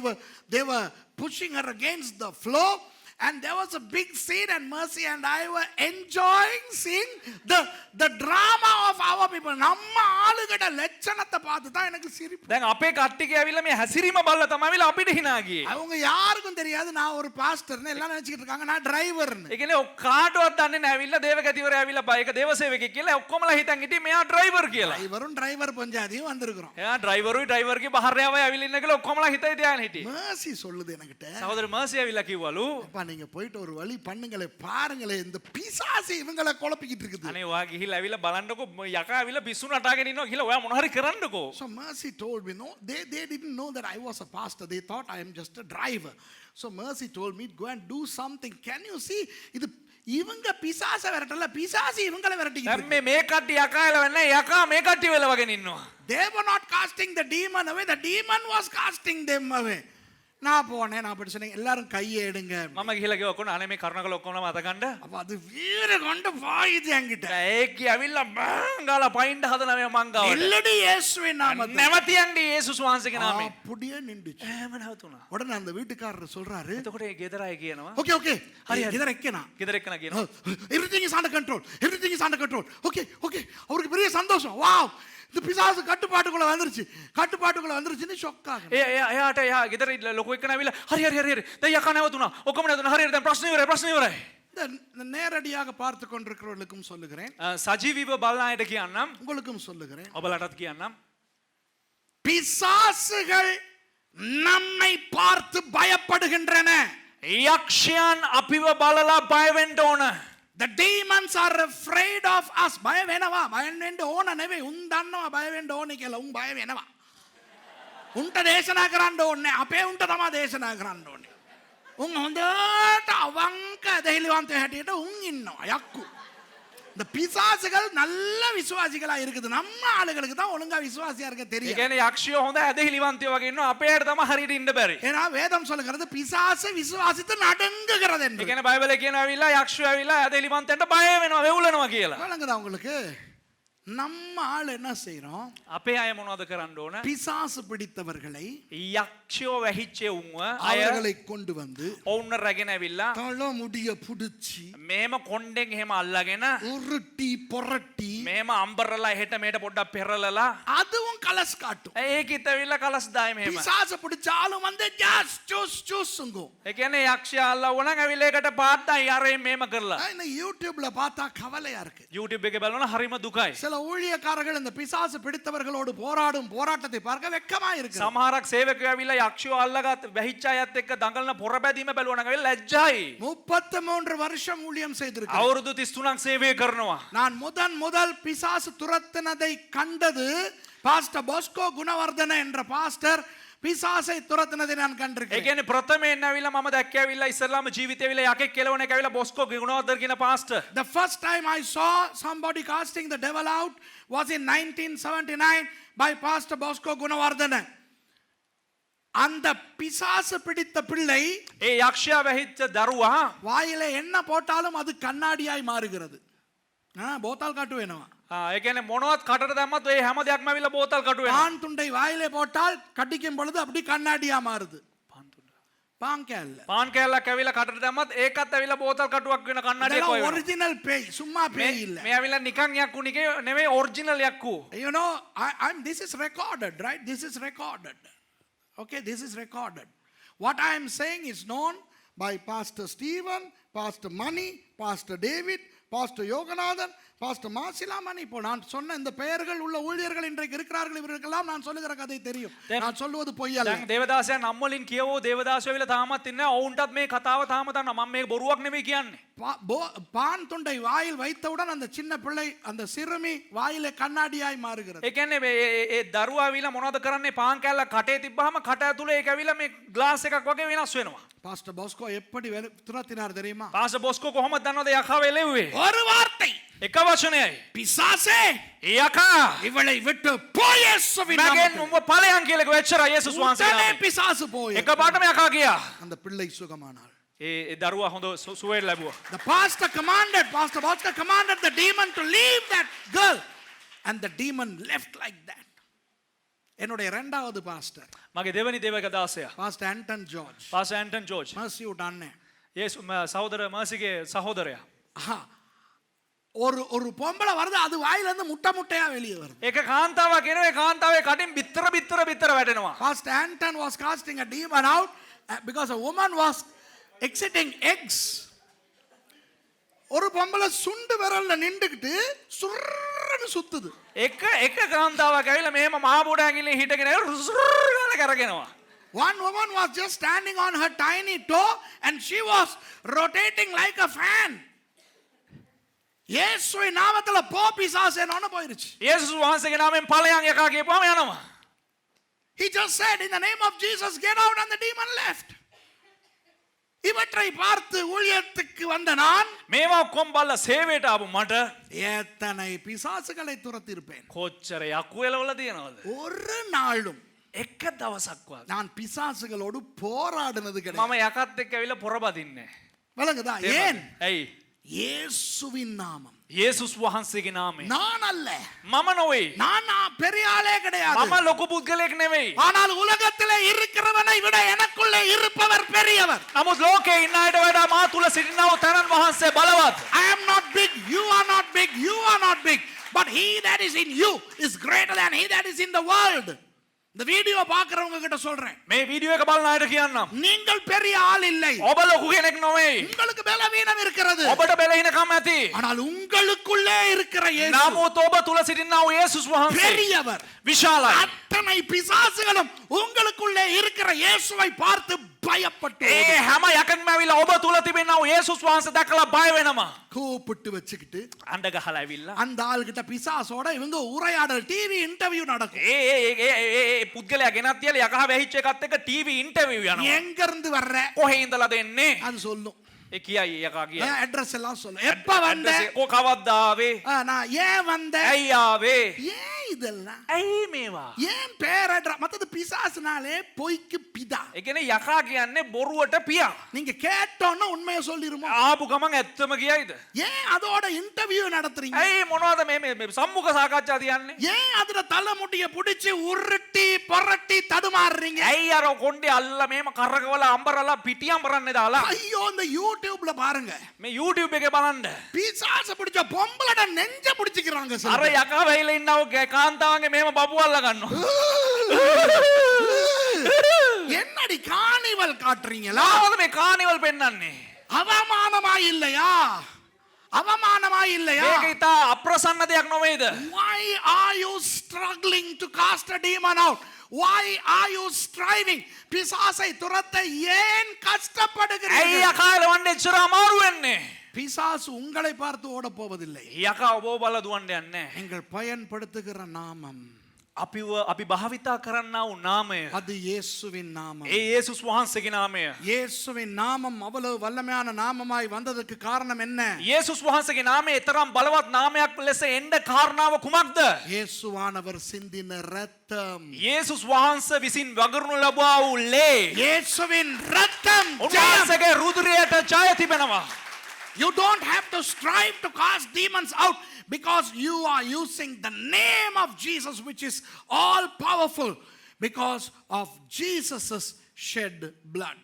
were pushing her against the floor, and there was a big scene, and Mercy and I were enjoying seeing the drama of our people. நம்ம ஆளுகட லட்சணத்தை பார்த்து தான் எனக்கு சிரிப்பு. දැන් අපේ කට්ටිය ඇවිල්ලා මේ හැසිරීම බලලා තමයි ඇවිල්ලා අපිට hina ගියේ. அவங்க யாருக்கும் தெரியாது நான் ஒரு பாஸ்டர்னு எல்லாம் நினைச்சிட்டு இருக்காங்க நான் டிரைவர்னு. ඒ කියන්නේ කාටවත් දන්නේ නැහැ ඇවිල්ලා දේවගතිවරයා ඇවිල්ලා බයික දේවසේවකෙක් කියලා ඔක්කොමලා හිතන් හිටියේ මෙයා ඩ්‍රයිවර් කියලා. டிரைவர் பஞ்சாதியும் வந்திருக்கிறோம். එයා ඩ්‍රයිවර්ගේ බහරයාවයි ඇවිල්ලා ඉන්න කියලා ඔක්කොමලා හිතයි තියාගෙන හිටියේ. Mercy சொல்லுது எனக்கிட்ட. සහෝදර මර්සි ඇවිල්ලා කිව්වලු அப்பா நீங்க போயிட்டு ஒரு வழி பண்ணுங்களே, பாருங்களே இந்த பிசாசு இவங்களை குழப்பிக்கிட்டு இருக்குது. අනේ ඔයා ගිහිල්ලා ඇවිල්ලා බලන්නකෝ යකා ඇවිල්ලා පිස්සු නටාගෙන ඉන්නවා කියලා ඔයා මොන හරි කරන්නකෝ. So Mercy told me, no, they didn't know that I was a pastor. They thought I am just a driver. So Mercy told me, go and do something. Can you see? இது இவங்க பிசாச விரட்டல, பிசாசு இவங்களை விரட்டிக்கிட்டு දැන් මේ කට්ටිය යකා එලවන්නේ යකා මේ කට්ටිය වෙලවගෙන ඉන්නවා. They were not casting the demon away. The demon was casting them away. நான் போனேன், நான் அப்படி சொன்னேன், எல்லாரும் கையை எடுங்க. මම ගිහලා කිව්වා ඔක්කොම අනේ මේ කරුණාකර ඔක්කොම අත ගන්න. அப்ப அது வீர கொண்டு பாயுது என்கிட்ட. ඒකේ ඇවිල්ලා බං ගාලා පයින්ඩ හදන මේ මං ගාවට. இல்லடி இயேசுவின் நாமத்தில். නැවතියන්ගේ යේසුස් වහන්සේගේ නාමයෙන්. அப்படியே நின்றுச்சு. එහෙම නැවතුණා. உடனே அந்த வீட்டுக்காரர் சொல்றாரு, එතකොට ඒ ගෙදර අය කියනවා. Okay okay Hari, Hari. இதர வைக்கணும். ගෙදර එක්කන කියනවා. Everything is under control, everything is under control. Okay okay அவருக்கு பெரிய சந்தோஷம். வாவ், இந்த பிசாசு கட்டுப்பாட்டுக்குள்ள வந்துருச்சு, கட்டுப்பாட்டுக்குள்ள வந்துருச்சுன்னு ஷாக் ஆகுது. එයාට එයා ගෙදර ලොකු එක්කන ඇවිල්ලා හරි හරි හරි හරි දැන් යකා නැවතුණා. ඔක්කොම නැවතුණා. හරි හරි දැන් ප්‍රශ්න ඉවරයි. இந்த நேரடியாக பார்த்து கொண்டிருக்கிறவர்களுக்கும் சொல்லுகிறேன், සජීවීව බලන අයට කියන්නම්. உங்களுக்கும் சொல்லுகிறேன், ඔබලටත් කියන්නම්. பிசாசுகள் நம்மை பார்த்து பயப்படுகின்றன. යක්ෂයන් අපිව බලලා බය වෙන්න ඕන. The demons are afraid of us. බය වෙනවා. බය වෙන්න ඕන නෙවෙයි. උන් දන්නවා බය වෙන්න ඕනේ කියලා. උන් බය වෙනවා. උන්ට දේශනා කරන්න ඕනේ. අපේ උන්ට තමයි දේශනා කරන්න ඕනේ. උන් හොඳට අවංක දෙහිලිවන්ත හැටියට උන් ඉන්නවා. යක්කු. இந்த பிசாசுகள் நல்ல விசுவாசிகளா இருக்குது. நம்ம ஆளுகளுக்கு தான் ஒழுங்கா விசுவாசியா இருக்க ඒ தெரியும். කියන්නේ යක්ෂයෝ හොඳ ඇදහිලිවන්තයෝ වගේ ඉන්නවා. අපේ අයට තමයි හරියට ඉන්න බැරි. ஏன்னா வேதம் சொல்லுகிறது பிசாசு விசுவாசித்து நடுங்குகிறது ඒ என்று. කියන්නේ බයිබලේ කියනවා ඇවිල්ලා යක්ෂයෝ ඇවිල්ලා ඇදහිලිවන්තයන්ට බය වෙනවා, වෙවුලනවා කියලා. விளங்குதா உங்களுக்கு? நம்ம ஆள் என்ன செய்றோம்? අපේ අය මොනවද කරන්න ඕන? பிசாசு பிடித்தவர்களை යක්ෂයෝ වැහිච්ච උන්ව අය அவர்களை கொண்டு வந்து ඔවුන් රැගෙන ඇවිල්ලා தலைமுடிய புடிச்சு මේම කොණ්ඩෙන් එහෙම අල්ලගෙන உருட்டி புரட்டி මේම අම්බරලා එහෙට මෙහෙට පොඩ්ඩක් පෙරලලා அதுவும் கலஸ் காட்டும். ඒකිට ඇවිල්ලා කලස් දායි මෙහෙම. பிசாசு பிடிச்சாலும் வந்து ஜாஸ் ஜூஸ் ஜூஸ்ங்கும். ඒ කියන්නේ යක්ෂයා අල්ලව නම් ඇවිල්ලා ඒකට පාත්තයි අර මේම කරලා. இந்த யூடியூப்ல பார்த்தா கவலையா இருக்கு. YouTube එකේ බලනවා හරිම දුකයි. சில ஊழியக்காரர்கள் இந்த பிசாசு பிடித்தவர்களோடு போராடும் போராட்டத்தை பார்க்க வெட்கமா இருக்கு. සමහරක් සේවකයෝ ඇවිල්ලා යක්ෂයෝ අල්ලගත් වැහිච්ච අයත් එක්ක දඟලන පොර බැදීම බැලුවා නම් ඇවිල්ලා ලැජ්ජයි. 33 வருஷம் ஊழியம் செய்திருக்கிறேன். අවුරුදු 33ක් සේවය කරනවා. நான் முதல் பிசாசு துரத்தினதை கண்டது பாஸ்டர் பாஸ்கோ குணவர்தன என்ற பாஸ்டர் பிசாசை துரத்தினதை நான் ඒ கண்டிருக்கிறேன். කියන්නේ ප්‍රථමයෙන් ඇවිල්ලා මම දැක්කේ ඇවිල්ලා ඉස්සල්ලාම ජීවිතේ ඇවිල්ලා යකෙක් කෙලවන එක ඇවිල්ලා බොස්කෝ ගුණවර්ධන කියන pastor. The first time I saw somebody casting the devil out was in 1979 by Pastor Bosco Gunawardana. அந்த பிசாசு பிடித்த பிள்ளை ඒ යක්ෂයා වැහිච්ච දරුවා வாயில என்ன போட்டாலும் அது கண்ணாடியாய் மாறுகிறது. போத்தால் காட்டு வேணுமா? ඒ කියන්නේ මොනවත් කටට දැම්මත් ඒ හැම දෙයක්ම ඇවිල්ලා බෝතල් කටු වෙනවා. பான் துண்டை வாயிலே போட்டால் கடிக்கும் பொழுது அப்படி கண்ணாடியா மாறுது. பாங்கல்ல. පාන් කෑල්ලක් ඇවිල්ලා කටට දැම්මත් ඒකත් ඇවිල්ලා බෝතල් කටුවක් වෙන කන්නඩියක් වගේ වෙනවා. ஒரிஜினல் பேய், சும்மா பேய் இல்ல. මේ ඇවිල්ලා නිකන් යක්කු නෙවෙයි original යක්කු. You know, this is recorded, right? This is recorded. Okay, this is recorded. What I am saying is known by Pastor Stephen, Pastor Mani, Pastor David, Pastor Yoganathan, Pastor Masilamani. இப்போ நான் சொன்ன இந்த பெயர்கள் உள்ள ஊழியர்கள் இன்றைக்கு இருக்கிறார்கள். இவர்களுக்கெல்லாம் நான் சொல்லுகிற கதை தெரியும். நான் சொல்லுவது பொய் அல்ல. දැන් දේවදාසයන් නම් වලින් කියවෝ දේවදාසයෝ ඇවිල්ලා තාමත් ඉන්නේ. ඔවුන්ටත් මේ කතාව තාම දන්නවා. මම මේක බොරුවක් නෙවෙයි කියන්නේ. பான் துண்டை வாயில் வைத்தவுடன் அந்த சின்ன பிள்ளை, அந்த சிறுமி வாயிலே கண்ணாடியாய் மாறுகிறது. ඒ කියන්නේ මේ දරුවා ඇවිල්ලා මොනවද කරන්නේ? පාන් කෑල්ලක් කටේ තිබ්බහම කට ඇතුලේ ඒක ඇවිල්ලා මේ ග්ලාස් එකක් වගේ වෙනස් වෙනවා. பாஸ்டர் பாஸ்கோ எப்படி துரத்தினார் தெரியுமா? පාස්ටර් බොස්කෝ කොහොමද දන්නවද යකාව එළෙව්වේ? ஒரு வார்த்தை, එක වචනයයි. பிசாசே යකා இவளை விட்டு போய் இயேசுவின் මගෙන් நாமத்தில். උඹ ඵලයන් කියලා කිව්ව එච්චරයි යේසුස් වහන්සේ உடனே නාමයෙන්. பிசாசு போய் එක පාටම යකා ගියා. அந்த பிள்ளை சுகமானாள். ඒ දරුවා හොඳ සුවය ලැබුවා. The pastor commanded, Pastor Bosco commanded the demon to leave that girl, and the demon left like that. என்னுடைய இரண்டாவது பாஸ்டர் මගේ දෙවනි දේවක දාසයා pastor Anton George, pastor Anton George mercy உடனே යේසු සහෝදර මර්සිගේ සහෝදරයා. ஒரு பொம்பளை வருது, அது வாயில இருந்து முட்டை முட்டையா வெளியே வருது. ඒක කාන්තාවක් එනවා. ඒ කාන්තාවේ කටින් බිත්තර වැටෙනවා. Pastor Anton was casting a demon out because a woman was exiting eggs. ஒரு பொம்பளை சுண்டு விரல்ல நின்றுக்கிட்டு சுர்ன்னு சுத்துது. එක කාන්තාවක් ඇවිල්ලා මෙහෙම මහා බෝඩ ඇඟිල්ලේ හිටගෙන රුසුර් ගාලා කරගෙනවා. One woman was just standing on her tiny toe and she was rotating like a fan. இயேசுவின் நாமத்துல போ பிசாசே னு போயிருச்சு. යේසුස් වහන්සේගේ නාමයෙන් ඵලයන් යකා කියපුවාම යනවා. He just said in the name of Jesus get out and the demon left. இவற்றை பார்த்து ஊழியத்துக்கு வந்த நான் මේවා ඔක්කොම බලලා සේවයට ආපු මට எத்தனை பிசாசுகளை துரத்திருப்பேன். කොච්චර යකු එලවලා තියෙනවද? ஒரு நாளும் එක දවසක්වත් நான் பிசாசுகளோடு போராடினது கிடையாது. මම යකත් එක්ක ඇවිල්ලා පොරබදින්නේ. விளங்குதா? ஏன்? ඇයි? இயேசுவின் நாமம். යේසුස් වහන්සේගේ නාමයෙන්. நான் அல்ல. මම නොවේ. நான் பெரிய ஆளே கிடையாது. මම ලොකු පුද්ගලයෙක් නෙවෙයි. ஆனால் உலகத்திலே இருக்கிறவனை விட எனக்குள்ளே இருப்பவர் பெரியவர். නමුත් ලෝකේ ඉන්න අයට වඩා මා තුල සිටිනා වූ තනන් වහන්සේ බලවත්. I am not big, you are not big, you are not big, but he that is in you is greater than he that is in the world. இந்த வீடியோ பார்க்கறவங்க கிட்ட சொல்றேன், මේ වීඩියෝ එක බලන අයට කියන්නම්. நீங்கள் பெரிய ஆள் இல்லை. ඔබ ලොකු කෙනෙක් නොවේ. உங்களுக்கு பலவீனம் இருக்கிறது. ඔබට බැලහිනකම් ඇති. ஆனால் உங்களுக்குள்ளே இருக்கிற இயேசு නමුත් ඔබ තුල සිටිනා වූ යේසුස් වහන්සේ பெரியவர். විශාලයි. அத்தனை பிசாசுகளும் உங்களுக்குள்ளே இருக்கிற இயேசுவை பார்த்து பயப்பட்டு ඒ හැම යකෙක්ම ඇවිල්ලා ඔබ තුල තිබෙනා වූ යේසුස් වහන්සේ දැකලා බය වෙනවා. கூப்பிட்டு வச்சுக்கிட்டு අඬ ගහලා ඇවිල්ලා அந்த ஆள்கிட்ட பிசாசோட இவங்க உரையாடல், டிவி இன்டர்வியூ நடக்கும். ඒ පුද්ගලයා ගෙනත් තියලා යකහ වැහිච්ච එකත් එක්ක ටීවී ඉන්ටර්විව් යනවා. எங்க இருந்து வர்ற කොහේ ඉඳලාද එන්නේ? அது சொல்லும். ඒ කියයි යකා කියයි. அட்ரஸ் எல்லாம் சொல்லும். எப்ப வந்த? කො කවද්ද ආවේ? நான் ஏன் வந்த? ඇයි ආවේ? ஏன் இதெல்லாம்? ඇයි මේවා? ஏன் பேர் மத்தது பிசாசுனாலே பொய்க்கு பிதா. ඒ කියන්නේ යකා කියන්නේ බොරුවට පියා. நீங்க கேட்டோன்னா உண்மையை சொல்லிருமோ? ආපු ගමන් ඇත්තම කියයිද? ஏன் அதோட இன்டர்வியூ நடத்துறீங்க? ඇයි මොනවද මේ සම්මුඛ සාකච්ඡා තියන්නේ? ஏன் அதுல தலைமுடிய புடிச்சு உருட்டி புரட்டி தடுமாறுறீங்க? ඇයි අර කොණ්ඩේ අල්ල මේම කරකවල අම්බරලා පිටි අම්බරන්නේ දාලා? ஐயோ, இந்த யூடியூப்ல பாருங்க, මේ YouTube එකේ බලන්න. பிசாசு பிடிச்ச பொம்பளட நெஞ்ச பிடிச்சிக்கிறாங்க අර சார். යකා වෙයිලා ඉන්නව කාන්තාවගේ මේම බබු අල්ල ගන්නවා. என்னடி காணிவல் காட்டுறீங்களா? ආවද මේ කානිවල් පෙන්වන්නේ? அவமானமா இல்லையா? அவமானமா இல்லையா? මේක ඉතා අප්‍රසන්න දෙයක් නොවේද? Why are you struggling to cast a demon out? Why are you striving? பிசாசை துரத்த ஏன் ඇයි கஷ்டப்படுகிறீர்கள்? යකා එලවන්නේ එච්චර අමාරු වෙන්නේ? பிசாசு உங்களை பார்த்து ஓட போவதில்லை. යකා ඔබව බලලා දුවන්න යන්නේ. நீங்கள் பயன்படுத்துகிற நாமம் අපි භාවිතා කරන්නා වූ නාමය அது இயேசுவின் நாமம். ඒ යේසුස් වහන්සේගේ නාමය. இயேசுவின் நாமம் அவ்வளவு வல்லமையான நாமமாய் வந்ததற்கு காரணம் என்ன? යේසුස් වහන්සේගේ නාමය තරම් බලවත් නාමයක් ලෙස එන්න කාරණාව කුමක්ද? இயேசுவானவர் சிந்தின ரத்தம். යේසුස් වහන්සේ විසින් වගුරුණු ලබා වූ ලේ. இயேசுவின் ரத்தம் ஜெயம். උන්වහන්සේගේ රුධිරයට ජය තිබෙනවා. You don't have to strive to cast demons out because you are using the name of Jesus, which is all powerful, because of Jesus's shed blood.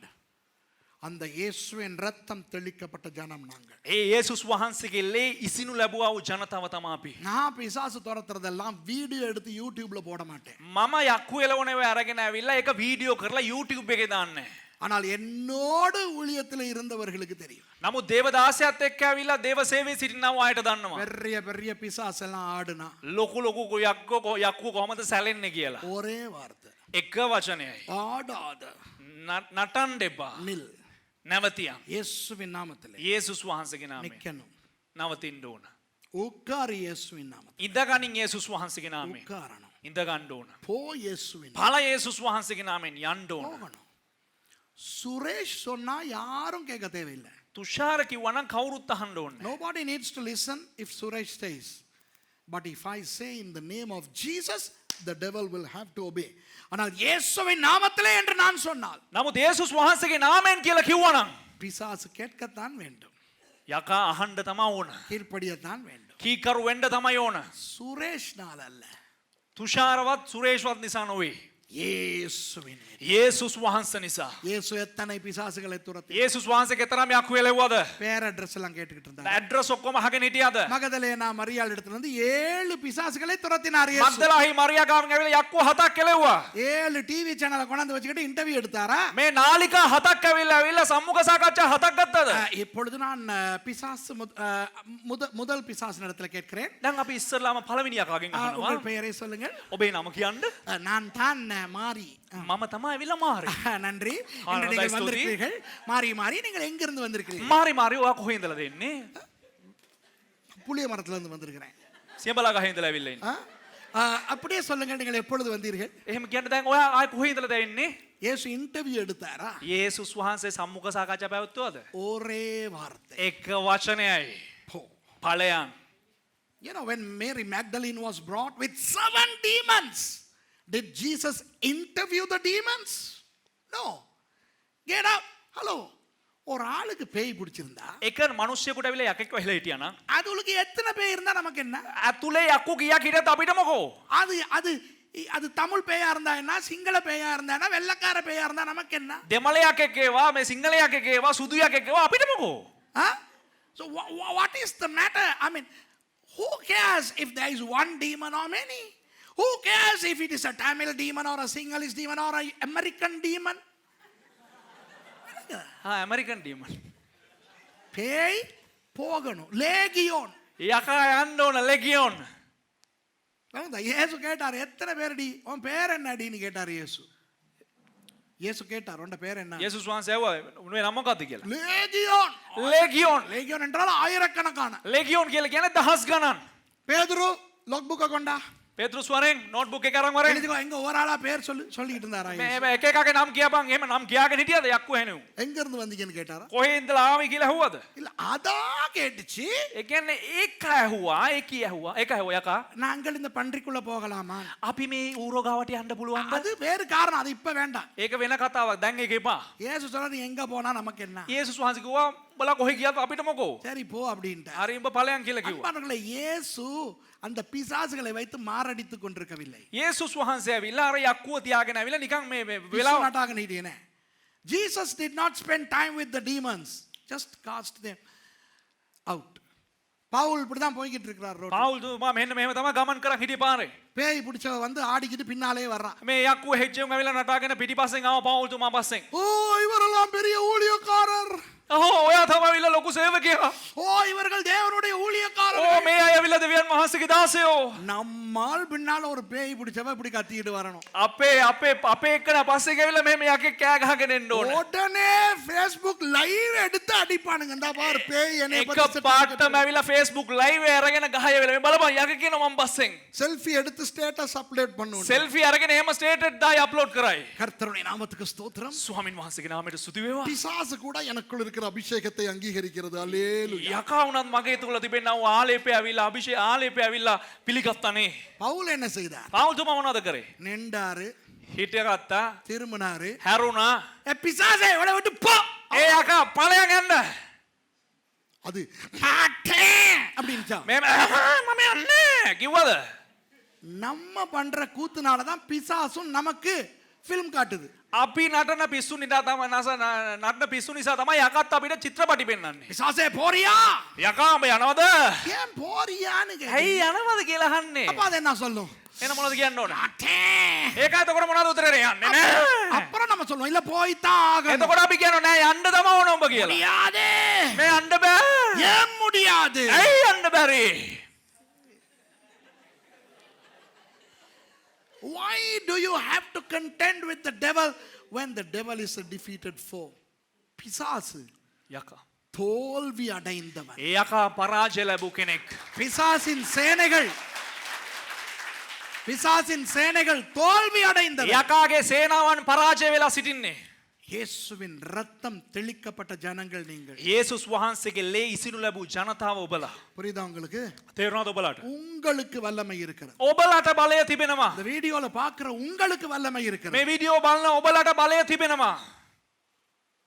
அந்த இயேசுவின் ரத்தம் தெளிக்கப்பட்ட ஜனம் நாங்கள். ඒ යේසුස් වහන්සේගේ ලේ ඉසිනු ලැබුවා වූ ජනතාව තමයි අපි. நான் பிசாசு துரத்துறதெல்லாம் வீடியோ எடுத்து யூடியூப்ல போட மாட்டேன். මම යක්කු එලවනේ අරගෙන ඇවිල්ලා ඒක වීඩියෝ කරලා YouTube එකේ දාන්නේ. ஆனால் என்னோடு ஊழியத்தில் இருந்தவர்களுக்கு தெரியும். නමුත් දේවදාසයත් එක්ක ඇවිල්ලා දේව සේවයේ සිටිනව අයට දන්නවා. பெரிய பெரிய பிசாசெல்லாம் ஆடுனா ලොකු ලොකු යක්කු කොහමද සැලෙන්නේ කියලා. ஒரே வார்த்தை, එක වචනයයි. ஆடாத, නටන්න එපා. நில். නැවතියන්. இயேசுவின் நாமத்திலே යේසුස් වහන්සේගේ නාමයෙන් நிக்கணும். නවතින්න ඕන. உட்காரு இயேசுவின் நாமத்தில். ඉඳගනින් යේසුස් වහන්සේගේ නාමයෙන් உட்காரணும். ඉඳ ගන්න ඕන. போ இயேசுவின் පළ යේසුස් වහන්සේගේ නාමයෙන් යන්න ඕන. போகணும். சுரேஷ் சொன்னா யாரும் கேட்க தேவையில்லை. තුෂාර කිව්වනම් කවුරුත් අහන්න ඕනේ. Nobody needs to listen if Suresh says. But if I say in the name of Jesus, the devil will have to obey. ஆனால் இயேசுவின் நாமத்திலே என்று நான் சொன்னால் නමුත් යේසුස් වහන්සේගේ නාමයෙන් කියලා කිව්වනම් பிசாசு கேட்கத்தான் வேண்டும், යකා අහන්න තමයි ඕන. கீழ்ப்படியத்தான் வேண்டும். කීකරු වෙන්න තමයි ඕන. சுரேஷ்னால் அல்ல, තුෂාරවත් සුරේෂ්වත් නිසා නොවේ. இயேசுவின் மீது. යේසුස් වහන්සේ නිසා. இயேசு எத்தனை பிசாசுகளை துரத்தி යේසුස් වහන්සේ කෙතරම් යක්කු එලෙව්වද? பேர் அட்ரஸ் எல்லாம் கேட்டுக்கிட்டு இருந்தாங்க. ඇඩ්‍රස් ඔක්කොම අහගෙන හිටියද? மகதலேனா மரியாள் இடத்துல இருந்து 7 பிசாசுகளை துரத்தினார் இயேசு. මග්දලාහි මරියා ගාවෙන් ඇවිල්ලා යක්කු 7ක් එලෙව්වා. 7 டிவி சேனலை கொண்டாந்து வச்சுக்கிட்டு இன்டர்வியூ எடுத்தாரா? මේ නාලිකා 7ක් ඇවිල්ලා සම්මුඛ සාකච්ඡා 7ක් ගත්තද? இப்பொழுது நான் பிசாசு முதல் பிசாசு இடத்துல கேட்கிறேன். දැන් අපි ඉස්සරලාම පළවෙනි යකාගෙන් අහනවා. உங்கள் பெயரை சொல்லுங்கள். ඔබේ නම කියන්න. நான் தான் மாரி. මම තමයි ඇවිල්ලා මාරි. நன்றி. இன்று நீங்கள் வந்திருக்கிறீர்கள். மாரி மாரி, நீங்கள் எங்க இருந்து வந்திருக்கிறீர்கள்? මාරි මාරි ඔයා කොහේ ඉඳලාද එන්නේ? புளிய மரத்துல இருந்து வந்திருக்கிறேன். සියඹලා ගහේ ඉඳලා ඇවිල්ලා ඉන්නේ. அப்படியே சொல்லுங்கள், நீங்கள் எப்பொழுது வந்தீர்கள்? එහෙම කියන්න දැන් ඔයා ආයි කොහේ ඉඳලාද එන්නේ? இயேசு இன்டர்வியூ எடுத்தாரா? යේසුස් වහන්සේ සම්මුඛ සාකච්ඡා පැවැත්වුවද? ஒரே வார்த்தை, එක වචනයයි. போ. ඵලයන්. You know, when Mary Magdalene was brought with 7 demons, Did Jesus interview the demons? No. Get up. Hello. ஒரு ஆளுக்கு பேய் பிடிச்சிருந்தா එක මිනිස්සෙකුට ඇවිල්ලා යකෙක් වෙලා හිටියා නම් அதுக்கு எத்தனை பேய் இருந்தா நமக்கு என்ன? ඇතුලේ යක්කු ගියක් හිටියත් අපිට මොකෝ? அது அது அது தமிழ் பேயா இருந்தா என்ன, சிங்கள பேயா இருந்தா என்ன, வெள்ளக்கார பேயா இருந்தா நமக்கு என்ன? දෙමළ යකෙක් ඒවා මේ සිංහල යකෙක් ඒවා සුදු යකෙක් ඒවා අපිට මොකෝ? Huh? So what is the matter? I mean, who cares if there is one demon or many? Who cares if it is a Tamil demon or a Sinhalese demon or a American demon? American demon. பேய் போகணும். லேகியோன். යකා යන්න ඕන ලෙගියොන්. இயேசு கேட்டார், எத்தனை பேரடி, உன் பேர் என்னடின்னு கேட்டார் இயேசு. இயேசு கேட்டார், உன் பேர் என்ன? යේසුස් වහන්සේ ඇහුවා උන්වේ නම මොකක්ද කියලා. லேகியோன். ලෙගියොන්. லேகியோன் என்றால் ஆயிரக்கணக்கான. ලෙගියොන් කියලා කියන්නේ දහස් ගණන්. பேதுரு லாக் புக்க கொண்டா. පේතෘස් වරෙන් නෝට්බුක් එක අරන් වරෙන්. எழுதிக்கோ, எங்க ஒரு ஆளா பேர் சொல்லிட்டு இருந்தாரா? මේ එක එකගේ නම් කියපන්. එහෙම නම් කියාගෙන හිටියද යක්කු ඇහෙනු. எங்க இருந்து வந்தீங்கன்னு கேட்டாரா? කොහේ ඉඳලා ආවේ කියලා ඇහුවද? இல்ல அதான் கேட்டுச்சு. ඒ කියන්නේ ඒක ඇහුවා, ඒකී ඇහුවා. ඒක ඇහුවා යකා. நாங்கள் இந்த பன்றிக்குள்ள போகலாமா? අපි මේ ඌරෝ ගාවට යන්න පුළුවන්ද? அது வேறு காரணம், அது இப்ப வேண்டாம். ඒක වෙන කතාවක්. දැන් ඒක එපා. இயேசு சொல்றாரு, எங்க போனா நமக்கு என்ன? යේසුස් වහන්සේ කිව්වා උඹලා කොහේ ගියත් අපිට මොකෝ? சரி போ அப்படின்ட்டு. හරි උඹ ඵලයන් කියලා කිව්වා. அன்பானவர்களே, இயேசு அந்த பிசாசுகளை வைத்து மாரடித்துக் கொண்டிருக்கவில்லை. යේසුස් වහන්සේ ඇවිල්ලා අර යක්කුව තියාගෙන ඇවිල්ලා නිකන් මේ වෙලාව விளாட்டாக நீடியன. Jesus did not spend time with the demons, just cast them out. Pavul இப்படிதான் போய்கிட்டு இருக்கிறார் ரோட்ல. පාවුල් තුමා මෙන්න මෙහෙම තමයි ගමන් කරන් හිටියේ පාරේ. பேய் பிடிச்சவ வந்து ஆடிக்கிட்டு பின்னாலே வர்றான். මේ යක්කුව හෙච්චෙන් ඇවිල්ලා නටාගෙන පිටිපස්සෙන් ආව පාවුල් තුමා පස්සෙන්. ஓ, இவரெல்லாம் பெரிய ஊழியக்காரர். ඔහො ඔයා තමයි ඇවිල්ලා ලොකු සේවකයා. ஓ, இவர்கள் தேவனுடைய ඕ ஊழியக்காரர்கள். මේ අය ඇවිල්ලා දෙවියන් වහන්සේගේ දාසයෝ. நம்மால் பின்னால ஒரு பேய் பிடிச்சவ இப்படி கத்திட்டு வரணும். අපේ අපේ අපේ එක්කන පස්සේ ඇවිල්ලා මෙහෙම යකෙක් කෑ ගහගෙන එන්න ඕන. உடனே Facebook லைவ் எடுத்து அடிப்பானுங்க. இந்த பாரு பேய் என்னைய එක பத்தி පාටම ඇවිල්ලා Facebook live එක අරගෙන ගහය වෙලා මේ බලපන් යක කියන මම පස්සෙන්. செல்ஃபி எடுத்து ஸ்டேட்டஸ் அப்லோட் பண்ணுவாங்க. සෙල්ෆි අරගෙන එහෙම ස්ටේටස් දායි අප්ලෝඩ් කරයි. கர்த்தருடைய நாமத்துக்கு ஸ்தோத்திரம். ස්වාමින් වහන්සේගේ නාමයට ස්තුති වේවා. பிசாசு கூட எனக்குள்ள இருக்கிற அபிஷேகத்தை அங்கீகரிக்கிறது. அல்லேலூயா. යකා වුණත් මගේ තුල තිබෙනා වූ ආලේපය ඇවිල්ලා අභිෂේක ආලේපය ඇවිල්ලා පිළිගත්තානේ. பவுல் என்ன செய்தார்? පාවුල් තුමා මොනවද කරේ? நின்றாரு, හිටගත්තා, திரும்பினாரு. හැරුණා. பிசாசே உன்னை விட்டு போ. ඒ යකා ඵලයන් යන්න. அது மாட்டேன் அப்படின்ச்சா. මේ මම යන්නේ කිව්වද? நம்ம பண்ற கூத்துனால தான் பிசாசும் நமக்கு ஃபிலிம் காட்டுது. අපි නටන පිස්සු නිසා තමයි නටන පිස්සු නිසා තමයි යකත් අපිට චිත්‍රපටි පෙන්වන්නේ. பிசாசே போறியா? යකා ඔබ යනවද? ஏன் போறியான்னு ඇයි கேக்குது. යනවද කියලා අහන්නේ. அப்ப அது என்ன சொல்லும்? එන මොනවද කියන්න ඕන? மாட்டேன். ඒක එතකොට මොනවද උත්තරේ යන්නේ නෑ. அப்புறம் நம்ம சொல்லுவோம், இல்ல போய்தான் ஆகணும். එතකොට අපි කියනවා නෑ යන්න තමයි ඕන ඔබ කියලා. முடியாது. මේ යන්න බෑ. ஏன் முடியாது? ඇයි යන්න බැරි? Why do you have to contend with the devil when the devil is a defeated foe? பிசாசு යකා. தோல்வி அடைந்தவன். ඒ යකා පරාජය ලැබු කෙනෙක්. பிசாசின் சேனைகள் தோல்வி அடைந்தவன். යකාගේ සේනාවන් පරාජය වෙලා සිටින්නේ. இயேசுவின் ரத்தம் தெளிக்கப்பட்ட ஜனங்கள் நீங்கள். යේසුස් වහන්සේගේ ලේ ඉසිනු ලැබූ ජනතාව ඔබලා. புரியுதா உங்களுக்கு? තේරුණාද ඔබලාට? உங்களுக்கு வல்லமை இருக்கிறது. ඔබලාට බලය තිබෙනවා. இந்த வீடியோல பார்க்கிற உங்களுக்கு வல்லமை இருக்கிறது. මේ වීඩියෝ බලන ඔබලාට බලය තිබෙනවා.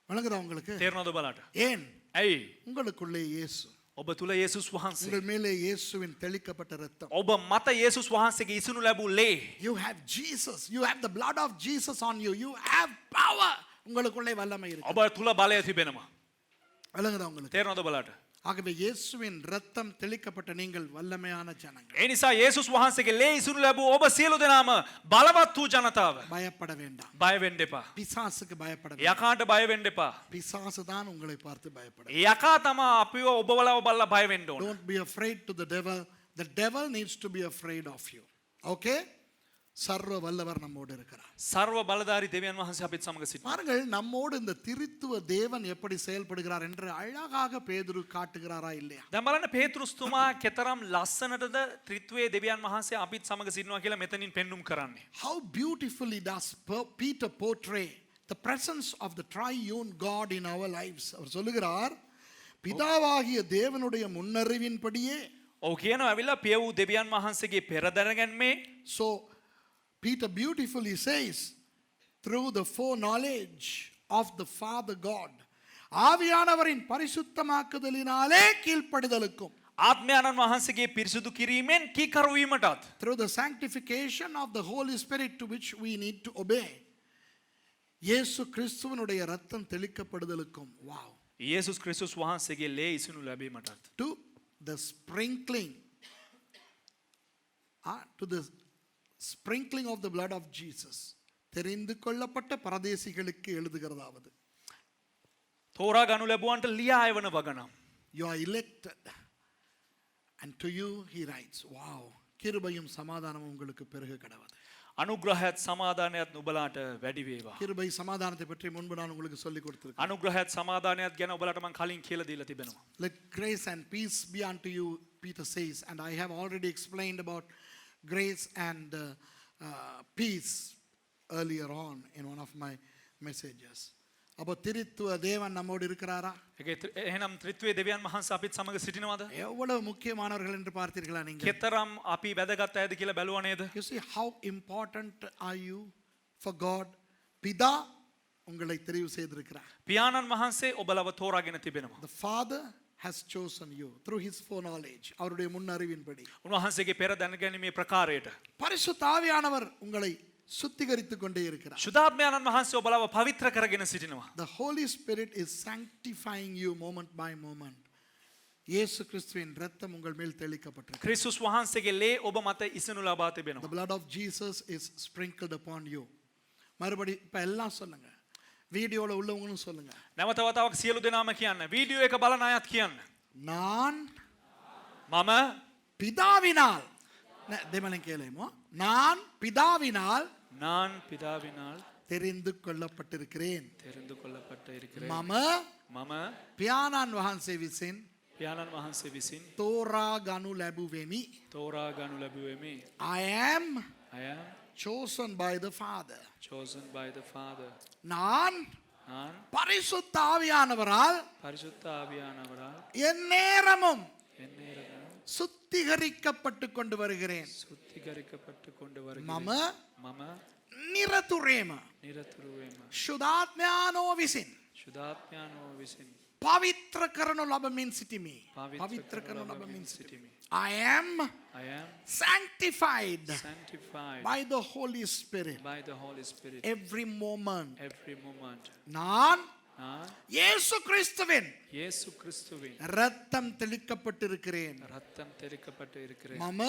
வணங்குதா உங்களுக்கு? තේරුණාද ඔබලාට? ஏன்? ඇයි? உங்களுக்குள்ளே இயேசு. ඔබ තුල යේසුස් වහන්සේ. உங்கள் மேலே இயேசுவின் தெளிக்கப்பட்ட ரத்தம். ඔබ මත යේසුස් වහන්සේගේ ඉසිනු ලැබූ ලේ. You have Jesus. You have the blood of Jesus on you. You have power. உங்களுக்குள்ளே வல்லமை இருக்கு. ඔබ තුල බලය තිබෙනවා. வழங்குதா உங்களுக்கு? තේරුණාද ඔබලාට? ஆகவே இயேசுவின் ரத்தம் தெளிக்கப்பட்ட நீங்கள் வல்லமையான ஜனங்கள். ඒ නිසා යේසුස් වහන්සේගේ ලේ ඉසිනු ලැබූ ඔබ සියලු දෙනාම බලවත් වූ ජනතාව. பயப்பட வேண்டாம். බය වෙන්න එපා. பிசாசுக்கு பயப்பட வேண்டாம். යකාට බය වෙන්න එපා. பிசாசு தான் உங்களை பார்த்து பயப்பட. යකා තමයි අපිව ඔබවලා ඔබලා බය වෙන්න ඕන. Don't be afraid to the devil. The devil needs to be afraid of you. Okay? சர்வ வல்லவர் நம்மோடு இருக்கிறார். සර්ව බලධාරී දෙවියන් වහන්සේ අපිත් සමග සිටිනවා. பாருங்கள், நம்மோடு இந்த திரித்துவ தேவன் எப்படி செயல்படுகிறார் என்று அழகாக பேதுரு காட்டுகிறாரா இல்லையா? දැන් බලන්න පේතෘස් තුමා කෙතරම් ලස්සනටද ත්‍රිත්වයේ දෙවියන් වහන්සේ අපිත් සමග සිටිනවා කියලා මෙතනින් පෙන්눔 කරන්නේ. How beautifully does Peter portray the presence of the triune God in our lives. அவர் சொல்லுகிறார், பிதாவாகிய தேவனுடைய முன்னறிவின்படியே. ඔව් කියනවා ඇවිල්ලා පිය වූ දෙවියන් වහන්සේගේ පෙරදැනගැන්මේ. So Peter beautifully says, through the foreknowledge of the Father God. ஆவியானவரின் பரிசுத்தமாக்குதலினாலே கீழ்ப்படிதலுக்கும். ආත්මයාණන් වහන්සේගේ පිරිසුදු කිරීමෙන් කීකරු වීමටත්. Through the sanctification of the Holy Spirit to which we need to obey. இயேசு கிறிஸ்துவினுடைய ரத்தம் தெளிக்கப்படுதலுக்கும். Wow. යේසුස් ක්‍රිස්තුස් වහන්සේගේ ලේ ඉසිනු ලැබීමටත්. To the sprinkling. To the sprinkling of the blood of Jesus. தெரிந்து கொள்ளப்பட்ட பரதேசிகளுக்கு எழுதுகிறதாவது. තෝරා ගනු ලැබුවන්ට ලියා එවන වගනම්. You are elected. And to you he writes, wow. கிருபையும் சமாதானமும் உங்களுக்கு பெருக கடவுது. අනුග්‍රහයත් සමාදානයත් නුඹලාට වැඩි වේවා. கிருபை சமாதானத்தை பற்றி முன்பு நான் உங்களுக்கு சொல்லி கொடுத்திருக்கேன். අනුග්‍රහයත් සමාදානයත් ගැන ඔබලාට මම කලින් කියලා දීලා තිබෙනවා. Let grace and peace be unto you, Peter says, and I have already explained about grace and peace earlier on in one of my messages. அப்போ திரித்துவ தேவன் நம்மோடு இருக்கிறாரா? එහෙනම් ත්‍රිත්වයේ දෙවියන් වහන්සේ අපිත් සමග සිටිනවද? எவ்வளவு முக்கியமானவர்கள் என்று பார்த்தீர்களா நீங்க? කෙතරම් අපි වැදගත් අයද කියලා බැලුවා නේද? You see how important are you for God? பிதா உங்களை தெரிவு செய்திருக்கிறார். පියාණන් වහන්සේ ඔබලව තෝරාගෙන තිබෙනවා. The Father has chosen you through his foreknowledge. அவருடைய முன்னறிவின்படி. උන්වහන්සේගේ පෙර දැනගැනීමේ ප්‍රකාරයට. பரிசுத்த ஆவியானவர் உங்களை சுத்திகரித்துக் கொண்டே இருக்கிறார். සුදාත්මයාණන් වහන්සේ ඔබලව පවිත්‍ර කරගෙන සිටිනවා. The Holy Spirit is sanctifying you moment by moment. இயேசு கிறிஸ்துவின் இரத்தம் உங்கள் மேல் தெளிக்கப்பட்டிருக்கிறது. ක්‍රිස්තුස් වහන්සේගේ ලේ ඔබ මත ඉසිනු ලබා The තිබෙනවා. blood of Jesus is sprinkled upon you. மறுபடி இப்ப எல்லாம் சொல்லுங்க. வீடியோல உள்ளவங்களும் சொல்லுங்க. නැවත වතාවක් සියලු දෙනාම කියන්න. වීඩියෝ එක බලන අයත් කියන්න. நான் මම பிதாவினால் දෙමළෙන් කියලෙමු. நான் பிதாவினால் நான் பிதாவினால் தெரிந்து கொள்ளப்பட்டிருக்கிறேன். தெரிந்து கொள்ளப்பட்டு இருக்கிறேன். මම මම පියාණන් වහන්සේ විසින් පියාණන් වහන්සේ විසින් තෝරා ගනු ලැබුවෙමි. තෝරා ගනු ලැබුවෙමි. I am I am chosen by the Father. chosen by the Father. நான் நான் பரிசுத்த ஆவியானவரால் பரிசுத்த ஆவியானவரால் எந்நேரமும் எந்நேரமும் சுத்திகரிக்கப்பட்டு கொண்டு வருகிறேன். සුද්ධිකරිකපట్టు கொண்டு මම வருகிறேன். මම නිරතුරේම නිරතුරුවම ශුද්ධාත්මයානෝ විසින් සුදාත්මයාණෝ විසින් පවිත්‍ර කරනු ලබමින් සිටිමි. පවිත්‍ර පවිත්‍ර කරනු කරනු ලබමින් ලබමින් සිටිමි. සිටිමි. I am I am sanctified sanctified by the Holy Spirit by the Holy Spirit every moment. every moment. நான் நான் இயேசு கிறிஸ்துவின் இயேசு கிறிஸ்துவின் ரத்தம் தெளிக்கப்பட்டிருக்கிறேன். ரத்தம் தெளிக்கப்பட்டு இருக்கிறேன். මම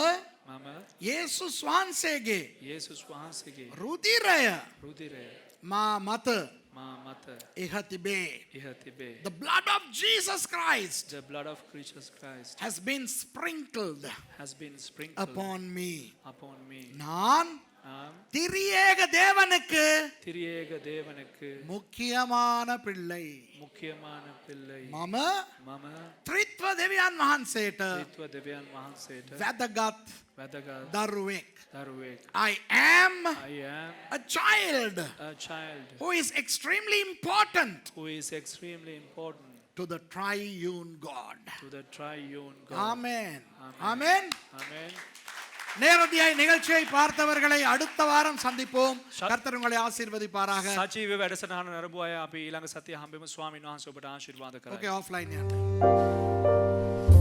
මම යේසුස් වහන්සේගේ යේසුස් වහන්සේගේ රුධිරය රුධිරය මා මත මා මත ඉහ තිබේ. ඉහ තිබේ. The blood of Jesus Christ The blood of Jesus Christ has been sprinkled has been sprinkled upon me. upon me. நான் நாம் திரியேக தேவனுக்கு திரியேக தேவனுக்கு முக்கியமான பிள்ளை. මුඛ්‍යමාන පිල්ලයි. මම මම ත්‍රිත්ව දෙවියන් වහන්සේට ත්‍රිත්ව දෙවියන් වහන්සේට වැදගත් වැදගත් දරුවෙක්. දරුවෙක්. I am I am a child a child who is extremely important who is extremely important to the triune God. to the triune God. Amen. Amen. Amen. Amen. நேரடியாய் நிகழ்ச்சியை பார்த்தவர்களை அடுத்த வாரம் சந்திப்போம். கர்த்தர் உங்களை ஆசீர்வதிப்பாராக. සජීව වැඩසටහන නරඹුව අය අපි ඊළඟ සතිය හම්බෙමු. ස්වාමීන් වහන්සේ ඔබට ආශිර්වාද කරයි. Okay, offline යන්න.